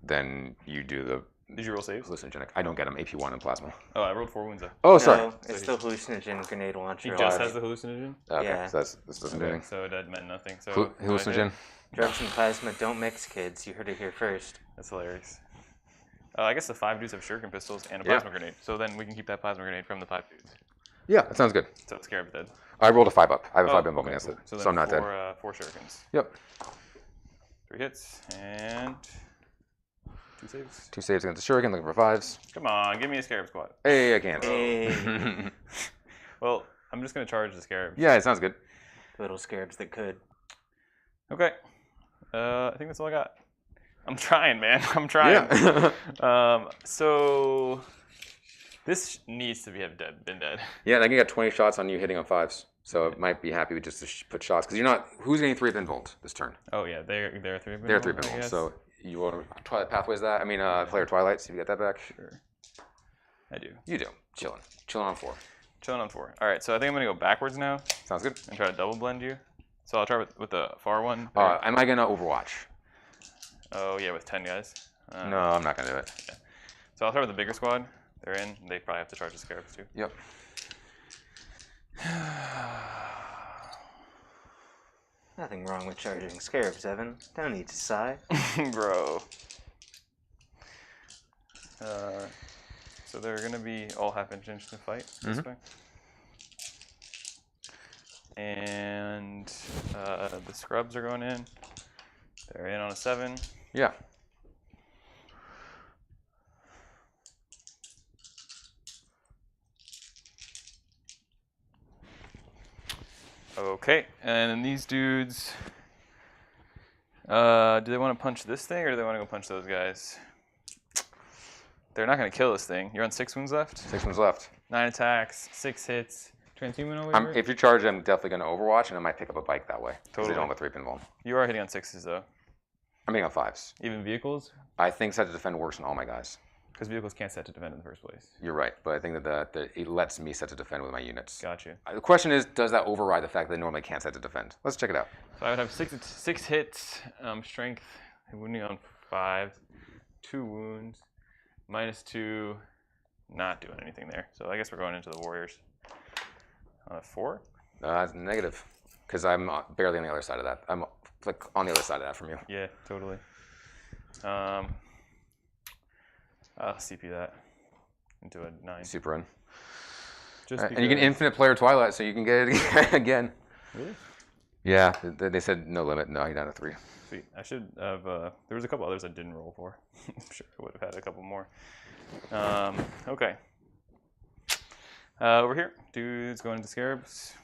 then you do the Did you roll saves? hallucinogenic. I don't get him AP1 in plasma. Oh, I rolled 4 wounds though. Oh, sorry. No, it's the hallucinogen grenade He launcher. just has the hallucinogen. Okay, Yeah. so this doesn't do Okay, anything. so that meant nothing. So Hallucinogen. Drugs and plasma don't mix, kids. You heard it here first. That's hilarious. I guess the 5 dudes have shuriken pistols and a Yeah. plasma grenade. So then we can keep that plasma grenade from the 5 dudes. Yeah, that sounds good. So it's Scarab dead. I rolled a 5 up. I have a 5 Oh, invuln okay, against cool. it, So, so then I'm not dead. 4 shurikens. Yep. 3 hits and 2 saves. 2 saves against the Shuriken, looking for 5s. Come on, give me a Scarab squad. Hey, I can't. Hey, Well, I'm just gonna charge the Scarab. Yeah, it sounds good. little scarabs that could. Okay. I think that's all I got. I'm trying, man. I'm trying. Yeah. So this needs to been dead. Yeah, I can get 20 shots on you hitting on 5s. So it might be happy with just to put shots. Because you're not... Who's getting 3 invulns this turn? Oh yeah, they're 3 of them. They're 3 invulns. So you want to... Twilight Pathways that? I mean, player Twilight, see if you get that back. Sure. I do. You do. Chilling. Chilling on 4. Chilling on 4. All right, so I think I'm gonna go backwards now Sounds good. and try to double blend you. So I'll try with the far one. Am I going to Overwatch? Oh yeah, with 10 guys. No, I'm not going to do it. So I'll start with the bigger squad. They're in. They probably have to charge the scarabs too. Yep. Nothing wrong with charging Scarabs, Evan. Don't need to sigh. Bro. So they're gonna be all half inch to fight this way. And the scrubs are going in. They're in on a 7. Yeah. Okay, and then these dudes, do they want to punch this thing or do they want to go punch those guys? They're not going to kill this thing. You're on 6 wounds left? 6 wounds left. 9 attacks, 6 hits. Transhuman over here? If you charge, I'm definitely going to Overwatch, and I might pick up a bike that way. Because Totally. they don't have a 3-pin vuln. You are hitting on 6s though. I'm hitting on 5s. Even vehicles? I think set to defend works on all my guys. Because vehicles can't set to defend in the first place. You're right, but I think that it lets me set to defend with my units. Got you. The question is, does that override the fact that they normally can't set to defend? Let's check it out. So I would have 6 hits, strength, wounding on 5, 2 wounds, -2, not doing anything there. So I guess we're going into the Warriors. 4? It's negative, because I'm barely on the other side of that. I'm like on the other side of that from you. Yeah, totally. I'll CP that into a 9. Super in. Just and you can infinite player Twilight, so you can get it again. Really? Yeah, they said no limit. No, you're down to 3. Sweet. I should have. There was a couple others I didn't roll for. I'm sure I would have had a couple more. Okay. Over here, dude's going into Scarabs.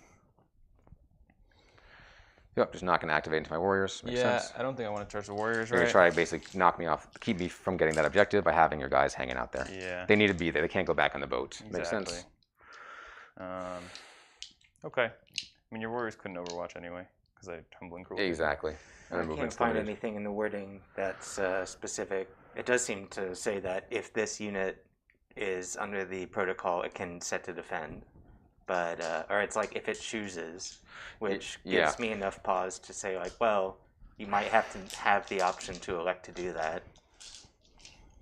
Yep, just not going to activate into my Warriors. Makes sense. I don't think I want to charge the Warriors, You're right? going to try to basically knock me off, keep me from getting that objective by having your guys hanging out there. Yeah. They need to be there. They can't go back on the boat. Exactly. Makes sense. Okay. I mean, your Warriors couldn't Overwatch anyway, because I Humbling Cruelty. Exactly. And I can't find anything in the wording that's specific. It does seem to say that if this unit is under the protocol, it can set to defend. But, or it's like if it chooses, which gives me enough pause to say like, well, you might have to have the option to elect to do that.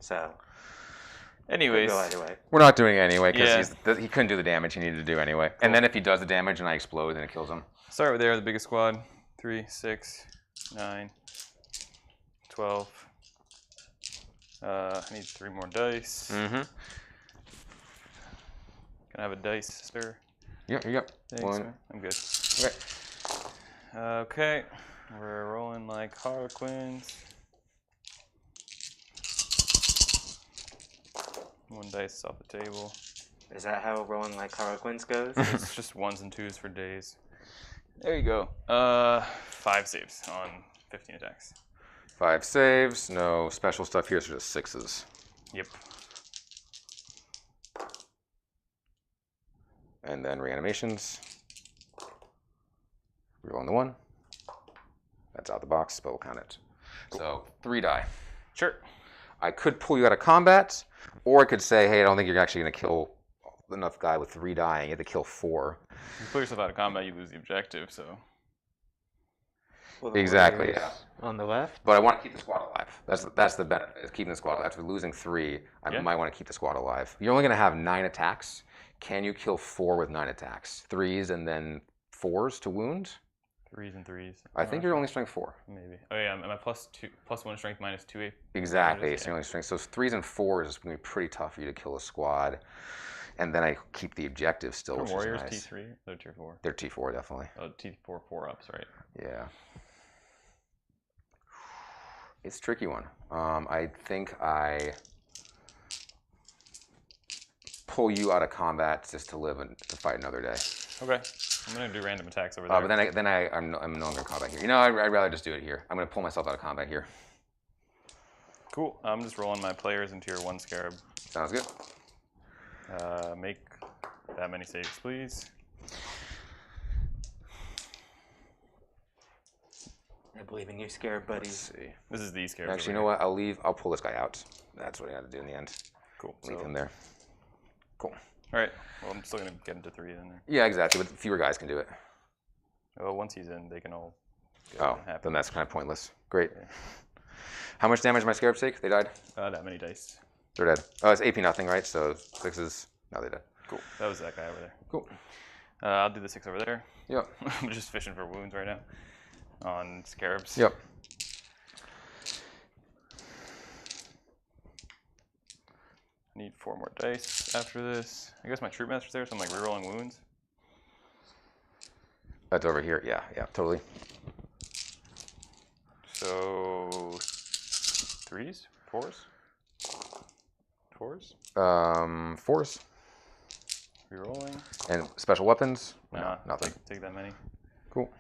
So, anyways, go either way. We're not doing it anyway because he couldn't do the damage he needed to do anyway. Cool. And then if he does the damage and I explode, then it kills him. Start with there, the biggest squad. 3, 6, 9, 12. I need 3 more dice. Can I have a dice, sir? Yep, you got Thanks, 1. Sir. I'm good. Okay. Okay, we're rolling like Harlequins. 1 dice off the table. Is that how rolling like Harlequins goes? It's just 1s and 2s for days. There you go. 5 saves on 15 attacks. 5 saves, no special stuff here, so just 6s. Yep. And then reanimations. Rerolling the 1. That's out the box, but we'll count it. Cool. So 3 die. Sure. I could pull you out of combat, or I could say, hey, I don't think you're actually going to kill enough guy with 3 dying. You have to kill 4. If you pull yourself out of combat, you lose the objective, so. Well, Exactly, yeah. On the left? But I want to keep the squad alive. That's the benefit, is keeping the squad alive. After losing 3, I might want to keep the squad alive. You're only going to have 9 attacks. Can you kill 4 with 9 attacks? 3s and then 4s to wound? 3s and 3s. I think you're only strength 4. Maybe. Oh yeah, am I +1 strength -2 AP? Exactly, it's your only strength. So 3s and 4s is going to be pretty tough for you to kill a squad. And then I keep the objective still, which Warriors is nice. T3? They're Tier 4. They're T4, definitely. Oh, T4 4-ups, right? Yeah. It's a tricky one. I think I pull you out of combat just to live and to fight another day. Okay. I'm going to do random attacks over there. But I'm no longer in combat here. You know, I'd rather just do it here. I'm going to pull myself out of combat here. Cool. I'm just rolling my players into your 1 scarab. Sounds good. Make that many saves, please. I believe in you, Scarab buddies. Let's see. This is these scarabs. Actually, you know what? I'll pull this guy out. That's what I had to do in the end. Cool. Leave him there. Cool. All right. Well, I'm still going to get into 3 in there. Yeah, exactly. But fewer guys can do it. Well, once he's in, they can all Oh, then that's kind of pointless. Great. Yeah. How much damage did my scarabs take? They died? That many dice. They're dead. Oh, it's AP nothing, right? So 6s. No, they dead. Cool. That was that guy over there. Cool. I'll do the 6 over there. Yep. I'm just fishing for wounds right now. on Scarabs. Yep. I need 4 more dice after this. I guess my Troupe Master's there, so I'm like rerolling wounds. That's over here. Yeah, totally. So 3s? 4s? 4s? 4s. Rerolling. And special weapons? Nah, nothing. Take that many. Cool.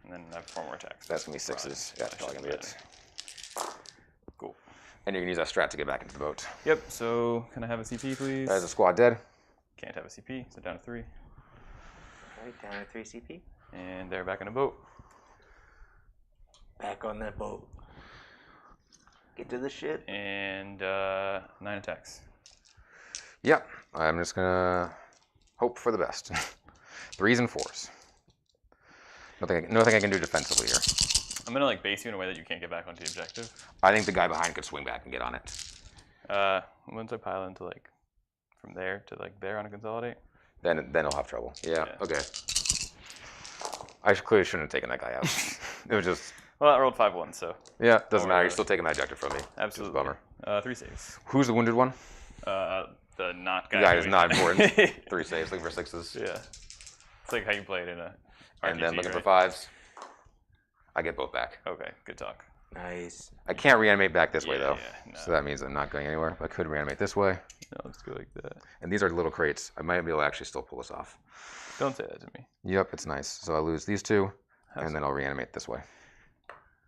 And then I have 4 more attacks. That's gonna be 6s. Yeah, that's probably gonna be it. Cool. And you can use that strat to get back into the boat. Yep, so can I have a CP, please? That is a squad dead. Can't have a CP, so down to 3. Alright, down to 3 CP. And they're back in the boat. Back on that boat. Get to the ship. And 9 attacks. Yep. I'm just gonna hope for the best. 3s and 4s. Nothing I can do defensively here. I'm gonna like base you in a way that you can't get back onto the objective. I think the guy behind could swing back and get on it. Once I pile into like from there to like there on a consolidate. Then he'll have trouble. Yeah. Okay. I clearly shouldn't have taken that guy out. It was just. Well, I rolled 5 1, so. Yeah, doesn't matter. You're still taking my objective from me. Absolutely. Bummer. 3 saves. Who's the wounded one? The not guy. The guy is not important. 3 saves, looking for 6s. Yeah. It's like how you play it in a RPG, And then looking for right? 5s. I get both back. Okay, good talk. Nice. I can't reanimate back this way though. Yeah, no. So that means I'm not going anywhere. I could reanimate this way. No, let's go like that. And these are little crates. I might be able to actually still pull this off. Don't say that to me. Yep, it's nice. So I lose these 2, and then I'll reanimate this way.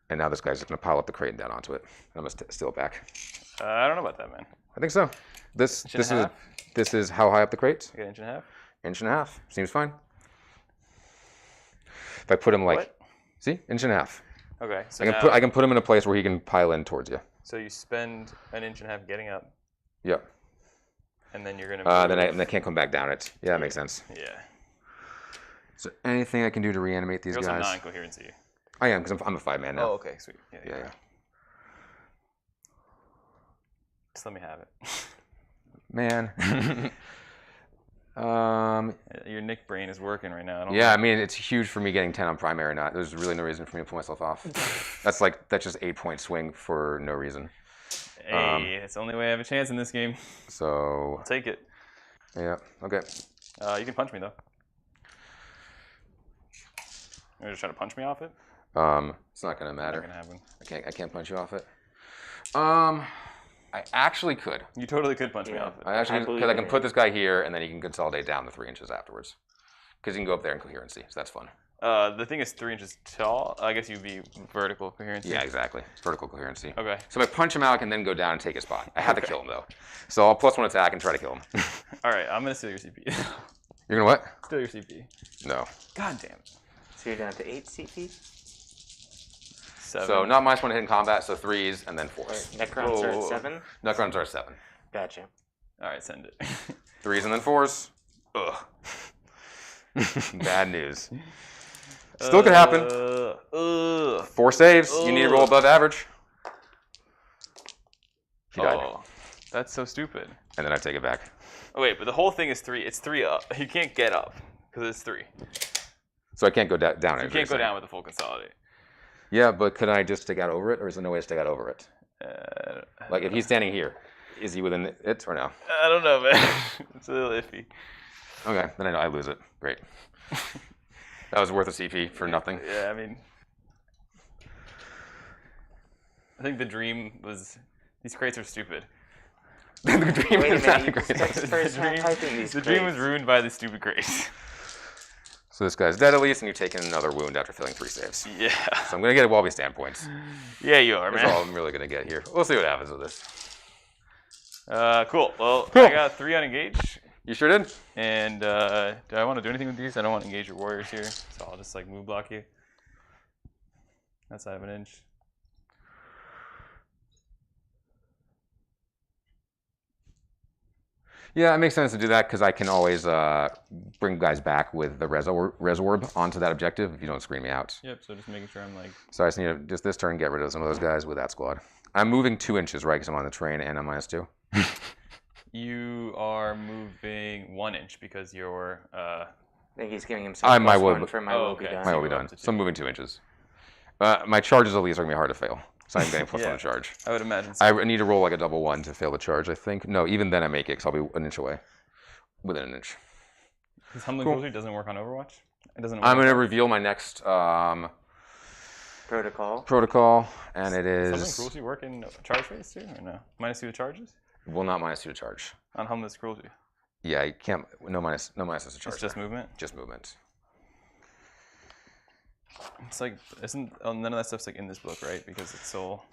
And now this guy's just going to pile up the crate and down onto it. I'm going to steal it back. I don't know about that, man. I think so. This Inch is how high up the crate? I got 1.5 inches. Inch and a half. Seems fine. If I put him like, What? see, 1.5 inches. Okay, so I can put him in a place where he can pile in towards you. So you spend 1.5 inches getting up, Yep. and then you're gonna. Then I can't come back down it. Yeah, that makes sense. Yeah. So anything I can do to reanimate these You're guys? also non-coherency. I am because I'm a 5-man now. Oh, okay, sweet. Yeah. Just let me have it. Man. Your Nick brain is working right now. Yeah, I mean, it's huge for me getting 10 on primary or not. There's really no reason for me to pull myself off. That's just 8-point swing for no reason. Hey, it's the only way I have a chance in this game. So. I'll take it. Yeah, okay. You can punch me, though. You're just trying to punch me off it? It's not going to matter. Not gonna happen. I can't punch you off it. I actually could. You totally could punch me off it. Because I can put this guy here, and then he can consolidate down the 3 inches afterwards. Because you can go up there in coherency, so that's fun. The thing is 3 inches tall. I guess you'd be vertical coherency. Yeah, exactly. Vertical coherency. Okay. So if I punch him out, I can then go down and take his spot. I have to kill him, though. So I'll +1 attack and try to kill him. All right, I'm going to steal your CP. You're going to what? Steal your CP. No. God damn it. So you're down to 8 CP? 7. So not -1 hit in combat, so 3s and then 4s. Necrons are at 7? Necrons are at 7. Gotcha. All right, send it. 3s and then 4s. Ugh. Bad news. Still could happen. 4 saves. You need to roll above average. He died. Oh, that's so stupid. And then I take it back. Oh, wait, but the whole thing is 3. It's 3 up. You can't get up because it's 3. So I can't go down. So you can't go down with the full consolidate. Yeah, but could I just stick out over it, or is there no way to stick out over it? Like if he's standing here, is he within it or no? I don't know, man. It's a little iffy. Okay, then I know I lose it. Great. That was worth a CP for nothing. Yeah, I mean, I think the dream was these crates are stupid. The dream Wait a is minute, not you great. just first time typing these The dream was crates. ruined by the stupid crates. So this guy's dead at least, and you're taking another wound after failing 3 saves. Yeah. So I'm gonna get a while we stand points. Yeah, you are, That's man. all I'm really gonna get here. We'll see what happens with this. Cool. Well, Cool. I got 3 on engage. You sure did? And do I want to do anything with these? I don't want to engage your warriors here, so I'll just like move block you. That's 1/2 inch. Yeah, it makes sense to do that because I can always bring guys back with the res orb onto that objective if you don't screen me out. Yep. So just making sure I'm like. So I just need to just this turn get rid of some of those guys with that squad. I'm moving 2 inches, right? Because I'm on the train and I'm -2. You are moving 1 inch because you're. I think he's giving himself My +1 will- for my Oh, will okay. be done. Mine will be you're up done. to So I'm 2. moving 2 inches. My charges at least are going to be hard to fail. So I'm getting plus Yeah. 1 charge. I would imagine so. I need to roll like a double 1 to fail the charge, I think. No, even then I make it because I'll be an inch away. Within an inch. Because Humbling Cool. Cruelty doesn't work on Overwatch? It doesn't I'm going to work. reveal my next Protocol. and it Humbling is... Cruelty work in charge phase too, or no? -2 to charges? Will not -2 to charge. On Humbling Cruelty. Yeah, you can't... No minus to charge. It's just there. movement? Just movement. It's like, isn't, none of that stuff's like in this book, right? Because it's all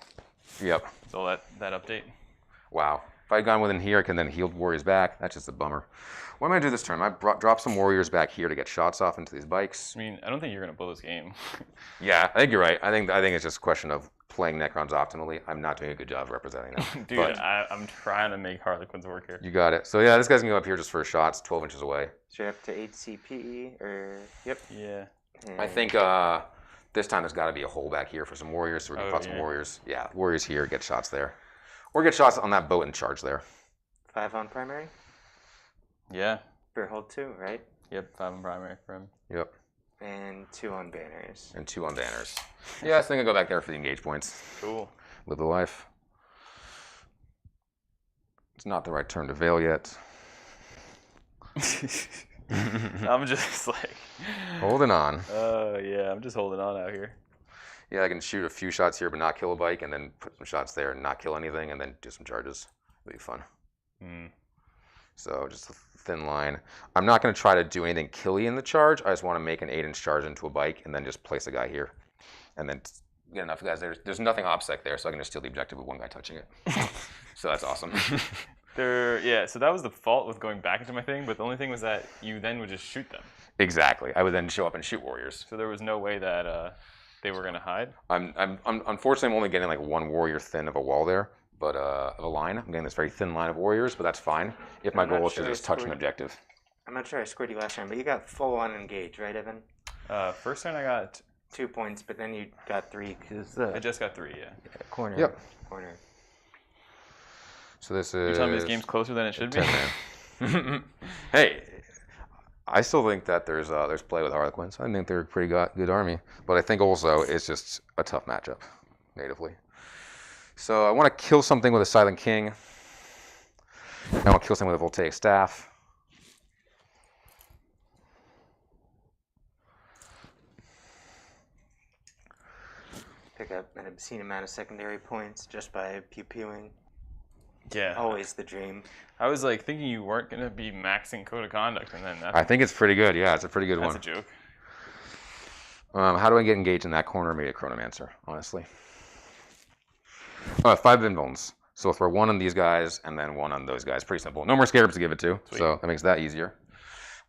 Yep. that update. Wow. If I had gone within here, I can then heal warriors back. That's just a bummer. What am I going to do this turn? I drop some warriors back here to get shots off into these bikes. I mean, I don't think you're going to blow this game. Yeah, I think you're right. I think it's just a question of playing Necrons optimally. I'm not doing a good job representing them. Dude, But I'm trying to make Harlequins work here. you got it. So yeah, this guy's going to go up here just for shots, 12 inches away. So you're up to 8 CP, or... Yep. Yeah. I think this time there's got to be a hole back here for some warriors, so we can put some warriors. Yeah, warriors here, get shots there. Or get shots on that boat and charge there. 5 on primary? Yeah. For hold 2, right? Yep, 5 on primary for him. Yep. And 2 on banners. And 2 on banners. Yeah, I think I'll go back there for the engage points. Cool. Live the life. It's not the right turn to veil yet. I'm just like... Holding on. Yeah, I'm just holding on out here. Yeah, I can shoot a few shots here but not kill a bike, and then put some shots there and not kill anything, and then do some charges. It'll be fun. So just a thin line. I'm not going to try to do anything killy in the charge. I just want to make an 8-inch charge into a bike and then just place a guy here. And then get enough guys there. There's nothing OPSEC there, so I can just steal the objective with one guy touching it. So that's awesome. Yeah, so that was the fault with going back into my thing, but the only thing was that you then would just shoot them. Exactly. I would then show up and shoot warriors. So there was no way that they were going to hide. I'm unfortunately I'm only getting like one warrior thin of a wall there, but of a line. I'm getting this very thin line of warriors, but that's fine if my goal is to just touch an objective. I'm not sure I scored you last time, but you got full on engage, right, Evan? First turn I got 2 points, but then you got 3 because I just got 3, yeah. corner. Yep. Corner. So this is. You're telling me this game's closer than it should be? 10-man. Hey, I still think that there's play with Harlequins. I think they're a pretty good army, but I think also it's just a tough matchup natively. So I want to kill something with a Silent King. I want to kill something with a Voltaic Staff. Pick up an obscene amount of secondary points just by pew-pewing. Yeah. Always the dream. I was like thinking you weren't going to be maxing Code of Conduct, and then I think it's pretty good. Yeah, it's a pretty good that's one. a joke. How do I get engaged in that corner? Maybe a Chronomancer, honestly. 5 Invulns. So we'll throw 1 on these guys and then 1 on those guys. Pretty simple. No more Scarabs to give it to, Sweet. so that makes that easier.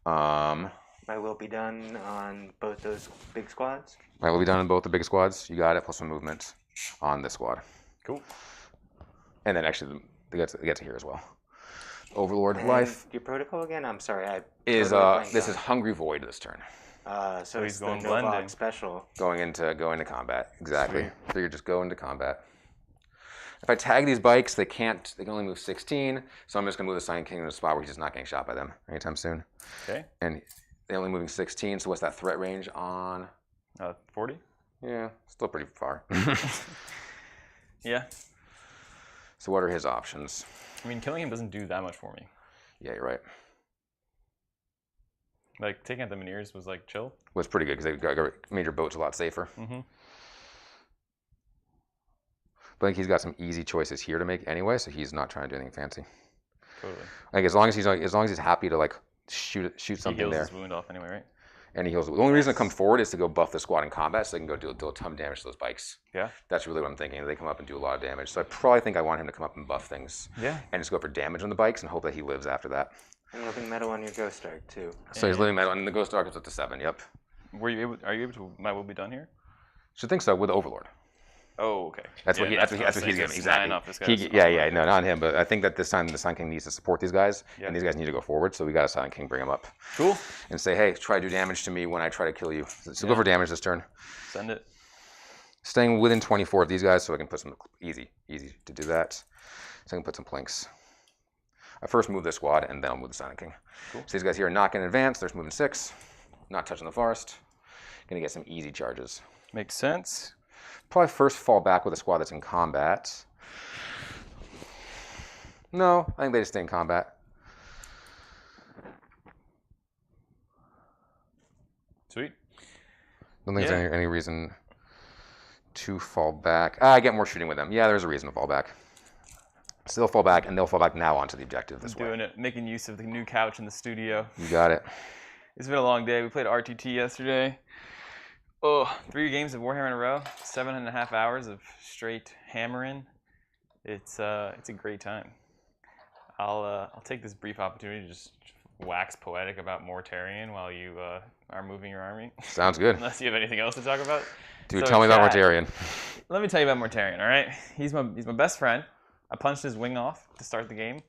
My will be done on both those big squads. Right, will be done in both the big squads. You got it, plus 1 movement on this squad. Cool. And then actually, they get to here as well. Overlord And Life your protocol again? I'm sorry, I is totally blanked this on is Hungry Void this turn. So he's it's going the blending. Novak special. Going into combat. Exactly. Sweet. So you just go into combat. If I tag these bikes, they can only move 16. So I'm just gonna move the Silent King in a spot where he's just not getting shot by them anytime soon. Okay. And they're only moving 16. So what's that threat range on? 40? Yeah, still pretty far. Yeah. So what are his options? I mean, killing him doesn't do that much for me. Yeah, you're right. Like, taking out the Mineers was, like, chill. Was pretty good because they made your boats a lot safer. Mm-hmm. But I think he's got some easy choices here to make anyway, so he's not trying to do anything fancy. Totally. Like as long as he's happy to like shoot He something heals there, his wound off anyway, right? and he heals. The only reason to come forward is to go buff the squad in combat, so they can go deal a ton of damage to those bikes. Yeah. That's really what I'm thinking. They come up and do a lot of damage. So I probably think I want him to come up and buff things. Yeah. And just go for damage on the bikes and hope that he lives after that. And living metal on your Ghost Arc too. So he's living metal, and the Ghost Arc is up to 7. Yep. Are you able to? My will be done here. Should think so with Overlord. Oh, okay. That's what Yeah, he's what I was getting. thinking, Exactly. off this No, not him. But I think that this time the Silent King needs to support these guys, Yeah. and these guys need to go forward. So we got a Silent King bring him up Cool. and say, hey, try to do damage to me when I try to kill you. So go Yeah. for damage this turn. Send it. Staying within 24 of these guys, so I can put some easy to do that. So I can put some planks. I first move this squad, and then I'll move the Silent King. Cool. So these guys here are not getting advanced. They're just moving 6, not touching the forest. Gonna get some easy charges. Makes sense. Probably first fall back with a squad that's in combat. No, I think they just stay in combat. Sweet. Don't think there's any reason to fall back. I get more shooting with them. Yeah, there's a reason to fall back. So they'll fall back, and they'll fall back now onto the objective this way. Doing it, making use of the new couch in the studio. You got it. It's been a long day. We played RTT yesterday. Oh, 3 games of Warhammer in a row. 7.5 hours of straight hammering. It's a great time. I'll take this brief opportunity to just wax poetic about Mortarion while you are moving your army. Sounds good. Unless you have anything else to talk about. Dude, So tell me about Chad, Mortarion. Let me tell you about Mortarion, all right? He's my best friend. I punched his wing off to start the game.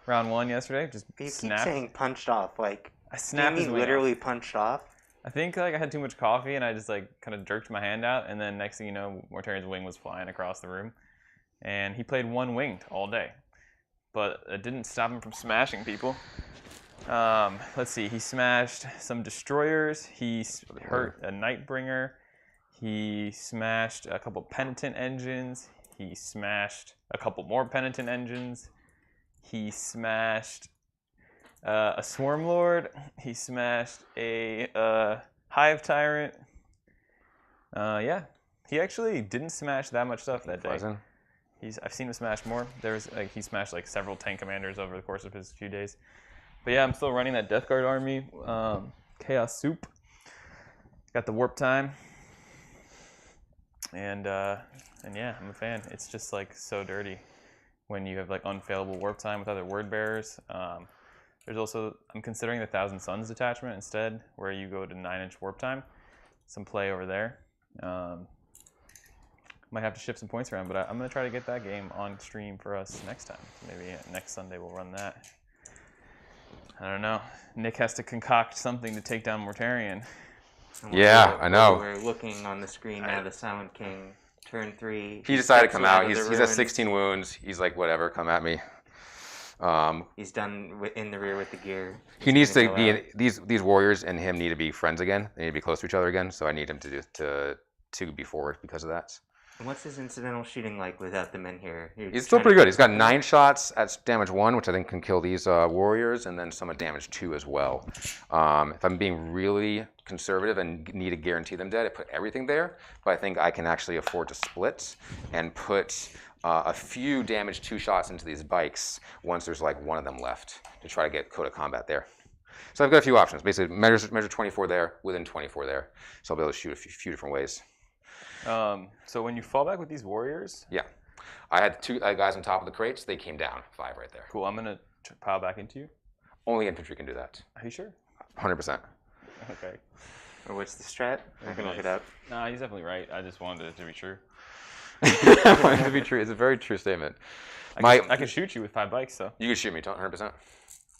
Round 1 yesterday. Just You keep snapped. saying punched off. Like, I snapped his wing literally off. punched off? I think like I had too much coffee and I just like kind of jerked my hand out, and then next thing you know, Mortarion's wing was flying across the room, and he played one winged all day, but it didn't stop him from smashing people. Let's see, he smashed some destroyers. He hurt a Nightbringer. He smashed a couple penitent engines. He smashed a couple more penitent engines. He smashed a Swarm Lord. He smashed a Hive Tyrant. Yeah, he actually didn't smash that much stuff that day. I've seen him smash more. He smashed like several tank commanders over the course of his few days. But yeah, I'm still running that Death Guard army. Chaos Soup. Got the warp time. And yeah, I'm a fan. It's just like so dirty when you have like unfailable warp time with other word bearers. There's also, I'm considering the Thousand Suns detachment instead, where you go to 9-inch warp time. Some play over there. Might have to shift some points around, but I'm going to try to get that game on stream for us next time. Maybe next Sunday we'll run that. I don't know. Nick has to concoct something to take down Mortarion. Yeah, I know. We're looking on the screen now, the Silent King, turn 3. He decided to come out. He's at 16 wounds. He's like, whatever, come at me. He's done in the rear with the gear. He needs to be these warriors and him need to be friends again. They need to be close to each other again. So I need him to be forward because of that. And what's his incidental shooting like without the men here? He's still pretty good. He's got 9 shots at damage 1, which I think can kill these warriors, and then some at damage 2 as well. If I'm being really conservative and need to guarantee them dead, I put everything there. But I think I can actually afford to split and put a few damage 2 shots into these bikes once there's like one of them left to try to get code of combat there. So I've got a feasfew options. Basically, measure 24 there, within 24 there. So I'll be able to shoot a few different ways. So when you fall back with these warriors, yeah, I had 2 guys on top of the crates. They came down 5 right there. cool. I'm gonna pile back into you. Only infantry can do that. Are you sure? 100%. Okay. Or what's the strat? I can look it up. Nah, he's definitely right. I just wanted it to be true. I want it to be true. It's a very true statement. I could shoot you with 5 bikes, though. You could shoot me 100%.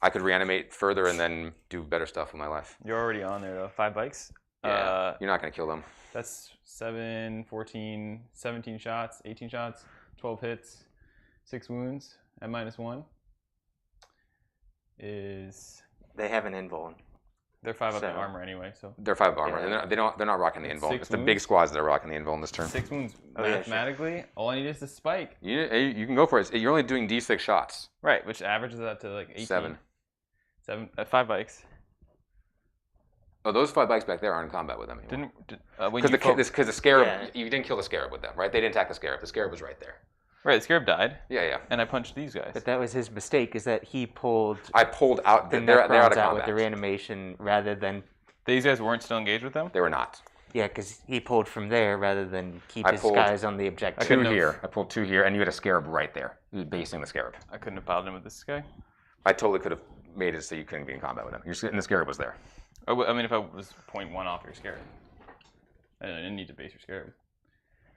I could reanimate further and then do better stuff with my life. You're already on there, though. 5 bikes. Yeah, you're not going to kill them. That's 7, 14, 17 shots, 18 shots, 12 hits, 6 wounds at -1 is... They have an invuln. They're 5 up in armor anyway, so... They're 5 armor. Yeah. And they're not rocking the invuln. 6 It's the wounds? big squads that are rocking the invuln this turn. 6 wounds Oh, yeah, sure. mathematically. All I need is the spike. You can go for it. You're only doing D6 shots. Right, which averages out to like 18. 7. 5 bikes. Oh, those 5 bikes back there aren't in combat with them anymore. Because the scarab, Yeah. you didn't kill the scarab with them, right? They didn't attack the scarab. The scarab was right there. Right, the scarab died, Yeah. and I punched these guys. But that was his mistake, is that he pulled I pulled out. the They're out Necrons of out with combat. the reanimation rather than... These guys weren't still engaged with them? They were not. Yeah, because he pulled from there rather than keep I his pulled guys on the objective. 2 here. I pulled 2 here, and you had a scarab right there. You were basing the scarab. I couldn't have piled in with this guy. I totally could have made it so you couldn't be in combat with them. And the scarab was there. I mean, if I was 0.1 off your scarab. I didn't need to base your scarab.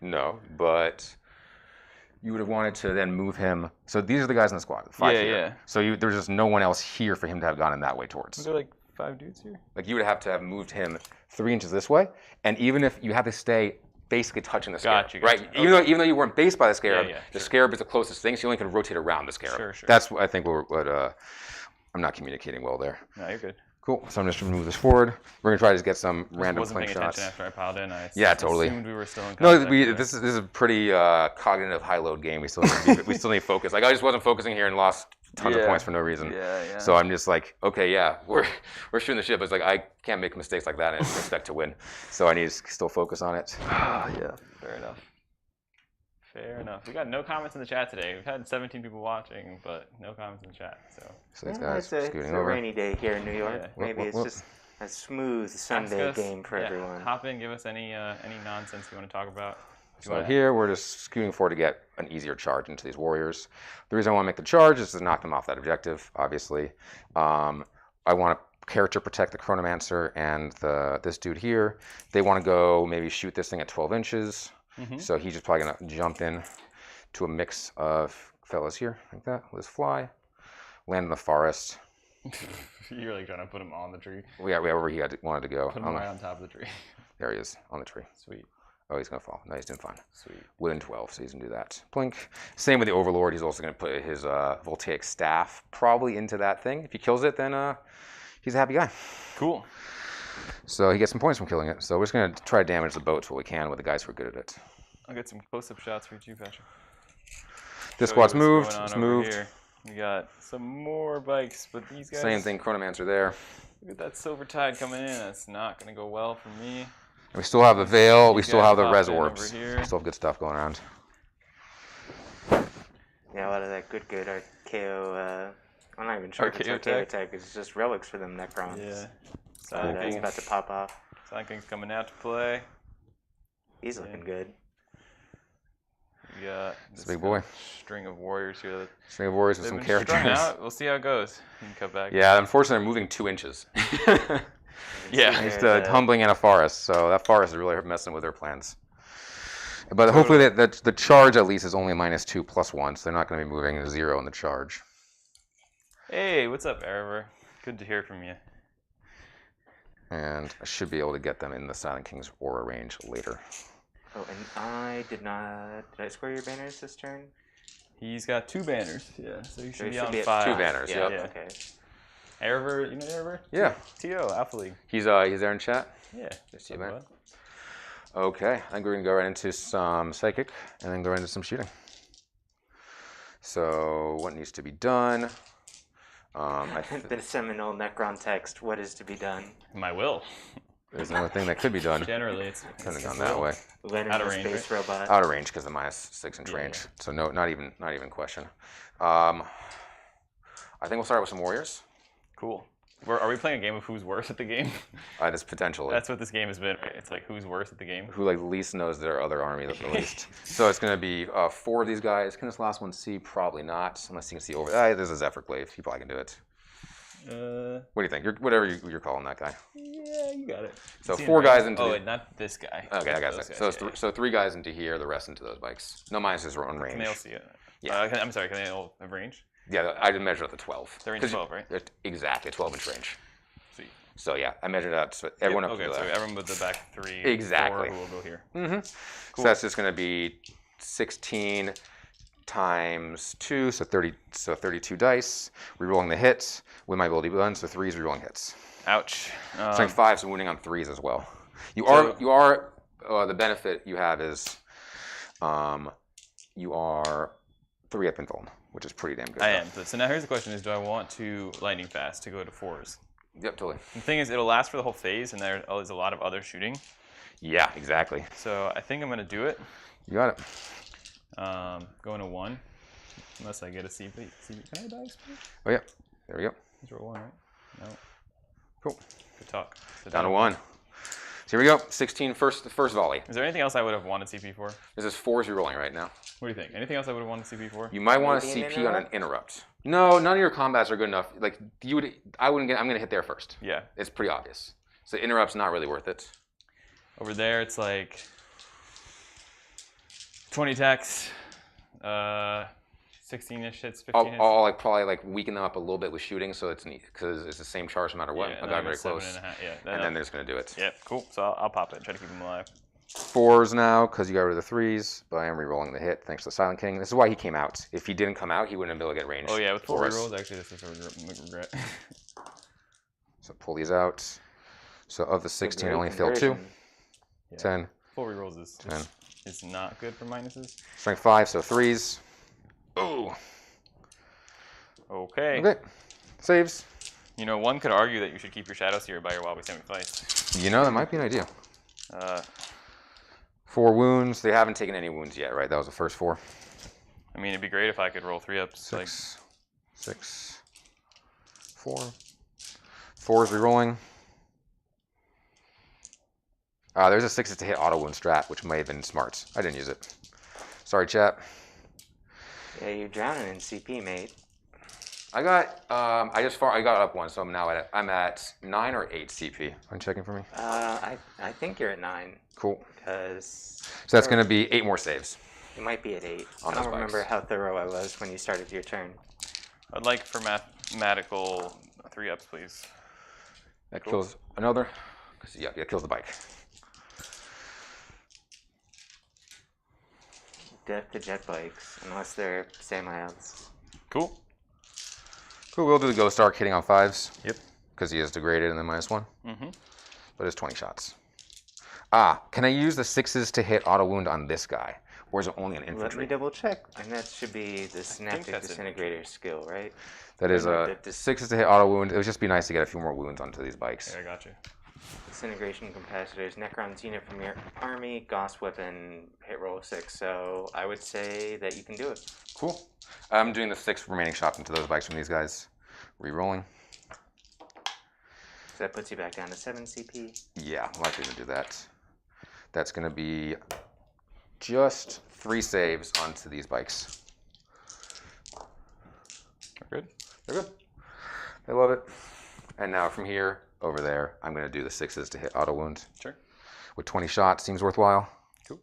No, but you would have wanted to then move him. So these are the guys in the squad. 5 here. Yeah. So there's just no one else here for him to have gone in that way towards. Is there like 5 dudes here? Like you would have to have moved him 3 inches this way, and even if you have to stay basically touching the scarab, Gotcha. right? Okay. Even though you weren't based by the scarab, the sure. scarab is the closest thing, so you only can rotate around the scarab. Sure. That's what I think. What I'm not communicating well there. No, you're good. Cool. So I'm just going to move this forward. We're going to try to get some random wasn't flank paying shots. attention after I piled in. I Yeah, totally. assumed we were still in No, contact. this is a pretty cognitive high load game. We still need focus. Like I just wasn't focusing here and lost tons of points for no reason. Yeah. So I'm just like, okay, yeah, we're shooting the ship. It's like I can't make mistakes like that and expect to win. So I need to still focus on it. Yeah, fair enough. Fair enough. We got no comments in the chat today. We've had 17 people watching, but no comments in the chat. So these guys it's scooting a over. rainy day here in New York. Yeah. Maybe Whoop. it's just a smooth Sunday game for everyone. Hop in, give us any nonsense you want to talk about. So here we're just scooting forward to get an easier charge into these warriors. The reason I want to make the charge is to knock them off that objective, obviously. I want to character protect the Chronomancer and this dude here. They want to go maybe shoot this thing at 12 inches. So he's just probably going to jump in to a mix of fellas here, like that, with his fly. Land in the forest. You're like trying to put him on the tree. Yeah, wherever he wanted to go. Put him right on top of the tree. There he is, on the tree. Sweet. Oh, he's going to fall. No, he's doing fine. Sweet. Within 12, so he's going to do that. Blink. Same with the Overlord. He's also going to put his Voltaic Staff probably into that thing. If he kills it, then he's a happy guy. Cool. So he gets some points from killing it. So we're just going to try to damage the boats what we can with the guys who are good at it. I'll get some close-up shots for you, Patrick. This squad's moved. It's It's moved. here. We got some more bikes, but these guys... Same thing. Chronomancer there. Look at that silver tide coming in. That's not going to go well for me. And we still have the Veil. We still have the guys Res hop in Orbs. over here. We still have good stuff going around. Yeah, a lot of that good RKO. I'm not even sure if it's RKO RKO tech. tech. It's just relics for them Necrons. Yeah. That's about to pop off. Silent coming out to play. He's looking good. We got this big boy. String of warriors here. String of warriors with They've some been characters. strung out. We'll see how it goes. You can cut back. Yeah, unfortunately, they're moving 2 inches. Yeah. It's tumbling in a forest, so that forest is really messing with their plans. But hopefully the charge at least is only -2 +1, so they're not going to be moving to 0 in the charge. Hey, what's up, Erever? Good to hear from you. And I should be able to get them in the Silent King's aura range later. Oh, and I did not... Did I square your banners this turn? He's got 2 banners. Yeah, so you So should he be should on be at 5. 2 banners, Yeah, yep. okay. Erever, you know Erever? Yeah. T.O., Alpha League. He's there in chat? Yeah. See you, man. Okay, I think we're going to go right into some Psychic, and then go into some shooting. So, what needs to be done? The seminal Necron text, what is to be done? My will. There's another thing that could be done. Generally, it's Couldn't have gone that way. Lenin, Out of the range, space robot. Out of range because of the -6 inch Yeah, range. yeah. So no, not even question. I think we'll start with some warriors. Cool. Are we playing a game of who's worse at the game? That's potentially. That's what this game has been, right? It's like who's worse at the game. Who like least knows their other army the least. So it's going to be 4 of these guys. Can this last one see? Probably not, unless you can see over. There's a Zephyr Glaive. You probably can do it. What do you think? Whatever you're calling that guy. Yeah, you got it. So See 4 it, guys right? into. Oh, wait, not this guy. Okay, I got Those it. guys, So yeah, so 3 guys into here. The rest into those bikes. No minus his own range. Can they all see it? Yeah. I'm sorry, can they all have range? Yeah, I did measure at the 12. They're range 12, right? Exactly, 12 inch range. Sweet. So yeah, I measured out so everyone up okay, to so that. everyone with the back 3. Exactly. 4 who will go here. Mm-hmm. So that's just going to be 16 times 2, so 32 dice. Rerolling the hits with my ability button, so 3 is rerolling hits. Ouch. Strength 5, so wounding on 3s as well. You are the benefit you have is you are 3 up invuln, which is pretty damn good. I am. So now here's the question: is do I want to lightning fast to go to 4s? Yep, totally. The thing is, it'll last for the whole phase, and there's a lot of other shooting. Yeah, exactly. So I think I'm gonna do it. You got it. Going to 1, unless I get a CP. Can I dice? Oh yeah, there we go. Let's roll 1, right? No. Cool. Good talk. So Down to 1. So here we go. 16 the first volley. Is there anything else I would have wanted CP for? This is 4s you're rolling right now. What do you think? Anything else I would have wanted CP for? You might want a Maybe an CP on an interrupt. No, none of your combats are good enough. Like you would, I wouldn't get. I'm gonna hit there first. Yeah. It's pretty obvious. So interrupt's not really worth it. Over there, it's like 20 attacks, 16-ish hits, 15-ish. I'll like probably like weaken them up a little bit with shooting, so it's neat because it's the same charge no matter what. Yeah, I got very 7.5. close, Yeah, and then they're just gonna do it. Yep, cool. So I'll pop it and try to keep them alive. 4s now because you got rid of the 3s, but I am re-rolling the hit thanks to the Silent King. This is why he came out. If he didn't come out, he wouldn't have been able to get range. Oh yeah, with 4 for us. rerolls, actually, this is a regret. So pull these out. So of the 16, I Great only failed 2. conversion. Yeah. 10. Full rerolls is 10. is not good for minuses. Strength 5, so 3s. Ooh. Okay. Okay. Saves. You know, one could argue that you should keep your Shadowseer by your while we semi-fights. You know, that might be an idea. Uh, 4 wounds. They haven't taken any wounds yet, right? That was the first 4. I mean, it'd be great if I could roll 3-ups. 6. 6. 4. 4 is rerolling. There's a 6s to hit auto wound strat, which may have been smart. I didn't use it. Sorry, chat. Yeah, you're drowning in CP, mate. I got I got up 1, so I'm at 9 or 8 CP. I'm checking for me. I think you're at 9. Cool. Because So that's going to be 8 more saves. you might be at 8. On I those don't remember bikes. how thorough I was when you started your turn. I'd like for mathematical 3-ups, please. That kills another. Yeah, it kills the bike. Death to jet bikes, unless they're semi-outs. Cool. Cool. We'll do the Ghost Arc hitting on 5s. Yep. Because he is degraded and then -1. Mm-hmm. But it's 20 shots. Can I use the 6s to hit auto wound on this guy? Or is it only an Let infantry? me double check. And that should be the Synaptic that's Disintegrator skill, right? That is Or no, 6s to hit auto wound. It would just be nice to get a few more wounds onto these bikes. Yeah, I got you. Disintegration capacitors, Necron's unit from your army, Gauss weapon, hit roll 6. So I would say that you can do it. Cool. I'm doing the 6 remaining shots into those bikes from these guys. Rerolling. So that puts you back down to 7 CP. Yeah, likely to do that. That's going to be just 3 saves onto these bikes. Good. They're good. They love it. And now from here over there, I'm going to do the 6s to hit auto wound. Sure. With 20 shots, seems worthwhile. Cool.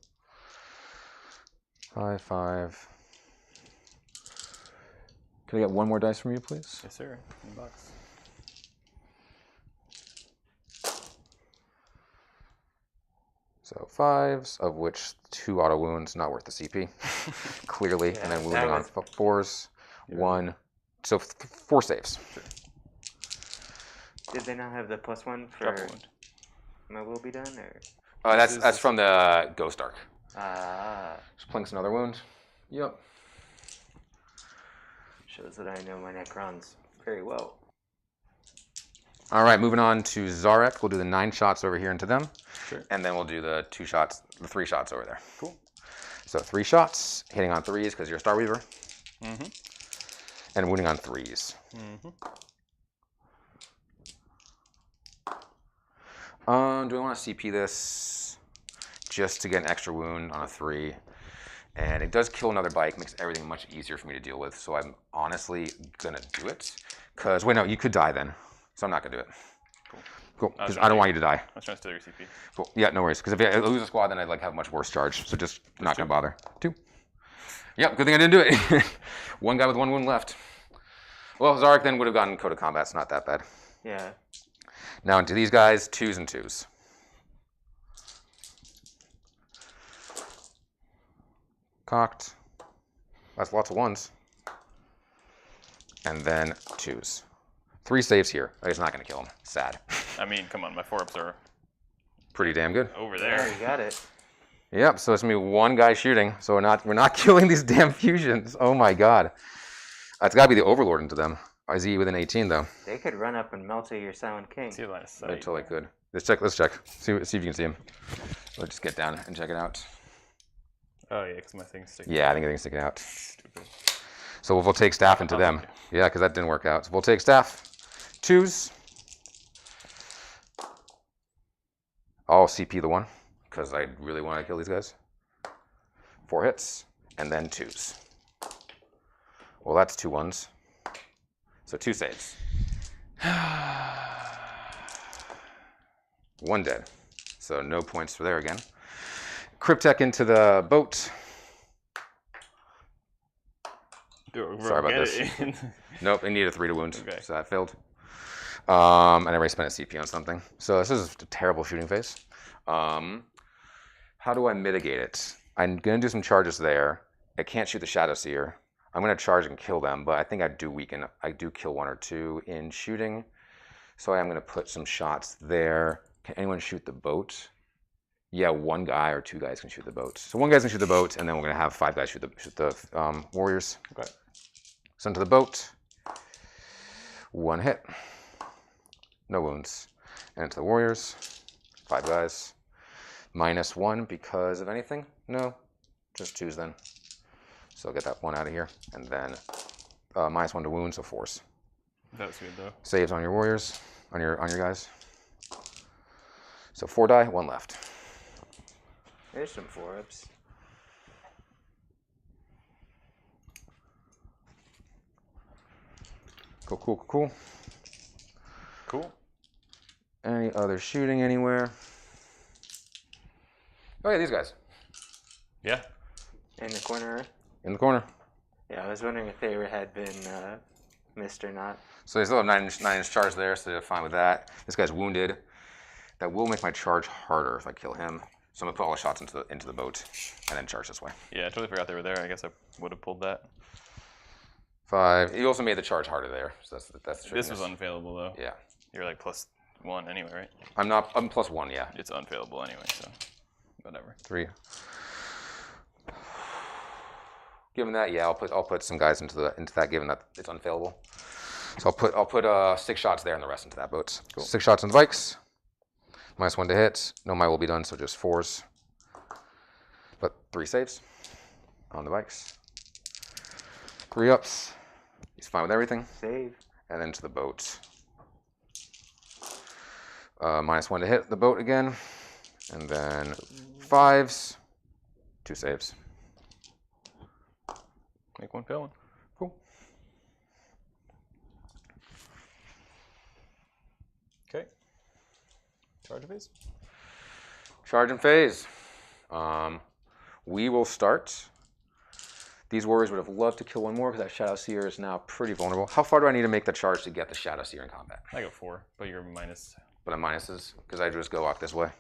5, 5. Can I get 1 more dice from you, please? Yes, sir. In the box. So 5s, of which 2 auto wounds, not worth the CP, clearly. Yeah, and then that wounding on was- 4s, 1. So 4 saves. Sure. Did they not have the +1 for Drop a wound. my will be done? Or That's from the Ghost Arc. Ah, Just plinks another wound. Yep. shows that I know my Necrons very well. All right, moving on to Zarek. We'll do the 9 shots over here into them. Sure. And then we'll do the 3 shots over there. Cool. So 3 shots, hitting on 3s because you're a Star Weaver, Mm-hmm. and wounding on 3s. Mm-hmm. Do I want to CP this just to get an extra wound on a 3? And it does kill another bike, makes everything much easier for me to deal with. So I'm honestly gonna do it. Cause wait, no, you could die then. So I'm not gonna do it. Cool. Because I don't want you to die. I was trying to steal your CP. Cool. Yeah, no worries. Because if I lose a squad, then I'd like have much worse charge. So just not gonna bother. 2. Yep. Good thing I didn't do it. 1 guy with 1 wound left. Well, Zarek then would have gotten Code of Combat. It's not that bad. Yeah. Now into these guys, 2s and 2s. Cocked. That's lots of 1s. And then 2s. 3 saves here. He's not going to kill him. Sad. I mean, come on, my 4-ups are Pretty damn good. over There, there. you got it. Yep. So it's gonna be 1 guy shooting. So we're not killing these damn fusions. Oh my god. It's got to be the Overlord into them. Is he within 18 though? They could run up and melt your Silent King. See the line of sight. Until I could. Let's check. See if you can see him. Let's just get down and check it out. Oh yeah, because my thing's sticking. Yeah, I think everything's sticking out. Stupid. So we'll take staff into them. Yeah, because that didn't work out. So we'll take staff. 2s. I'll CP the 1, because I really want to kill these guys. 4 hits, and then 2s. Well, that's 2 1s. So 2 saves. 1 dead. So no points for there again. Cryptek into the boat. Sorry about this. Nope, it needed a 3 to wound, Okay. so that failed. And I already spent a CP on something. So this is a terrible shooting phase. How do I mitigate it? I'm going to do some charges there. I can't shoot the Shadowseer. I'm going to charge and kill them, but I think I do kill 1 or 2 in shooting. So I am going to put some shots there. Can anyone shoot the boat? Yeah, one guy or two guys can shoot the boat. So one guy's going to shoot the boat, and then we're going to have 5 guys shoot the warriors. Okay. Send to the boat. 1 hit. No wounds. And to the warriors. 5 guys. -1 because of anything? No. Just 2s then. So I'll get that 1 out of here. And then -1 to wounds, so 4s. That was good though. Saves on your warriors, on your guys. So 4 die, 1 left. There's some 4-ups. Cool, cool, cool. Cool. Any other shooting anywhere? Oh yeah, these guys. Yeah. In the corner. In the corner. Yeah, I was wondering if they had been missed or not. So they still have 9-inch charge there, so they're fine with that. This guy's wounded. That will make my charge harder if I kill him. So I'm gonna put all the shots into the boat and then charge this way. Yeah, I totally forgot they were there. I guess I would have pulled that. 5. You also made the charge harder there, so that's the This trickiness. was unfailable though. Yeah. You're like +1 anyway, right? I'm +1, yeah. It's unfailable anyway, so whatever. 3. Given that, yeah, I'll put some guys into that. Given that it's unfailable, so I'll put 6 shots there and the rest into that boat. Cool. 6 shots on the bikes. -1 to hit. No might will be done, so just 4s. But 3 saves on the bikes. 3 ups. He's fine with everything. Save. And then to the boat. -1 to hit the boat again, and then 5s. 2 saves. Make 1 fail one. Cool. Okay. Charge of phase. Charge and phase. We will start. These warriors would have loved to kill 1 more because that Shadowseer is now pretty vulnerable. How far do I need to make the charge to get the Shadowseer in combat? I go 4, but you're minus. But I'm minuses because I just go walk this way.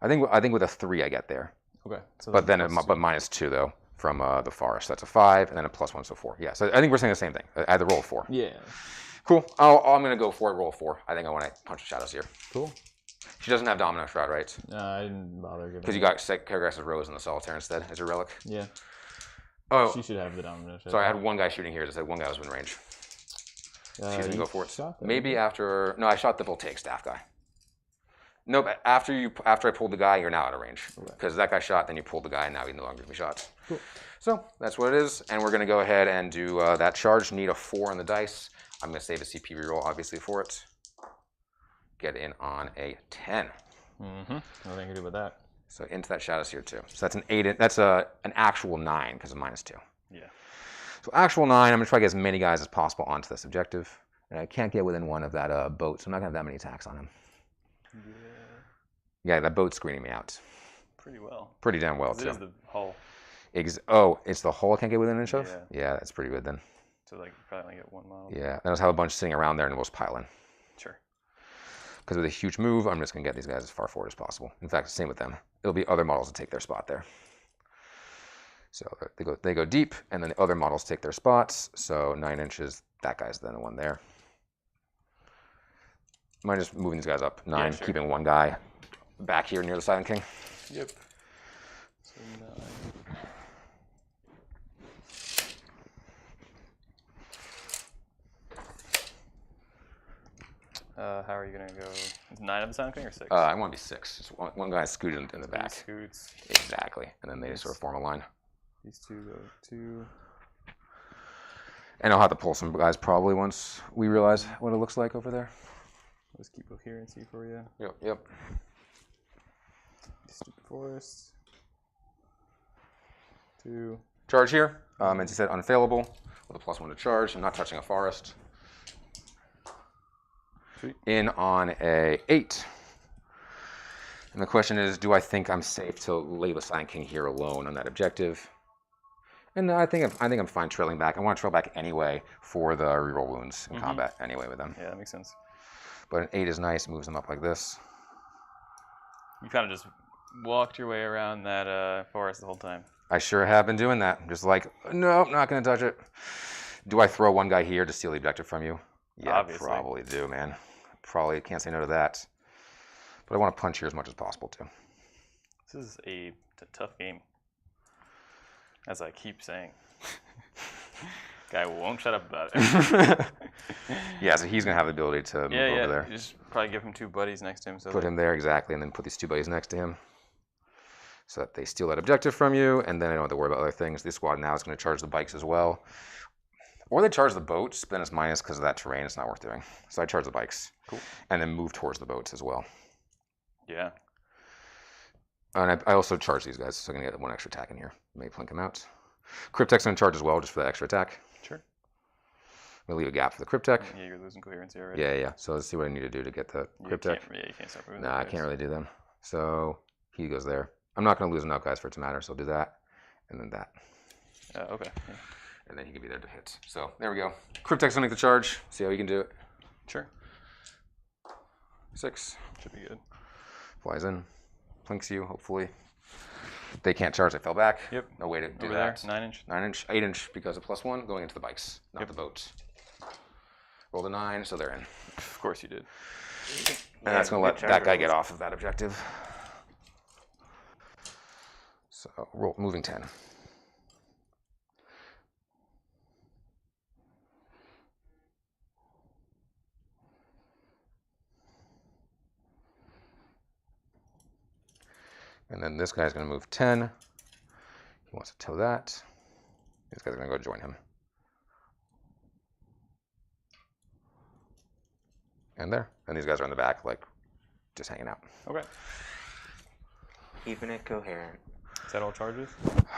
I think with a 3 I get there. Okay. So But then but -2 though from the forest. That's a 5 and then a +1, so 4. Yeah. So I think we're saying the same thing. I had to roll a 4. Yeah. Cool. I'm gonna go for it. Roll a 4. I think I want to punch Shadowseer. Cool. She doesn't have Domino Shroud, right? No, I didn't bother giving. Because you got Choreographer's Rose in the Solitaire instead as your relic. Yeah. Oh, She should have the domino. sorry. I had 1 guy shooting here. Just said 1 guy was in range. She didn't go for it. Shot them. Maybe after. No, I shot the Voltaic staff guy. No, but after I pulled the guy, you're now out of range. Because that guy shot, then you pulled the guy, and now he no longer can be shot. Cool. So that's what it is, and we're gonna go ahead and do that charge. Need a 4 on the dice. I'm gonna save a CP reroll, obviously, for it. Get in on a 10. Mm-hmm. Nothing to do with that. So into that Shadowseer too. So that's an 8. That's an actual 9 because of -2. Yeah. So actual 9. I'm gonna try to get as many guys as possible onto this objective, and I can't get within 1 of that boat, so I'm not gonna have that many attacks on him. Yeah, that boat's screening me out. Pretty well. Pretty damn well It too. is the hull. Oh, it's the hull I can't get within an inch of? Yeah. Yeah, that's pretty good then. So like probably only get 1 model. Yeah, then I'll have a bunch sitting around there and we'll just pile in. Sure. Because with a huge move, I'm just going to get these guys as far forward as possible. In fact, same with them. It'll be other models to take their spot there. So they go deep, and then the other models take their spots. So 9 inches, that guy's then the one there. Am I just moving these guys up? 9, Yeah, sure. keeping 1 guy back here near the Silent King. Yep. So 9. How are you gonna go? Is 9 of the Sound King or 6? I want to be 6. Just one guy scooted in the back. Scoots. Exactly. And then they just sort of form a line. These 2 go 2. And I'll have to pull some guys probably once we realize what it looks like over there. Let's keep coherency for you. Yep. Stupid forest. 2. Charge here. As you said, unfailable with a +1 to charge. I'm not touching a forest. Sweet. In on a 8. And the question is, do I think I'm safe to leave the Silent King here alone on that objective? And I think I'm fine trailing back. I want to trail back anyway for the reroll wounds in combat anyway with them. Yeah, that makes sense. But an 8 is nice. Moves them up like this. You kind of just walked your way around that forest the whole time. I sure have been doing that. Just like, nope, not going to touch it. Do I throw 1 guy here to steal the objective from you? Yeah, obviously. probably do, man. Probably can't say no to that. But I want to punch here as much as possible, too. This is a tough game, as I keep saying. Guy won't shut up about it. Yeah, so he's going to have the ability to move over there. You just probably give him 2 buddies next to him. So Put him there, exactly, and then put these 2 buddies next to him. So that they steal that objective from you, and then I don't have to worry about other things. This squad now is going to charge the bikes as well. Or they charge the boats, but then it's minus because of that terrain. It's not worth doing. So I charge the bikes. Cool. And then move towards the boats as well. Yeah. And I also charge these guys, so I'm going to get 1 extra attack in here. Maybe plink them out. Cryptek's going to charge as well, just for that extra attack. Sure. I'm going to leave a gap for the Cryptek. Yeah, you're losing coherency already. Yeah. So let's see what I need to do to get the Cryptek. You can't start moving. Nah, I can't really do them. So he goes there. I'm not going to lose enough guys for it to matter, so I'll do that. And then that. Okay. Yeah. And then he can be there to hit. So there we go. Cryptek's going to make the charge. See how he can do it. Sure. 6. Should be good. Flies in. Plinks you, hopefully. They can't charge. They fell back. Yep. No way to do Over that. there, 9 inch. 9 inch, 8 inch because of +1 going into the bikes, not the boats. Rolled a 9, so they're in. Of course you did. And that's going to let that guy get off of that objective. So moving 10. And then this guy's going to move 10. He wants to tow that. These guys are going to go join him. And there. And these guys are in the back, like, just hanging out. Okay. Keeping it coherent. Is that all charges?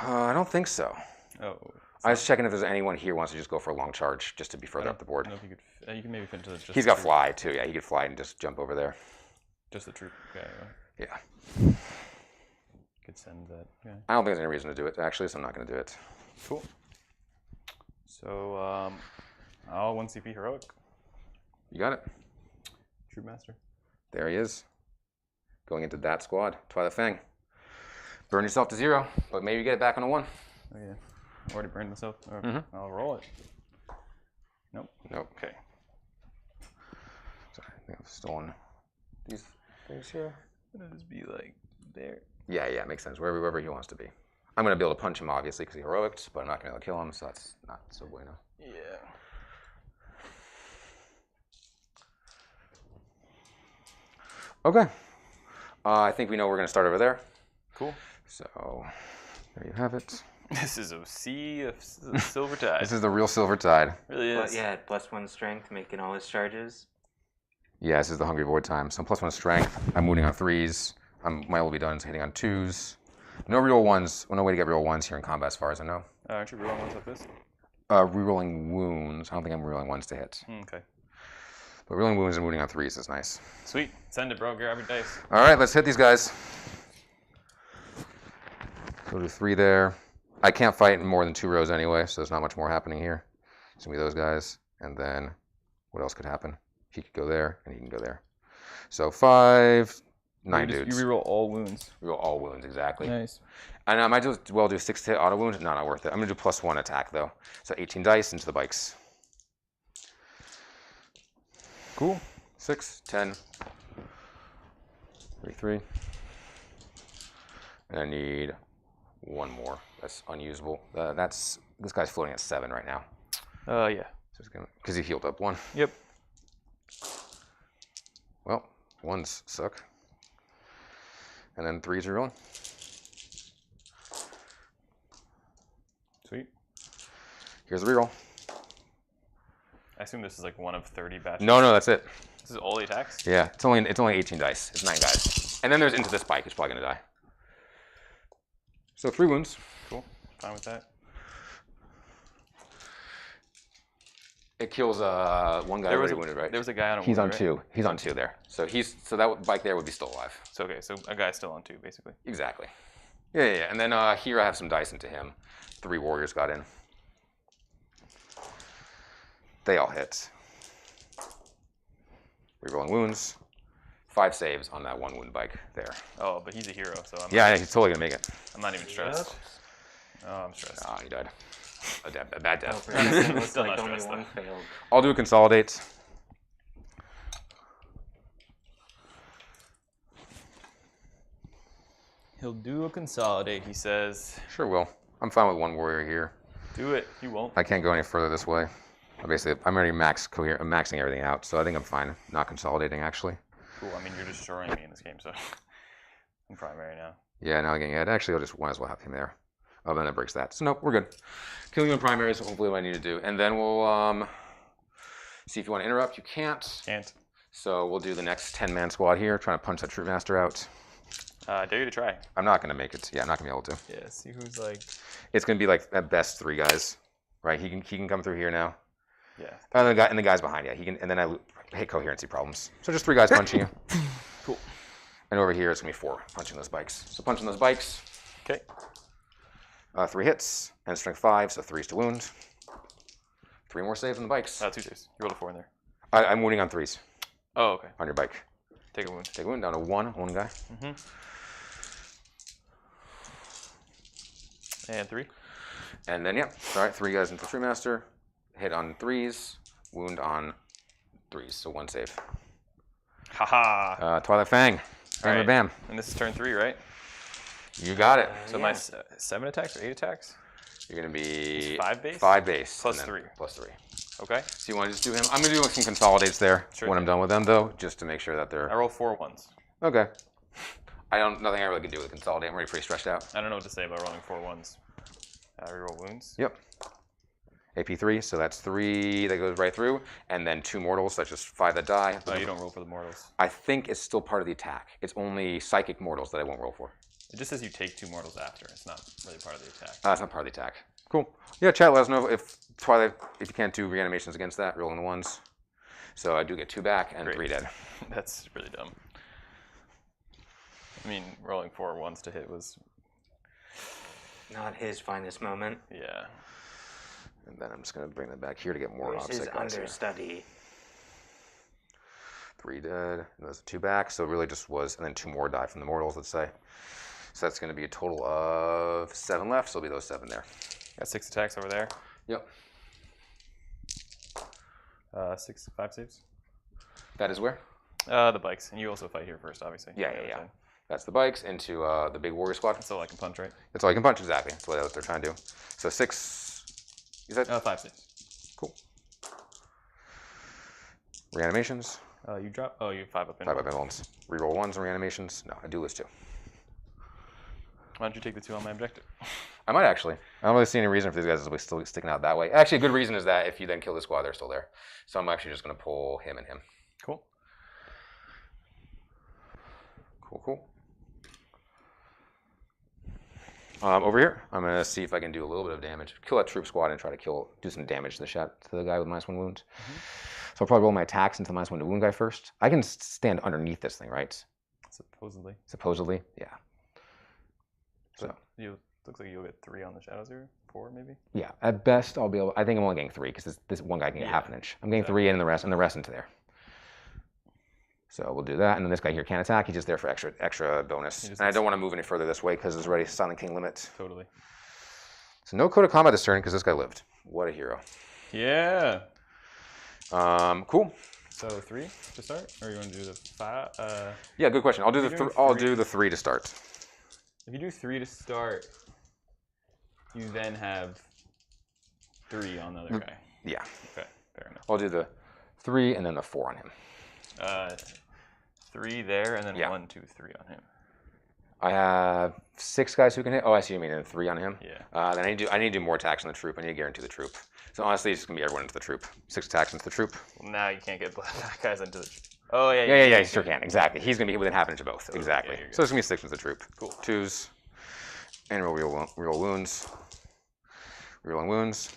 I don't think so. Oh. I was checking if there's anyone here who wants to just go for a long charge, just to be further up the board. I don't know if you can maybe fit into just He's got fly, too. Yeah, he could fly and just jump over there. Just the troop guy. Right? Yeah. Could send that. Yeah. I don't think there's any reason to do it, actually, so I'm not going to do it. Cool. So, I'll 1 CP heroic. You got it. Troop master. There he is. Going into that squad. Twilight Fang. Burn yourself to 0, but maybe you get it back on a 1. Oh yeah. I've already burned myself. Oh, I'll roll it. Nope. Okay. Sorry, I think I've stolen these things here. It'll just be like there. Yeah, makes sense. Wherever he wants to be. I'm going to be able to punch him, obviously, because he heroics, but I'm not going to be able to kill him, so that's not so bueno. Yeah. Okay. I think we know we're going to start over there. Cool. So, there you have it. This is a sea of silver tide. This is the real silver tide. Really is. Yeah, +1 strength, making all his charges. Yeah, this is the Hungry Void time. So I'm +1 strength. I'm wounding on 3s. My will be done hitting on 2s. No real 1s. Well, no way to get real 1s here in combat as far as I know. Aren't you rolling ones like this? Rerolling wounds. I don't think I'm rerolling 1s to hit. Okay. But rerolling wounds and wounding on 3s is nice. Sweet. Send it, bro. Grab your dice. All right, let's hit these guys. Go to 3 there. I can't fight in more than 2 rows anyway, so there's not much more happening here. It's going to be those guys. And then what else could happen? He could go there, and he can go there. So 5, 9 dudes. You reroll all wounds. Reroll all wounds, exactly. Nice. And I might as well do 6 to hit auto wound. No, not worth it. I'm going to do +1 attack, though. So 18 dice into the bikes. Cool. 6, 10, 33. And I need 1 more. That's unusable. This guy's floating at 7 right now. Yeah. Because he healed up 1. Yep. Well, 1s suck. And then 3s are rolling. Sweet. Here's the reroll. I assume this is like one of 30 batches. No, that's it. This is all the attacks? Yeah, it's only 18 dice. It's 9 guys. And then there's into this bike, who's probably going to die. So 3 wounds. Cool. Fine with that. It kills one guy already wounded, right? There was a guy on a He's on right? 2. He's on 2 there. So that bike there would be still alive. So okay, so a guy's still on 2 basically. Exactly. Yeah. And then here I have some dice into him. 3 warriors got in. They all hit. Rerolling wounds. 5 saves on that 1 wound bike there. Oh, but he's a hero, so He's totally gonna make it. I'm not even stressed. Oh, I'm stressed. He died. A bad death. Looks Still like not only stressed, 1 failed. I'll do a consolidate. He'll do a consolidate, he says. Sure will. I'm fine with one warrior here. Do it. You won't. I can't go any further this way. Basically, I'm already I'm maxing everything out, so I think I'm fine. Not consolidating, actually. Cool. I mean, you're destroying me in this game, so I'm primary now. Yeah, now I'm getting it. Actually, I'll just might as well have him there. Oh, then that breaks that. So nope, we're good. Killing you in primaries, hopefully what I need to do. And then we'll see if you want to interrupt. You can't. Can't. So we'll do the next 10-man squad here, trying to punch that Troop Master out. Dare you to try. I'm not going to make it. Yeah, I'm not going to be able to. Yeah, see who's like... It's going to be like at best 3 guys. Right, he can come through here now. Yeah. And the guys behind, yeah. He can, and then I hate coherency problems. So just 3 guys punching you. Cool. And over here it's going to be 4 punching those bikes. So punching those bikes. Okay. 3 hits and strength 5, so 3s to wound. 3 more saves on the bikes. 2 saves. You rolled a 4 in there. I'm wounding on 3s. Oh, okay. On your bike. Take a wound. Take a wound down to 1 guy. Mm-hmm. And 3. And then, yeah. All right, 3 guys into the True Master. Hit on 3s. Wound on 3s, so 1 save. Haha. Twilight Fang. Bam, Right. bam. And this is turn 3, right? You got it. So my 7 attacks or 8 attacks? You're going to be... It's 5 base? 5 base. Plus and then 3. Plus 3. Okay. So you want to just do him? I'm going to do some consolidates there Sure when I'm thing. done with them, though, just to make sure that they're... I roll 4 ones. Okay. Nothing I really can do with consolidate. I'm already pretty stretched out. I don't know what to say about rolling 4 ones. Reroll wounds. Yep. AP 3, so that's 3 that goes right through, and then 2 mortals, that's just 5 that die. Oh, you don't roll for the mortals. I think it's still part of the attack. It's only psychic mortals that I won't roll for. It just says you take 2 mortals after. It's not really part of the attack. It's not part of the attack. Cool. Yeah, chat, let us know if Twilight, if you can't do reanimations against that, rolling the 1s. So I do get 2 back and Great. 3 dead. That's really dumb. I mean, rolling 4 1s to hit was... Not his finest moment. Yeah. And then I'm just going to bring that back here to get more Where's his offset guys here. understudy? 3 dead, and those 2 back, so it really just was, and then 2 more die from the mortals, let's say. So that's going to be a total of 7 left, so it'll be those 7 there. Got 6 attacks over there. Yep. 5 saves. That is where? The bikes. And you also fight here first, obviously. Yeah. That's the bikes into the big warrior squad. That's all I can punch, right? That's all you can punch, exactly. That's what they're trying to do. So 6, you said? 5 saves. Cool. Reanimations. You drop? Oh, you 5 up in. 5 up invulns. Reroll 1s and reanimations. No, I do lose 2. Why don't you take the 2 on my objective? I might actually. I don't really see any reason for these guys to be still sticking out that way. Actually, a good reason is that if you then kill the squad, they're still there. So I'm actually just going to pull him and him. Cool. Cool. Over here, I'm going to see if I can do a little bit of damage. Kill that troop squad and try to do some damage to the guy with -1 wound. So I'll probably roll my attacks into the -1 to wound guy first. I can stand underneath this thing, right? Supposedly. Supposedly, yeah. So Looks like you'll get 3 on the Shadowseer. 4 maybe. Yeah, at best I'll be able. I think I'm only getting 3 because this one guy can get half an inch. I'm getting 3 in and the rest into there. So we'll do that, and then this guy here can't attack. He's just there for extra bonus. And I don't want to move any further this way because there's already Silent King limit. Totally. So no code of combat this turn because this guy lived. What a hero. Yeah. Cool. So 3 to start, or you want to do the 5? Yeah, good question. I'll do the 3 to start. If you do 3 to start, you then have 3 on the other guy. Yeah. Okay, fair enough. I'll do the 3 and then the 4 on him. 3 there, and then Yeah. 1, 2, 3 on him. I have 6 guys who can hit. Oh, I see what you mean. And 3 on him. Yeah. Then I need to do more attacks on the troop. I need to guarantee the troop. So honestly, it's just gonna be everyone into the troop. 6 attacks into the troop. Well, now you can't get black guys into the. Oh yeah. Yeah, you sure can. Exactly. He's gonna be within half an inch of both. Totally. Exactly. Yeah, So it's gonna be 6 into the troop. Cool. 2s. And reroll wounds. Rerolling wounds.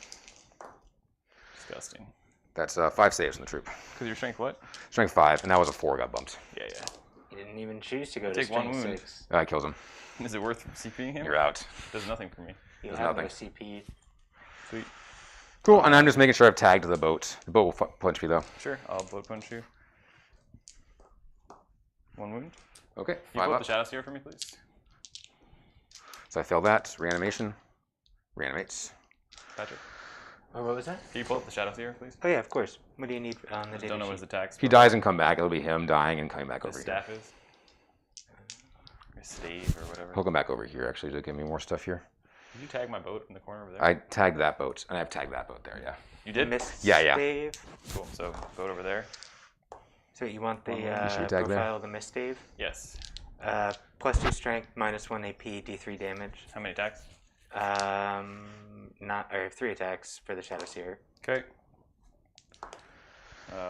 Disgusting. That's 5 saves in the troop. Because your strength what? Strength 5, and that was a 4 got bumped. Yeah. He didn't even choose to go to Take 1 strength wound. 6. That kills him. Is it worth CPing him? You're out. Does nothing for me. You There's have no nothing. CP. Sweet. Cool, and I'm just making sure I've tagged the boat. The boat will punch me though. Sure. I'll blood punch you. 1 wound. Okay, You 5 pull up. up the Shadowseer for me, please. So I failed that. Reanimation. Reanimates. Patrick. Oh, what was that? Can you pull up the Shadowseer, please? Oh yeah, of course. What do you need on the I data don't know what sheet? his attacks. If he dies and come back, it'll be him dying and coming back His over staff here. is. Or stave or whatever. He'll come back over here actually to give me more stuff here. Did you tag my boat in the corner over there? I tagged that boat, and I've tagged that boat there, yeah. You did? Yeah. Stave. Cool. So boat over there. So you want the tag profile there? of the Mistave? Yes. +2 strength, -1 AP, D3 damage. How many attacks? 3 attacks for the Shadowseer. Okay.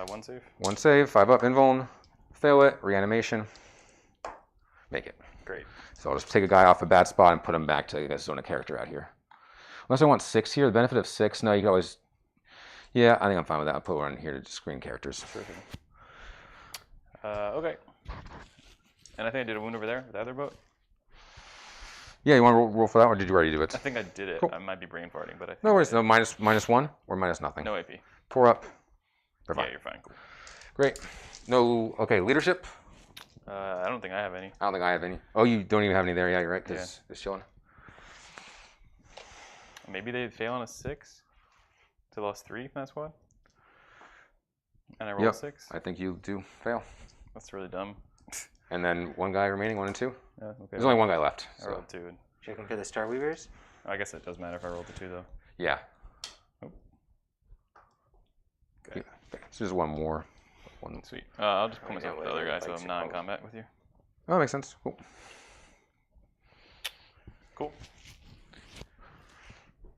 1 save. 1 save, 5 up, invuln, fail it, reanimation, make it. Great. So I'll just take a guy off a bad spot and put him back to his zone of character out here. Unless I want 6 here, the benefit of 6, no, you can always, yeah, I think I'm fine with that. I'll put one here to screen characters. Sure thing. Okay. And I think I did a wound over there with the other boat. Yeah, you want to roll for that, or did you already do it? I think I did it. Cool. I might be brain farting, but I think No worries, no, -1 or minus nothing. No AP. 4 up. We're fine. Yeah, you're fine. Cool. Great. No, okay, leadership? I don't think I have any. I don't think I have any. Oh, you don't even have any there, yeah, you're right, because it's chilling. Maybe they fail on a 6. So lost 3 from that squad. And I rolled a 6. I think you do fail. That's really dumb. And then 1 guy remaining, 1 and 2. Yeah, okay. There's only 1 guy left. I So. rolled 2. Checking for the Star Weavers? I guess it does matter if I rolled the 2 though. Yeah. Okay. So just 1 more. Sweet. I'll just put Alright, myself yeah, with the other guy like so I'm some not in both. combat with you. Oh, that makes sense. Cool. Cool.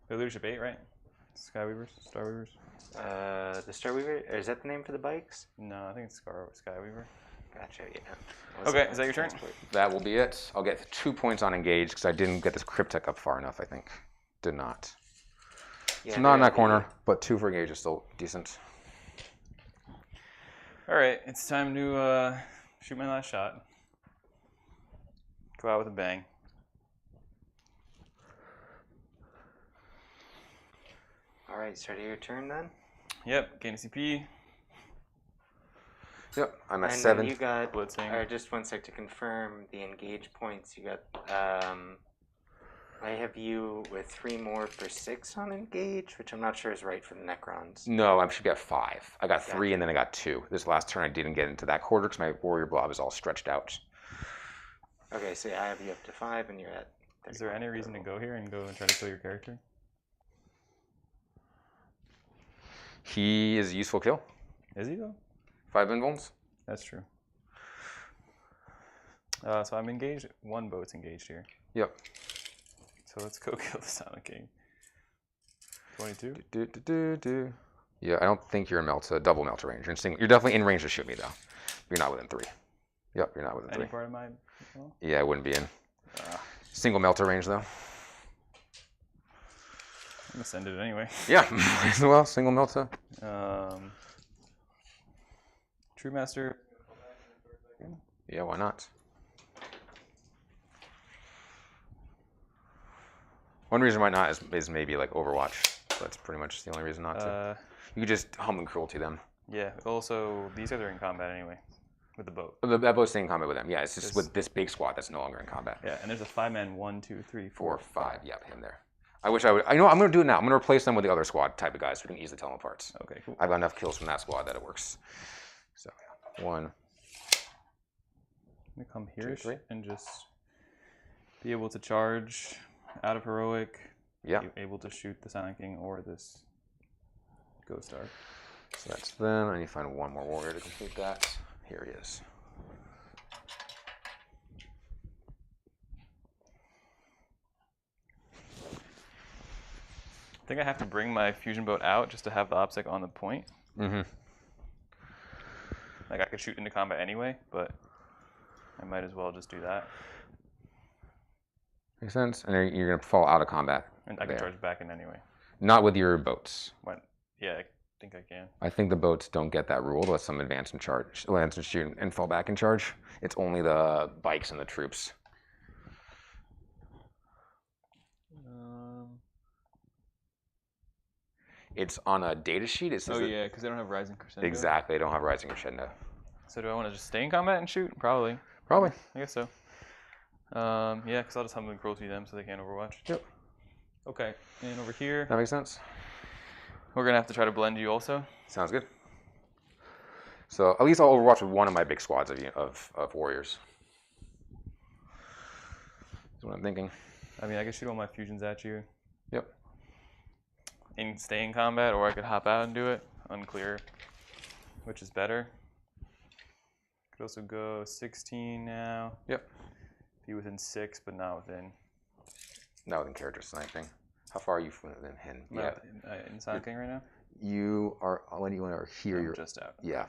The leadership 8, right? Skyweavers? Starweavers? The Star Weaver? Or is that the name for the bikes? No, I think it's Skyweaver. Gotcha, yeah. Okay, is that your turn? That will be it. I'll get 2 points on engage because I didn't get this cryptic up far enough, I think. Did not. Yeah, So not in they're that corner, but 2 for engage is still decent. Alright, it's time to shoot my last shot. Go out with a bang. Alright, start of your turn then. Yep, gain a CP. Yep, I'm at And 7. then you got, Blitzing. or just 1 sec to confirm the engage points. You got, I have you with 3 more for 6 on engage, which I'm not sure is right for the Necrons. No, I should be at 5. I got 3 Gotcha. and then I got 2. This last turn I didn't get into that quarter because my warrior blob is all stretched out. Okay, so I have you up to 5 and you're at 31. Is there any reason to go here and go and try to kill your character? He is a useful kill. Is he though? 5 invulns. That's true. So I'm engaged. 1 boat's engaged here. Yep. So let's go kill the Silent King. 22? Yeah, I don't think you're in double melter range. You're definitely in range to shoot me though. You're not within 3. Yep, you're not within Any 3. part of my... Well, Yeah, I wouldn't be in. Single melter range though. I'm gonna send it anyway. Yeah, might as well. Single melter. True Master. Yeah, why not? One reason why not is maybe like Overwatch. That's pretty much the only reason not to. You could just humbling cruelty them. Yeah. Also, these guys are in combat anyway, with the boat. That boat's staying in combat with them. Yeah, it's just with this big squad that's no longer in combat. Yeah, and there's a 5-man 1, 2, 3, 4, 5. Yep, him there. I wish I would. I know. I'm gonna do it now. I'm gonna replace them with the other squad type of guys so we can easily tell them apart. Okay, cool. I've got enough kills from that squad that it works. So yeah, 1. I'm gonna come here 2, 3. and just be able to charge out of heroic. Yeah. Be able to shoot the Silent King or this Ghost Star. So that's them. I need to find 1 more warrior to complete that. Here he is. I think I have to bring my fusion boat out just to have the OPSEC on the point. Mm-hmm. Like I could shoot into combat anyway, but I might as well just do that. Makes sense. And then you're gonna fall out of combat. And I can charge back in anyway. Not with your boats. What? Yeah, I think I can. I think the boats don't get that rule. Let some advance and charge, advance and shoot, and fall back and charge. It's only the bikes and the troops. It's on a data sheet. It says yeah, because they don't have Rising Crescendo. exactly. They don't have Rising Crescendo. So do I want to just stay in combat and shoot? Probably. Probably. I guess so. Yeah, because I'll just humbling cruelty them so they can't overwatch. Yep. Okay, and over here, That makes sense. we're gonna have to try to blend you also. Sounds good. So at least I'll overwatch with 1 of my big squads of warriors. That's what I'm thinking. I mean, I could shoot all my fusions at you. Yep. And stay in combat, or I could hop out and do it. Unclear. Which is better. Could also go 16 now. Yep. Be within 6, but not within. Not within character sniping. How far are you from him? Yeah. In Silent King right now? You are, when you are here, I'm you're just out. Yeah.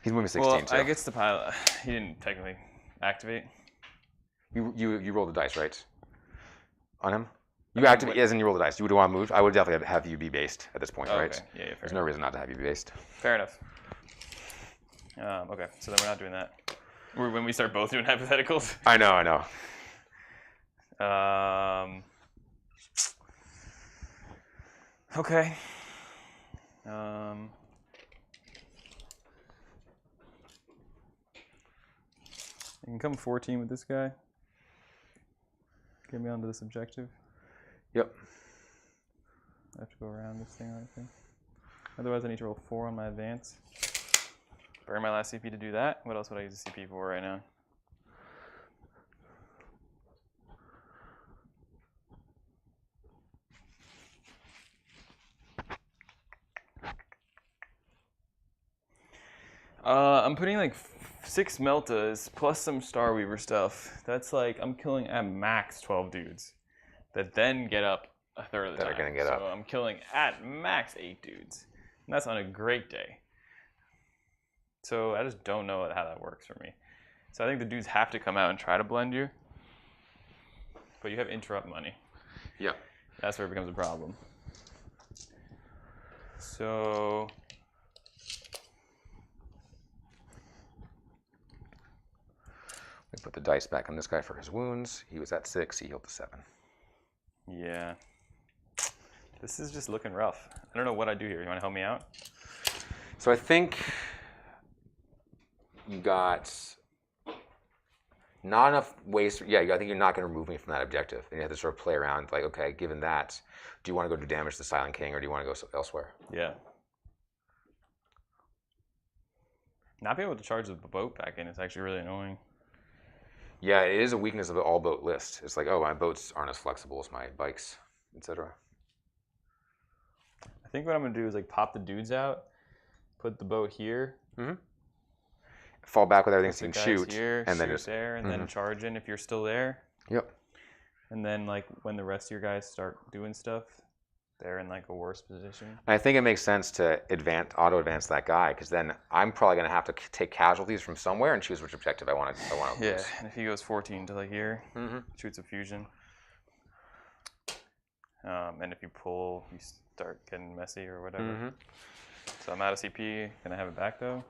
He's moving 16 well, too. I guess the pilot, he didn't technically activate. You roll the dice, right? On him? You activate, as in you roll the dice. You would want to move? I would definitely have you be based at this point, right? Okay. Yeah, fair There's no reason not to have you be based. Fair enough. Okay, so then we're not doing that. When we start both doing hypotheticals. I know. Okay. You can come 14 with this guy. Get me onto this objective. Yep. I have to go around this thing, I think. Otherwise, I need to roll 4 on my advance. Burn my last CP to do that. What else would I use a CP for right now? I'm putting like 6 Meltas plus some Starweaver stuff. That's like, I'm killing at max 12 dudes that then get up a third of the time. That are gonna get up. So I'm killing at max 8 dudes. And that's on a great day. So I just don't know how that works for me. So I think the dudes have to come out and try to blend you. But you have interrupt money. Yeah. That's where it becomes a problem. So we put the dice back on this guy for his wounds. He was at 6, he healed to 7. yeah. This is just looking rough. I don't know what I do here. You want to help me out? So I think you got not enough ways. I think you're not going to remove me from that objective. And you have to sort of play around, like, okay, given that, do you want to go do damage to Silent King or do you want to go elsewhere? Yeah. Not being able to charge the boat back in is actually really annoying. Yeah, it is a weakness of the all boat list. It's like, oh, my boats aren't as flexible as my bikes, etc. I think what I'm going to do is like pop the dudes out, put the boat here. Mm-hmm. Fall back with everything so you can shoot. Here, and shoot then just there, and then charge in if you're still there. Yep. And then like when the rest of your guys start doing stuff, they're in like a worse position. I think it makes sense to auto advance that guy, because then I'm probably going to have to take casualties from somewhere and choose which objective I want to lose. Yeah, and if he goes 14 to like here, shoots a fusion. And if you pull, you start getting messy or whatever. So I'm out of CP. Can I have it back though?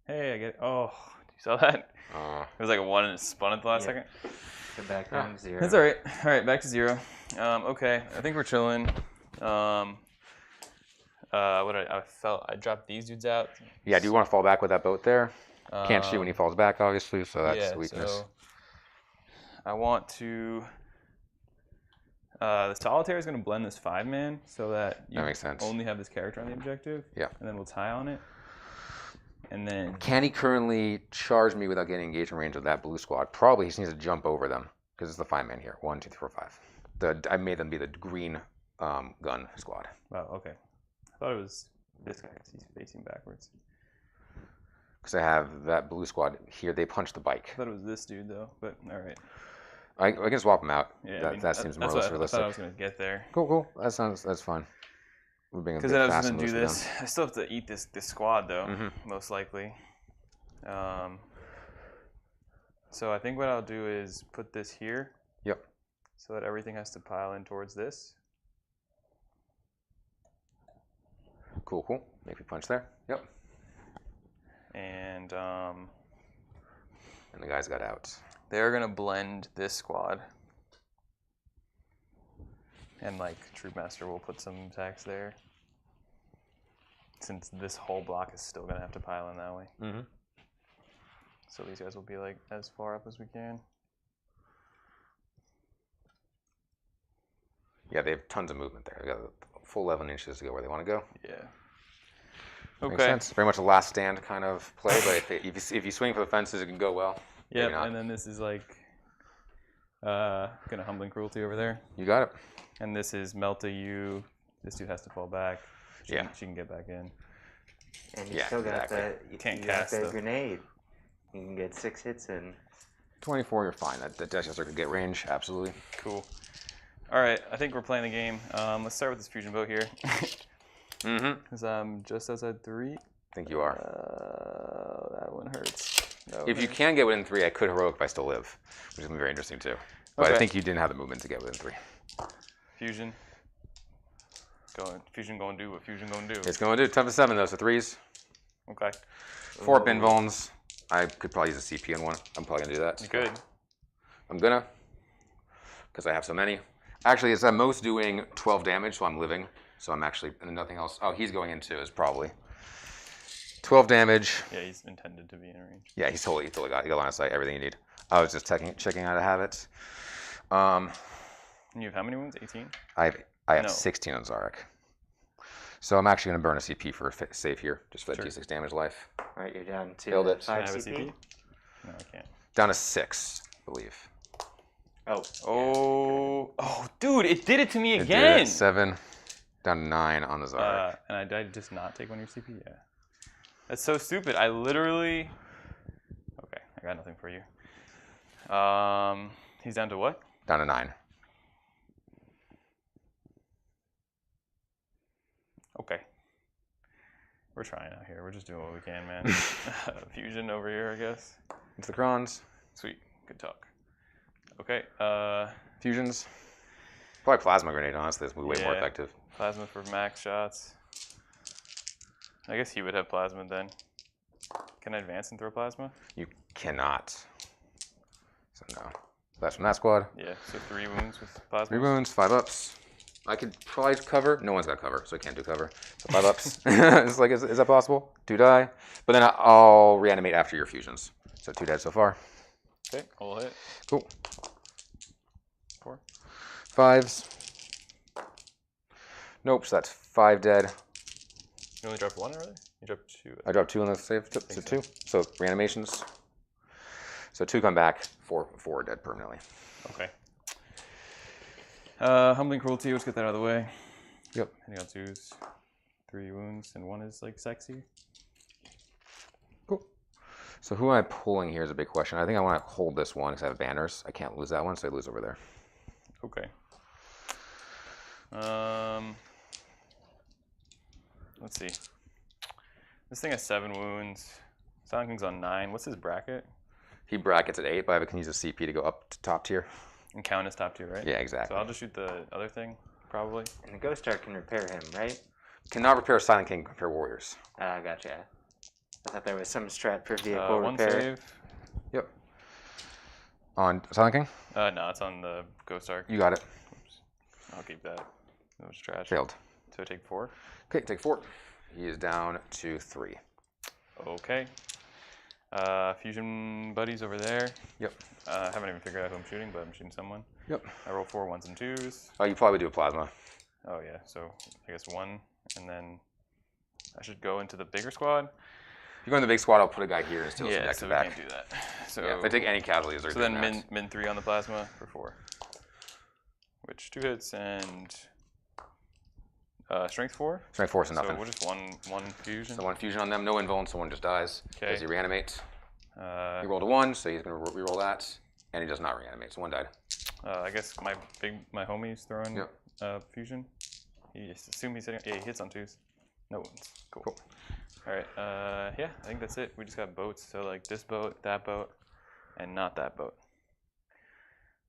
Hey, I get it. Oh, you saw that? It was like a 1 and it spun at the last second. Go back down to 0. That's all right. All right, back to 0. Okay, I think we're chilling. I dropped these dudes out. Yeah, do you want to fall back with that boat there? Can't shoot when he falls back, obviously, so that's the weakness. So I want to. The Solitaire is going to blend this 5-man so that you that makes sense. only have this character on the objective. Yeah. And then we'll tie on it. And then. Can he currently charge me without getting engagement range of that blue squad? Probably he just needs to jump over them, because it's the 5-man here. 1, 2, 3, 4, 5. I made them be the green gun squad. Wow, okay. I thought it was this guy because he's facing backwards. Because I have that blue squad here. They punch the bike. I thought it was this dude, though, but all right. I can swap them out. Yeah, that seems more or less realistic. I thought I was going to get there. Cool. That's fine. Because then I was going to do this. I still have to eat this squad, though, most likely. So I think what I'll do is put this here. Yep. So that everything has to pile in towards this. Cool. Make me punch there. Yep. And the guys got out. They're going to blend this squad. And like Troop Master will put some attacks there. Since this whole block is still going to have to pile in that way. So these guys will be like as far up as we can. Yeah, they have tons of movement there. They got a full 11 inches to go where they want to go. Yeah. Okay. Makes sense. Very much a last stand kind of play, but if you swing for the fences, it can go well. Yeah, and then this is like Gonna Humbling Cruelty over there. You got it. And this is Melta you. This dude has to fall back. She can get back in. And you still got exactly. you Can't got cast the though. grenade. You can get 6 hits in. 24, you're fine. That Detachment could get range, absolutely. Cool. All right, I think we're playing the game. Let's start with this fusion boat here. Because I'm just outside 3. I think you are. That one hurts. If you can get within 3, I could heroic if I still live, which is going to be very interesting too. But Okay. I think you didn't have the movement to get within 3. Fusion. Fusion gonna do what Fusion gonna do. It's going to do 10 to 7 though, so 3s. Okay. 4 bin vulns. I could probably use a CP on one. I'm probably going to do that. You could. I'm gonna, because I have so many. Actually, it's at most doing 12 damage, so I'm living. So I'm actually, and nothing else. Oh, he's going into is probably 12 damage. Yeah, he's intended to be in range. Yeah, he totally got line of sight, everything you need. I was just checking how to have it. And you have how many wounds? 18? I have No. 16 on Zarek. So I'm actually going to burn a CP for a save here, just for that Sure. D6 damage life. All right, you're down to Killed it. 5 Can I have a CP. CP? No, I can't. Down to 6, I believe. Oh, dude, it did it to me It again. did it. 7, down to 9 on the Zarek. And I did just not take one of your CP? Yeah. That's so stupid. I literally... Okay, I got nothing for you. He's down to what? Down to 9. Okay. We're trying out here. We're just doing what we can, man. Fusion over here, I guess. It's the Crons. Sweet. Good talk. Okay. Fusions. Probably Plasma Grenade, honestly. It's way more Yeah. effective. Plasma for max shots. I guess he would have plasma then. Can I advance and throw plasma? You cannot. So no. That's from that squad. Yeah, so 3 wounds with plasma. 3 wounds, 5 ups. I could probably cover. No one's got cover, so I can't do cover. So 5 ups. It's like, is that possible? 2 die. But then I'll reanimate after your fusions. So 2 dead so far. Okay, all hit. Cool. 4. 5s. Nope, so that's 5 dead. You only dropped 1 already? You dropped 2. I dropped 2 on the save, so 2. So reanimations. So 2 come back, 4 are dead permanently. Okay. Humbling Cruelty, let's get that out of the way. Yep. Hitting on 2s. 3 wounds, and 1 is like sexy. Cool. So who am I pulling here is a big question. I think I want to hold this one because I have banners. I can't lose that one, so I lose over there. Okay. Let's see. This thing has 7 wounds. Silent King's on 9. What's his bracket? He brackets at 8, but I can use a CP to go up to top tier. And count as top 2, right? Yeah, exactly. So I'll just shoot the other thing, probably. And the Ghost Star can repair him, right? Cannot repair Silent King, repair warriors. Gotcha. I thought there was some strat per vehicle 1 repair. save. Yep. On Silent King? No, it's on the Ghost Arc. You got it. Oops. I'll keep that. That was trash. Failed. So I take 4. Okay, take 4. He is down to 3. Okay. Fusion buddies over there. Yep. I haven't even figured out who I'm shooting, but I'm shooting someone. Yep. I roll 4 1s and 2s. Oh, you probably do a plasma. Oh yeah, so I guess 1, and then I should go into the bigger squad. If you go in the big squad, I'll put a guy here and steal some Yeah, back so to we back. can't do that. So, Yeah, if I take any casualties, they're so then doing that. min 3 on the plasma for 4. Which 2 hits and strength 4. Strength 4 is So nothing. we'll just one fusion. So 1 fusion on them, no invuln, so 1 just dies. Okay. Does he reanimate? Uh, He rolled a 1, so he's going to reroll that. And he does not reanimate, so 1 died. I guess my homie's throwing Yep. fusion. Assume he's hitting. Yeah, he hits on 2s. No wounds. Cool. All right. Yeah, I think that's it. We just got boats. So like this boat, that boat, and not that boat.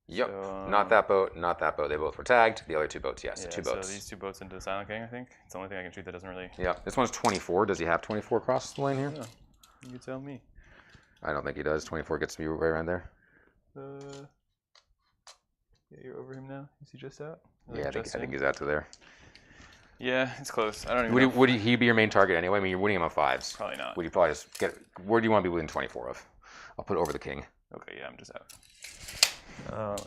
Yep. So, Not that boat, not that boat. They both were tagged. The other 2 boats, yes. Yeah, 2 boats. So these 2 boats into the Silent King, I think. It's the only thing I can shoot that doesn't really. Yeah. This one's 24. Does he have 24 across the lane here? Yeah, you tell me. I don't think he does. 24 gets me right around there. Yeah, you're over him now. Is he just out? Yeah, I think he's out to there. Yeah, it's close. I don't even know. Would he be your main target anyway? I mean, you're winning him on 5s. Probably not. Would you probably just get... Where do you want to be within 24 of? I'll put it over the king. Okay, yeah, I'm just out.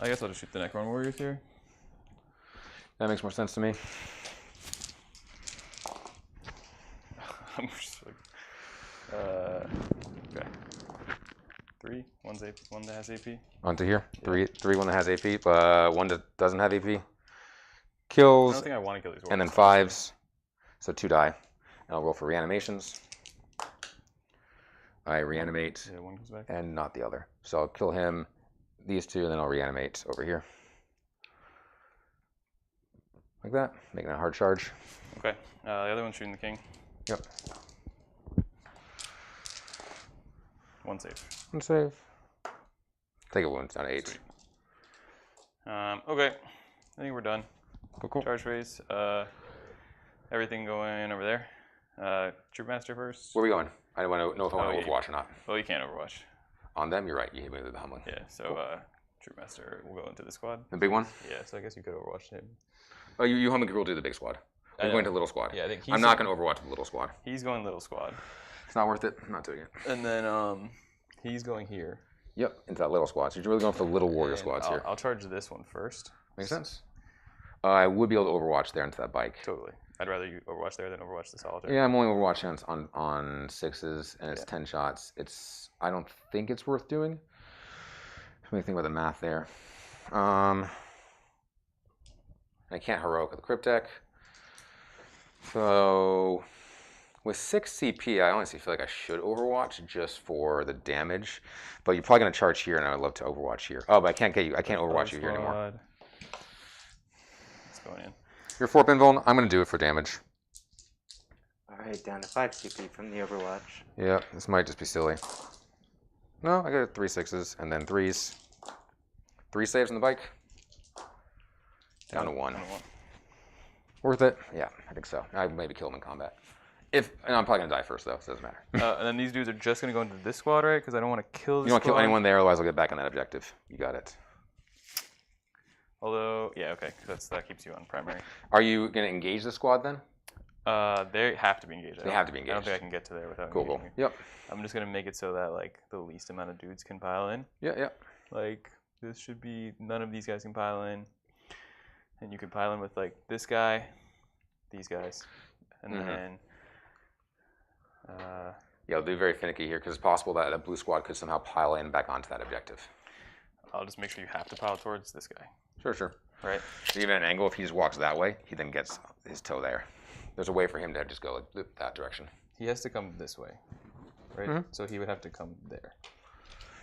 I guess I'll just shoot the Necron warriors here. That makes more sense to me. I'm just like, okay. 3. One that has AP. Onto here. Yeah. 3, one that has AP. One that doesn't have AP. I Kills. don't think I want to kill these. And then 5s. So 2 die. And I'll roll for reanimations. I reanimate. Yeah, one comes back. And not the other. So I'll kill him, these 2, and then I'll reanimate over here. Like that. Making a hard charge. Okay. The other one's shooting the king. Yep. 1 save. 1 save. Take a wound down to 8. Sweet. Okay. I think we're done. Cool. Charge phase. Everything going over there. Troupe Master first. Where are we going? I don't want to know if I want to Overwatch or not. Well, you can't Overwatch. On them, you're right. You hit me with the humbling. Yeah, so Cool. Troupe Master will go into the squad. The big one? Yeah, so I guess you could Overwatch him. Oh, you humbling will do the big squad. We're going to little squad. Yeah, I think I'm not going to Overwatch the little squad. He's going little squad. It's not worth it. I'm not doing it. And then he's going here. Yep, into that little squad. So you're really going for the little warrior squads here. I'll charge this one first. Makes sense. I would be able to Overwatch there into that bike. Totally. I'd rather you Overwatch there than Overwatch the solitaire. Yeah, I'm only Overwatching on 6s, and it's 10 shots. I don't think it's worth doing. Let me think about the math there. I can't heroic with the Cryptek. So with 6 CP, I honestly feel like I should Overwatch just for the damage. But you're probably going to charge here, and I would love to Overwatch here. Oh, but I can't get you. I can't Overwatch you here anymore. It's going in. You're 4 pinvuln. I'm going to do it for damage. All right, down to 5 CP from the Overwatch. Yeah, this might just be silly. No, I got 3 6s and then 3s. 3 saves on the bike. Down to 1. Worth it? Yeah, I think so. I maybe kill him in combat. And I'm probably going to die first, though, so it doesn't matter. And then these dudes are just going to go into this squad, right? Because I don't want to kill this You don't want to kill anyone there, otherwise I'll get back on that objective. You got it. Although, yeah, okay, that keeps you on primary. Are you going to engage the squad then? They have to be engaged. They have to be engaged. I don't think I can get to there without Cool. engaging. Yep. I'm just going to make it so that, like, the least amount of dudes can pile in. Yeah. Like, this should be, none of these guys can pile in. And you can pile in with, like, this guy, these guys, and then... Yeah, I'll be very finicky here, because it's possible that a blue squad could somehow pile in back onto that objective. I'll just make sure you have to pile towards this guy. Sure. Right? So even at an angle, if he just walks that way, he then gets his toe there. There's a way for him to just go like that direction. He has to come this way, right? So he would have to come there.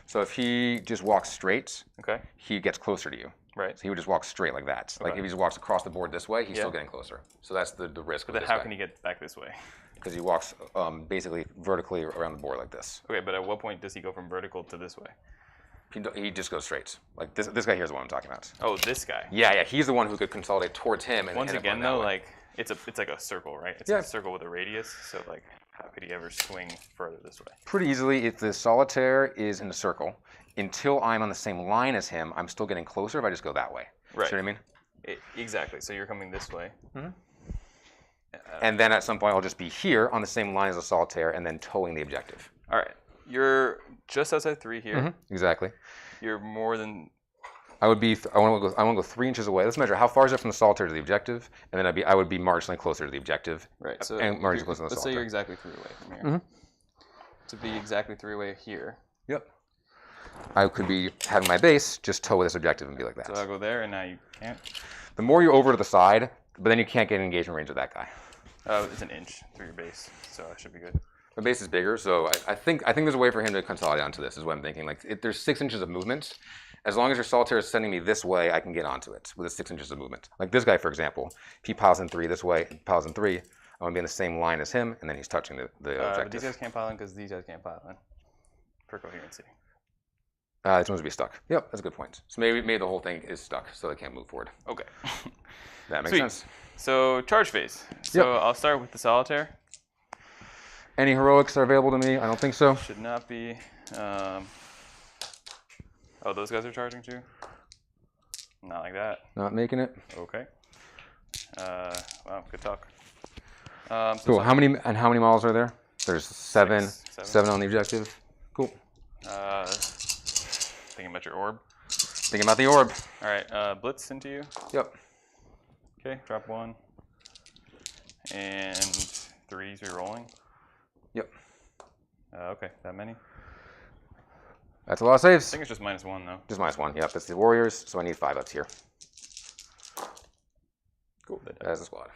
So if he just walks straight, Okay. he gets closer to you. Right. So he would just walk straight like that. Like if he just walks across the board this way, he's still getting closer. So that's the risk of But this how guy. can he get back this way? Because he walks basically vertically around the board like this. Okay, but at what point does he go from vertical to this way? He just goes straight. Like this guy here is the one I'm talking about. Oh, this guy. Yeah. He's the one who could consolidate towards him. And Once end up again, going that though, way. like it's like a circle, right? It's a circle with a radius. So like, how could he ever swing further this way? Pretty easily, if the solitaire is in the circle, until I'm on the same line as him, I'm still getting closer if I just go that way. Right. See what I mean? Exactly. So you're coming this way. And then at some point, I'll just be here on the same line as the solitaire and then towing the objective. All right. You're just outside 3 here. Exactly. You're more than... I want to go 3 inches away. Let's measure how far is it from the solitaire to the objective, and then I would be marginally closer to the objective. Right. So and marginally closer to the let's say solitaire. you're exactly 3 away from here. To be exactly 3 away here. Yep. I could be having my base just tow with this objective and be like that. So I'll go there, and now you can't. The more you're over to the side, but then you can't get engagement range with that guy. It's an inch through your base, so I should be good. My base is bigger, so I think there's a way for him to consolidate onto this. Is what I'm thinking. Like there's 6 inches of movement. As long as your solitaire is sending me this way, I can get onto it with the 6 inches of movement. Like this guy, for example, if he piles in 3 this way, piles in 3, I want to be in the same line as him, and then he's touching the But objective. these guys can't pile in because these guys can't pile in for coherency. This one's to be stuck. Yep, that's a good point. So maybe the whole thing is stuck, so they can't move forward. Okay. That makes Sweet. sense. So charge phase. So I'll start with the solitaire. Any heroics are available to me? I don't think so. Should not be. Oh, those guys are charging too? Not like that. Not making it. Okay. Wow, good talk. So Cool. How many models are there? There's 7. 6, 7 on the objective. Cool. Thinking about your orb. Thinking about the orb. All right, blitz into you. Yep. Okay, drop 1. And 3's re-rolling. Yep. Okay, that many? That's a lot of saves. I think it's just -1 though. Just -1. Yep, that's the Warriors. So I need 5 ups here. Cool. That's the squad.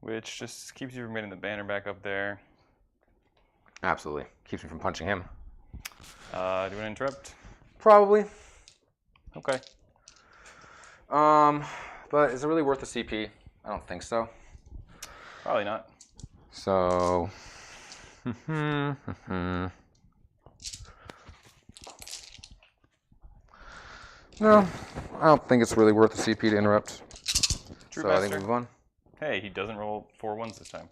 Which just keeps you from getting the banner back up there. Absolutely. Keeps me from punching him. Do you want to interrupt? Probably. Okay. But is it really worth the CP? I don't think so. Probably not. So, no, I don't think it's really worth the CP to interrupt. True So I think we move on. Hey, he doesn't roll 4 1s this time.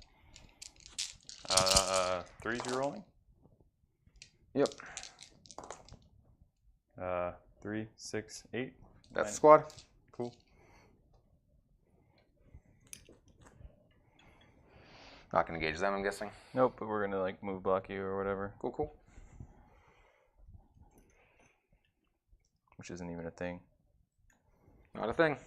3s you're rolling? Yep. 3, 6, 8. That's the squad. Cool. Not gonna engage them, I'm guessing. Nope, but we're gonna like move block you or whatever. Cool, cool. Which isn't even a thing. Not a thing.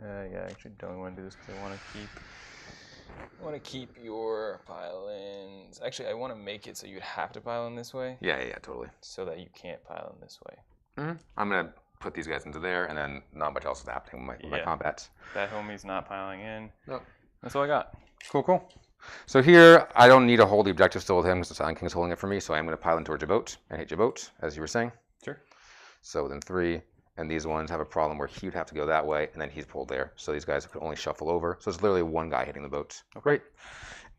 Yeah, I actually don't want to do this because I want to keep your pile-ins. Actually, I want to make it so you'd have to pile in this way. Yeah, totally. So that you can't pile in this way. I'm gonna put these guys into there, and then not much else is happening with my combats. That homie's not piling in. Nope. That's all I got. Cool, cool. So here, I don't need to hold the objective still with him because the Silent King's holding it for me, so I'm going to pile in towards your boat and hit your boat, as you were saying. Sure. So then 3, and these ones have a problem where he would have to go that way, and then he's pulled there. So these guys could only shuffle over. So it's literally one guy hitting the boat. Okay. Great.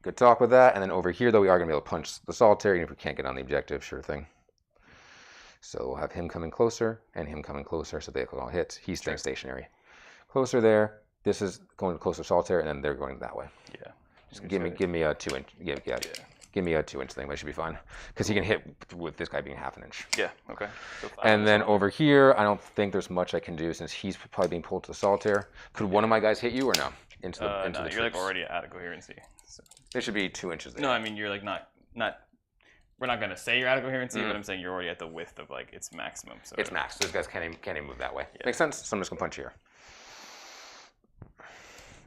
Good talk with that. And then over here, though, we are going to be able to punch the solitary, even if we can't get on the objective, sure thing. So we'll have him coming closer and him coming closer so they can all hit. He's staying stationary. Closer there. This is going closer solitary, and then they're going that way. Yeah. Just give me a 2-inch. Give me a 2-inch thing. That should be fine. Because he can hit with this guy being half an inch. Yeah. Okay. So And then over here, I don't think there's much I can do since he's probably being pulled to the solitaire. Could one of my guys hit you or no? Into the no, you're like already out of coherency. So. There should be 2 inches there. No, I mean you're like not. We're not gonna say you're out of coherency, but I'm saying you're already at the width of like its maximum. So it's max. Those guys can't even move that way. Yeah. Makes sense. So I'm just gonna punch here.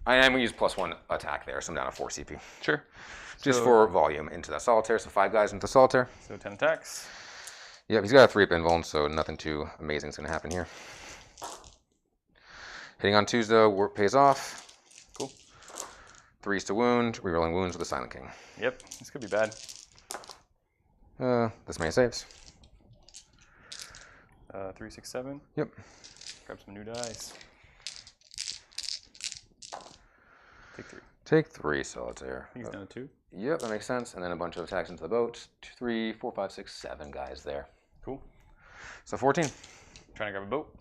I am gonna use +1 attack there, so I'm down to 4 CP. Sure. Just for volume into that solitaire. So 5 guys into the solitaire. So 10 attacks. Yep, he's got a 3-up invuln, so nothing too amazing is gonna happen here. Hitting on 2s though, pays off. Cool. 3s to wound. Rerolling wounds with the Silent King. Yep, this could be bad. This many saves. 3, 6, 7. Yep. Grab some new dice. Take 3. Take 3 solitaire. He's down to 2. Yep, that makes sense. And then a bunch of attacks into the boat. 2, 3, 4, 5, 6, 7 guys there. Cool. So 14. Trying to grab a boat.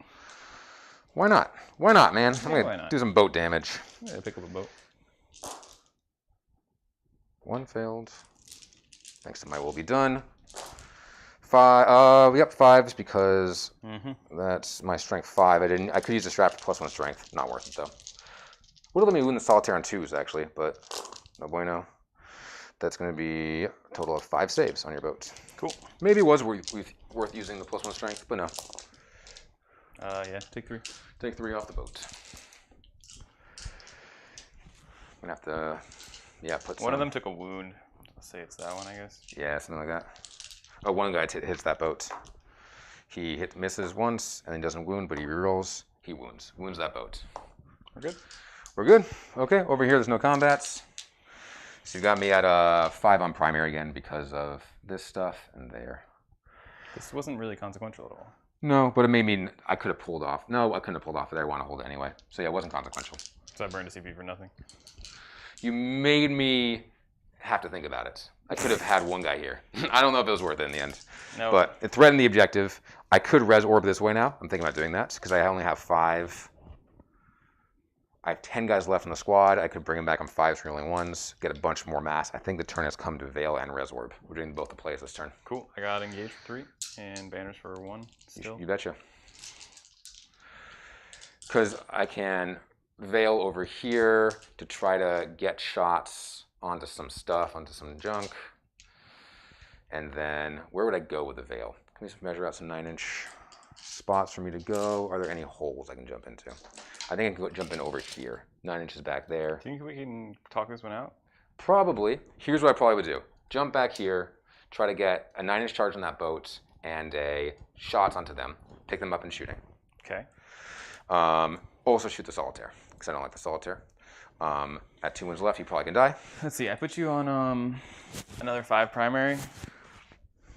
Why not? Why not, man? I'm why gonna not? do some boat damage. Yeah, pick up a boat. 1 failed. Thanks to my will be done. 5. Yep, 5s because that's my strength 5. I could use the strap for +1 strength. Not worth it though. Would have let me win the solitaire on 2s actually, but no bueno. That's going to be a total of 5 saves on your boat. Cool. Maybe it was worth using the +1 strength, but no. Yeah, take 3. Take 3 off the boat. I'm going to have to, put One of them took a wound. Let's say it's that one, I guess. Yeah, something like that. Oh, one guy hits that boat. He misses once, and then doesn't wound, but he rerolls. He wounds. Wounds that boat. We're good? We're good. Okay, over here there's no combats. So you got me at 5 on primary again because of this stuff and there. This wasn't really consequential at all. No, but it made me, I could have pulled off. No, I couldn't have pulled off there. I want to hold it anyway. So yeah, it wasn't consequential. So I burned a CP for nothing. You made me have to think about it. I could have had one guy here. I don't know if it was worth it in the end. No. But it threatened the objective. I could res orb this way now. I'm thinking about doing that because I only have 5. I have 10 guys left in the squad. I could bring them back on 5s for only 1s, get a bunch more mass. I think the turn has come to Veil and Res Orb. We're doing both the plays this turn. Cool. I got engaged for 3 and banners for 1 still. You betcha. Because I can Veil over here to try to get shots onto some stuff, onto some junk. And then where would I go with the Veil? Can we just measure out some 9-inch? spots for me to go. Are there any holes I can jump into? I think I can jump in over here. 9 inches back there. Do you think we can talk this one out? Probably. Here's what I probably would do. Jump back here, try to get a 9-inch charge on that boat, and a shot onto them. Pick them up and shooting. Okay. Also shoot the solitaire, because I don't like the solitaire. At 2 wounds left, you probably can die. Let's see. I put you on another 5 primary,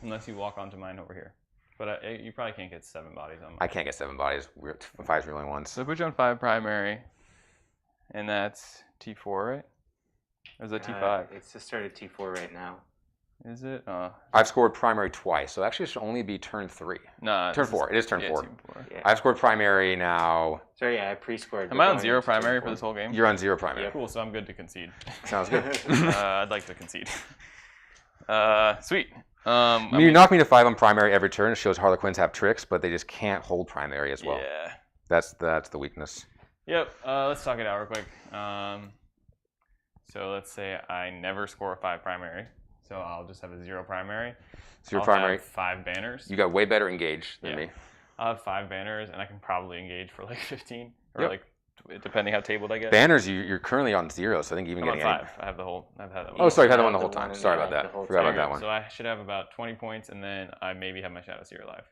unless you walk onto mine over here. But you probably can't get 7 bodies on mine. I can't get 7 bodies. 5's the only ones. So I put you on 5 primary, and that's T4, right? Or is that T5? It's just started T4 right now. Is it? I've scored primary twice, so actually it should only be turn 3. No. Turn 4. It is turn 4. Yeah. I've scored primary now. Sorry, yeah, I pre-scored. Am I on 0 primary for this whole game? You're on 0 primary. Yep. Cool, so I'm good to concede. Sounds good. I'd like to concede. Sweet. You knock me to 5 on primary every turn. It shows Harlequins have tricks, but they just can't hold primary as well. Yeah. That's the weakness. Yep. Let's talk it out real quick. So let's say I never score a 5 primary. So I'll just have a 0 primary. 0 I'll primary. have 5 banners. You got way better engaged than me. I'll have 5 banners, and I can probably engage for like 15, or Yep. like depending how tabled I get. Banners, you're currently on 0, so I think even I'm on getting 5. I have the whole. I've had that one. Oh, sorry, you had that one the the whole one time. in Sorry the- about that. the whole Forgot about time. that one. So I should have about 20 points, and then I maybe have my Shadowseer alive.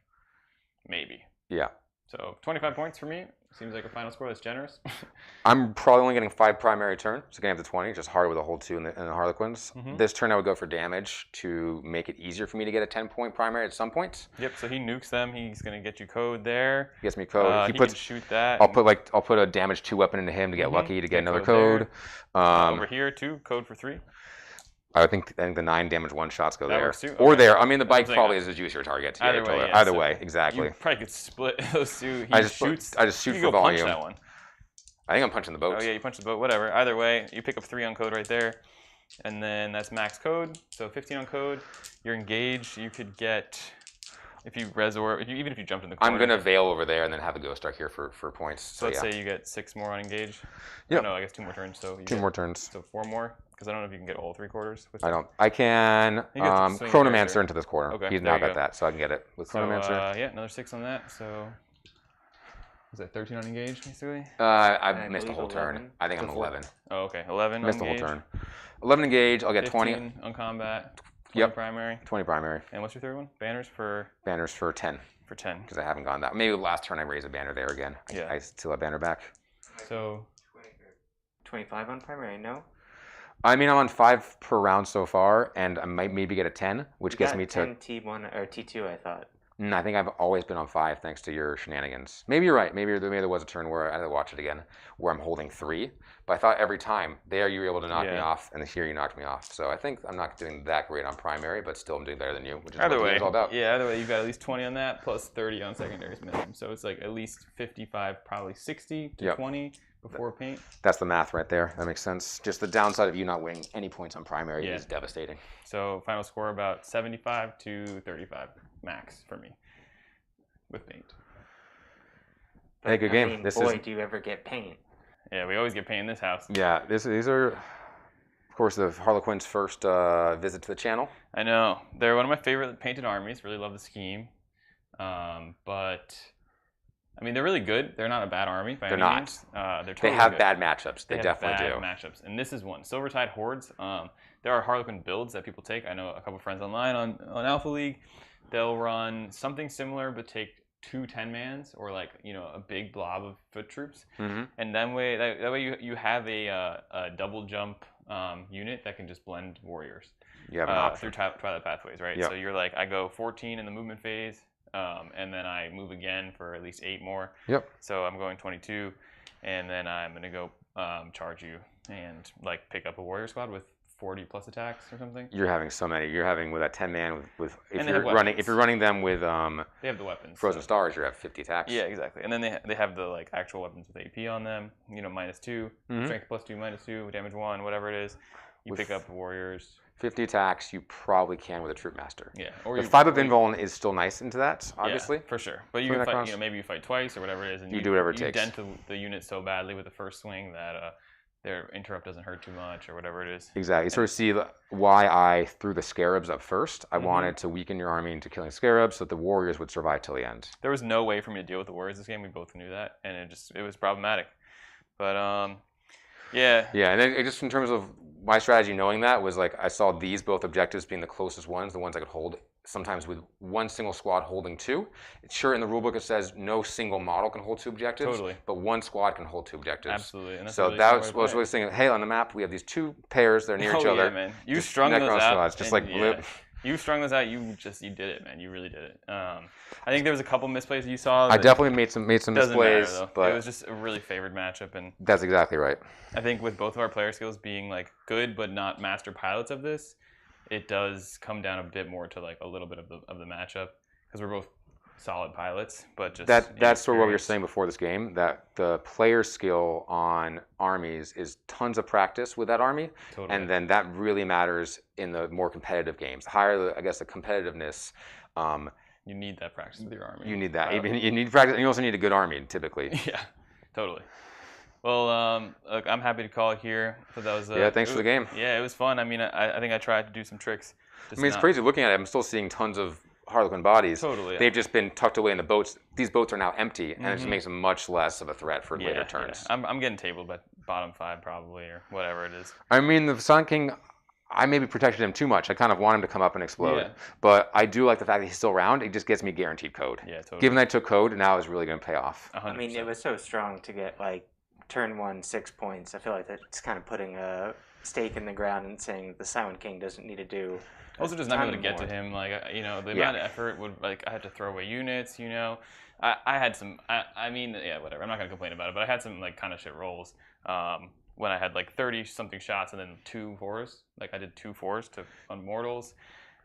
Maybe. Yeah. So 25 points for me. Seems like a final score that's generous. I'm probably only getting 5 primary turn, so getting up to 20, just harder with a hold 2 in the Harlequins. Mhm. This turn I would go for damage to make it easier for me to get a 10-point primary at some points. Yep. So he nukes them. He's gonna get you code there. He gets me code. He puts. can shoot that. I'll put a damage 2 weapon into him to get lucky to get another code code. over here too. Code for 3. I think the 9 damage 1 shots go That there. works too? Or Okay. there. I mean, the That's what I'm bike saying. probably is a juicier target. Either Yeah, way, totally. yeah, Either so way, exactly. You probably could split those two. He I just shoots. shoot you for go punch volume. that one. I think I'm punching the boat. Oh yeah, you punch the boat. Whatever. Either way, you pick up 3 on code right there, and then that's max code. So 15 on code. You're engaged. You could get if you resort. Even if you jumped in the corner. I'm gonna veil over there and then have a ghost arc here for points. So let's say you get 6 more on engage. Yep. No, I guess 2 more turns. So you 2 get- more turns. So 4 more. Because I don't know if you can get all 3/4. With I don't. I can You get to swing Chronomancer character. into this corner. Okay, He's there now you got go. that, so I can get it with So Chronomancer. yeah, another 6 on that. So is that 13 on engage basically? I've I missed a believe whole turn. 11. I think So I'm 4. 11. Oh, okay. 11 Missed on the whole engage. turn. 11 engage. I'll get 20. 15 on combat. 20 Yep. primary. 20 primary. And what's your third one? Banners for Banners for 10 10. because I haven't gone that. Maybe last turn I raise a banner there again. Yeah. I still have banner back. So 25 on primary, no? I mean, I'm on 5 per round so far, and I might maybe get a 10, which You gets got me to. 10 T1 or T2, I thought. I think I've always been on 5 thanks to your shenanigans. Maybe you're right. Maybe there was a turn where I had to watch it again, where I'm holding 3. But I thought every time there you were able to knock me Yeah. off, and here you knocked me off. So I think I'm not doing that great on primary, but still I'm doing better than you, which is either what the way, game's all about. yeah, either way, you've got at least 20 on that plus 30 on secondaries minimum. So it's like at least 55, probably 60 to Yep. 20 before paint. That's the math right there. That makes sense. Just the downside of you not winning any points on primary Yeah. is devastating. So final score about 75 to 35 max for me with paint. Hey, good game. I mean, This boy, is do you ever get paint. Yeah, we always get paint in this house. yeah. These are, of course, the Harlequins' first visit to the channel. I know. They're one of my favorite painted armies. Really love the scheme. But, I mean, they're really good. They're not a bad army by They're any not. means. They're They totally have good. bad matchups. They have definitely bad do. matchups. And this is one. Silvertide Hordes. There are Harlequin builds that people take. I know a couple friends online on Alpha League. They'll run something similar but take 2 10-mans or like, you know, a big blob of foot troops. Mm-hmm. And that way you have a double jump unit that can just blend warriors You have an option. through Twilight pathways, right? Yep. So you're like, I go 14 in the movement phase, and then I move again for at least 8 more. Yep. So I'm going 22, and then I'm gonna go charge you and like pick up a warrior squad with 40 plus attacks or something. You're having so many. You're having with that 10-man with if And they you're have running weapons. if you're running them with They have the weapons. Frozen so- Stars, you have 50 attacks. Yeah, exactly. And then they have the like actual weapons with AP on them. You know, -2, Mhm. strength +2, -2, damage 1, whatever it is. You With- pick up warriors. 50 attacks, you probably can with a Troop Master. Yeah. Or The you 5 of or you- Invuln is still nice into that, obviously. Yeah, for sure. But you For the fight, Necrons. you know, maybe you fight twice or whatever it is, and You do whatever it you takes. dent the unit so badly with the first swing that their interrupt doesn't hurt too much or whatever it is. Exactly. You sort of see why I threw the scarabs up first. I wanted to weaken your army into killing scarabs so that the warriors would survive till the end. There was no way for me to deal with the warriors this game. We both knew that, and it was problematic. But yeah. Yeah, and then just in terms of my strategy, knowing that was like I saw these both objectives being the closest ones, the ones I could hold. Sometimes with one single squad holding 2. Sure, in the rulebook it says no single model can hold 2 objectives, but one squad can hold 2 objectives. Absolutely. And that's so really that was what I was really thinking. Hey, on the map we have these 2 pairs. They're near each other. Yeah, man. You just strung Necron those out. squads, just like you strung those out. You did it, man. You really did it. I think there was a couple misplays you saw. I definitely made some misplays, matter, but it was just a really favored matchup, and that's exactly right. I think with both of our player skills being like good but not master pilots of this, it does come down a bit more to like a little bit of the matchup because we're both solid pilots, but just that's sort of what we were saying before this game, that the player skill on armies is tons of practice with that army, and then that really matters in the more competitive games. The higher, I guess, the competitiveness. You need that practice with your army. You need that. You need practice, and you also need a good army, typically. Yeah, totally. Well, look, I'm happy to call it here. So that was thanks for the game. Yeah, it was fun. I mean, I think I tried to do some tricks. It's crazy looking at it. I'm still seeing tons of Harlequin bodies. Totally. Yeah. They've just been tucked away in the boats. These boats are now empty, and it just makes them much less of a threat for later turns. Yeah. I'm getting tabled by bottom 5 probably, or whatever it is. I mean, the Sun King, I maybe protected him too much. I kind of want him to come up and explode. But I do like the fact that he's still around. It just gets me guaranteed code. Yeah, totally. Given that I took code, now it's really going to pay off. 100%. I mean, it was so strong to get like turn 1 6 points. I feel like that's kind of putting a stake in the ground and saying the Silent King doesn't need to do. Also, just not able to get to him, like the amount of effort would I had to throw away units. I had some. I mean, whatever. I'm not gonna complain about it, but I had some like kind of shit rolls when I had like 30 something shots and then 2 4s. Like I did 2 4s on mortals.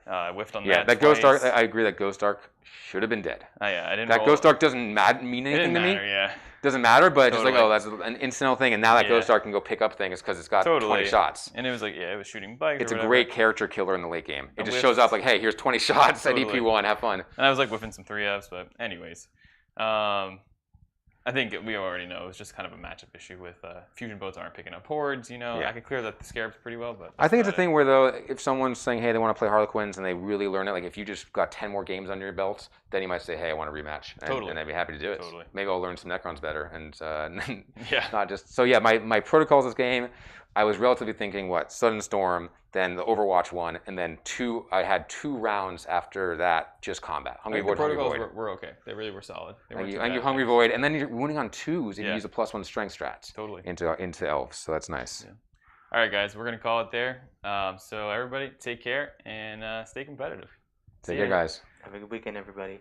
I whiffed on that. Yeah, that Ghost Arc. I agree that Ghost Arc should have been dead. I didn't. That Ghost Arc doesn't mean anything to me. Yeah. Doesn't matter, but just like, oh, that's an incidental thing, and now that Ghost Arc can go pick up things because it's got 20 shots. And it was like, it was shooting bikes. It's a great character killer in the late game. It just shows up like, hey, here's 20 shots at EP1, have fun. And I was like whiffing some 3Fs, but anyways. I think we already know it's just kind of a matchup issue with fusion boats aren't picking up hordes. I could clear the scarabs pretty well, but I think it's a thing where though, if someone's saying, hey, they want to play Harlequins and they really learn it, like if you just got 10 more games under your belt, then you might say, hey, I want a rematch, and I'd be happy to do it. Totally. Maybe I'll learn some Necrons better, and not just. So yeah, my protocols this game, I was relatively thinking Sudden Storm, then the Overwatch one, and then I had 2 rounds after that, just combat. Hungry Void, Hungry Void. Were okay. They really were solid. And you Hungry Void, and then you're winning on 2s, and you use a +1 strength strat. Totally. Into elves, so that's nice. Yeah. All right, guys, we're gonna call it there. So everybody, take care and stay competitive. Take care, guys. Have a good weekend, everybody.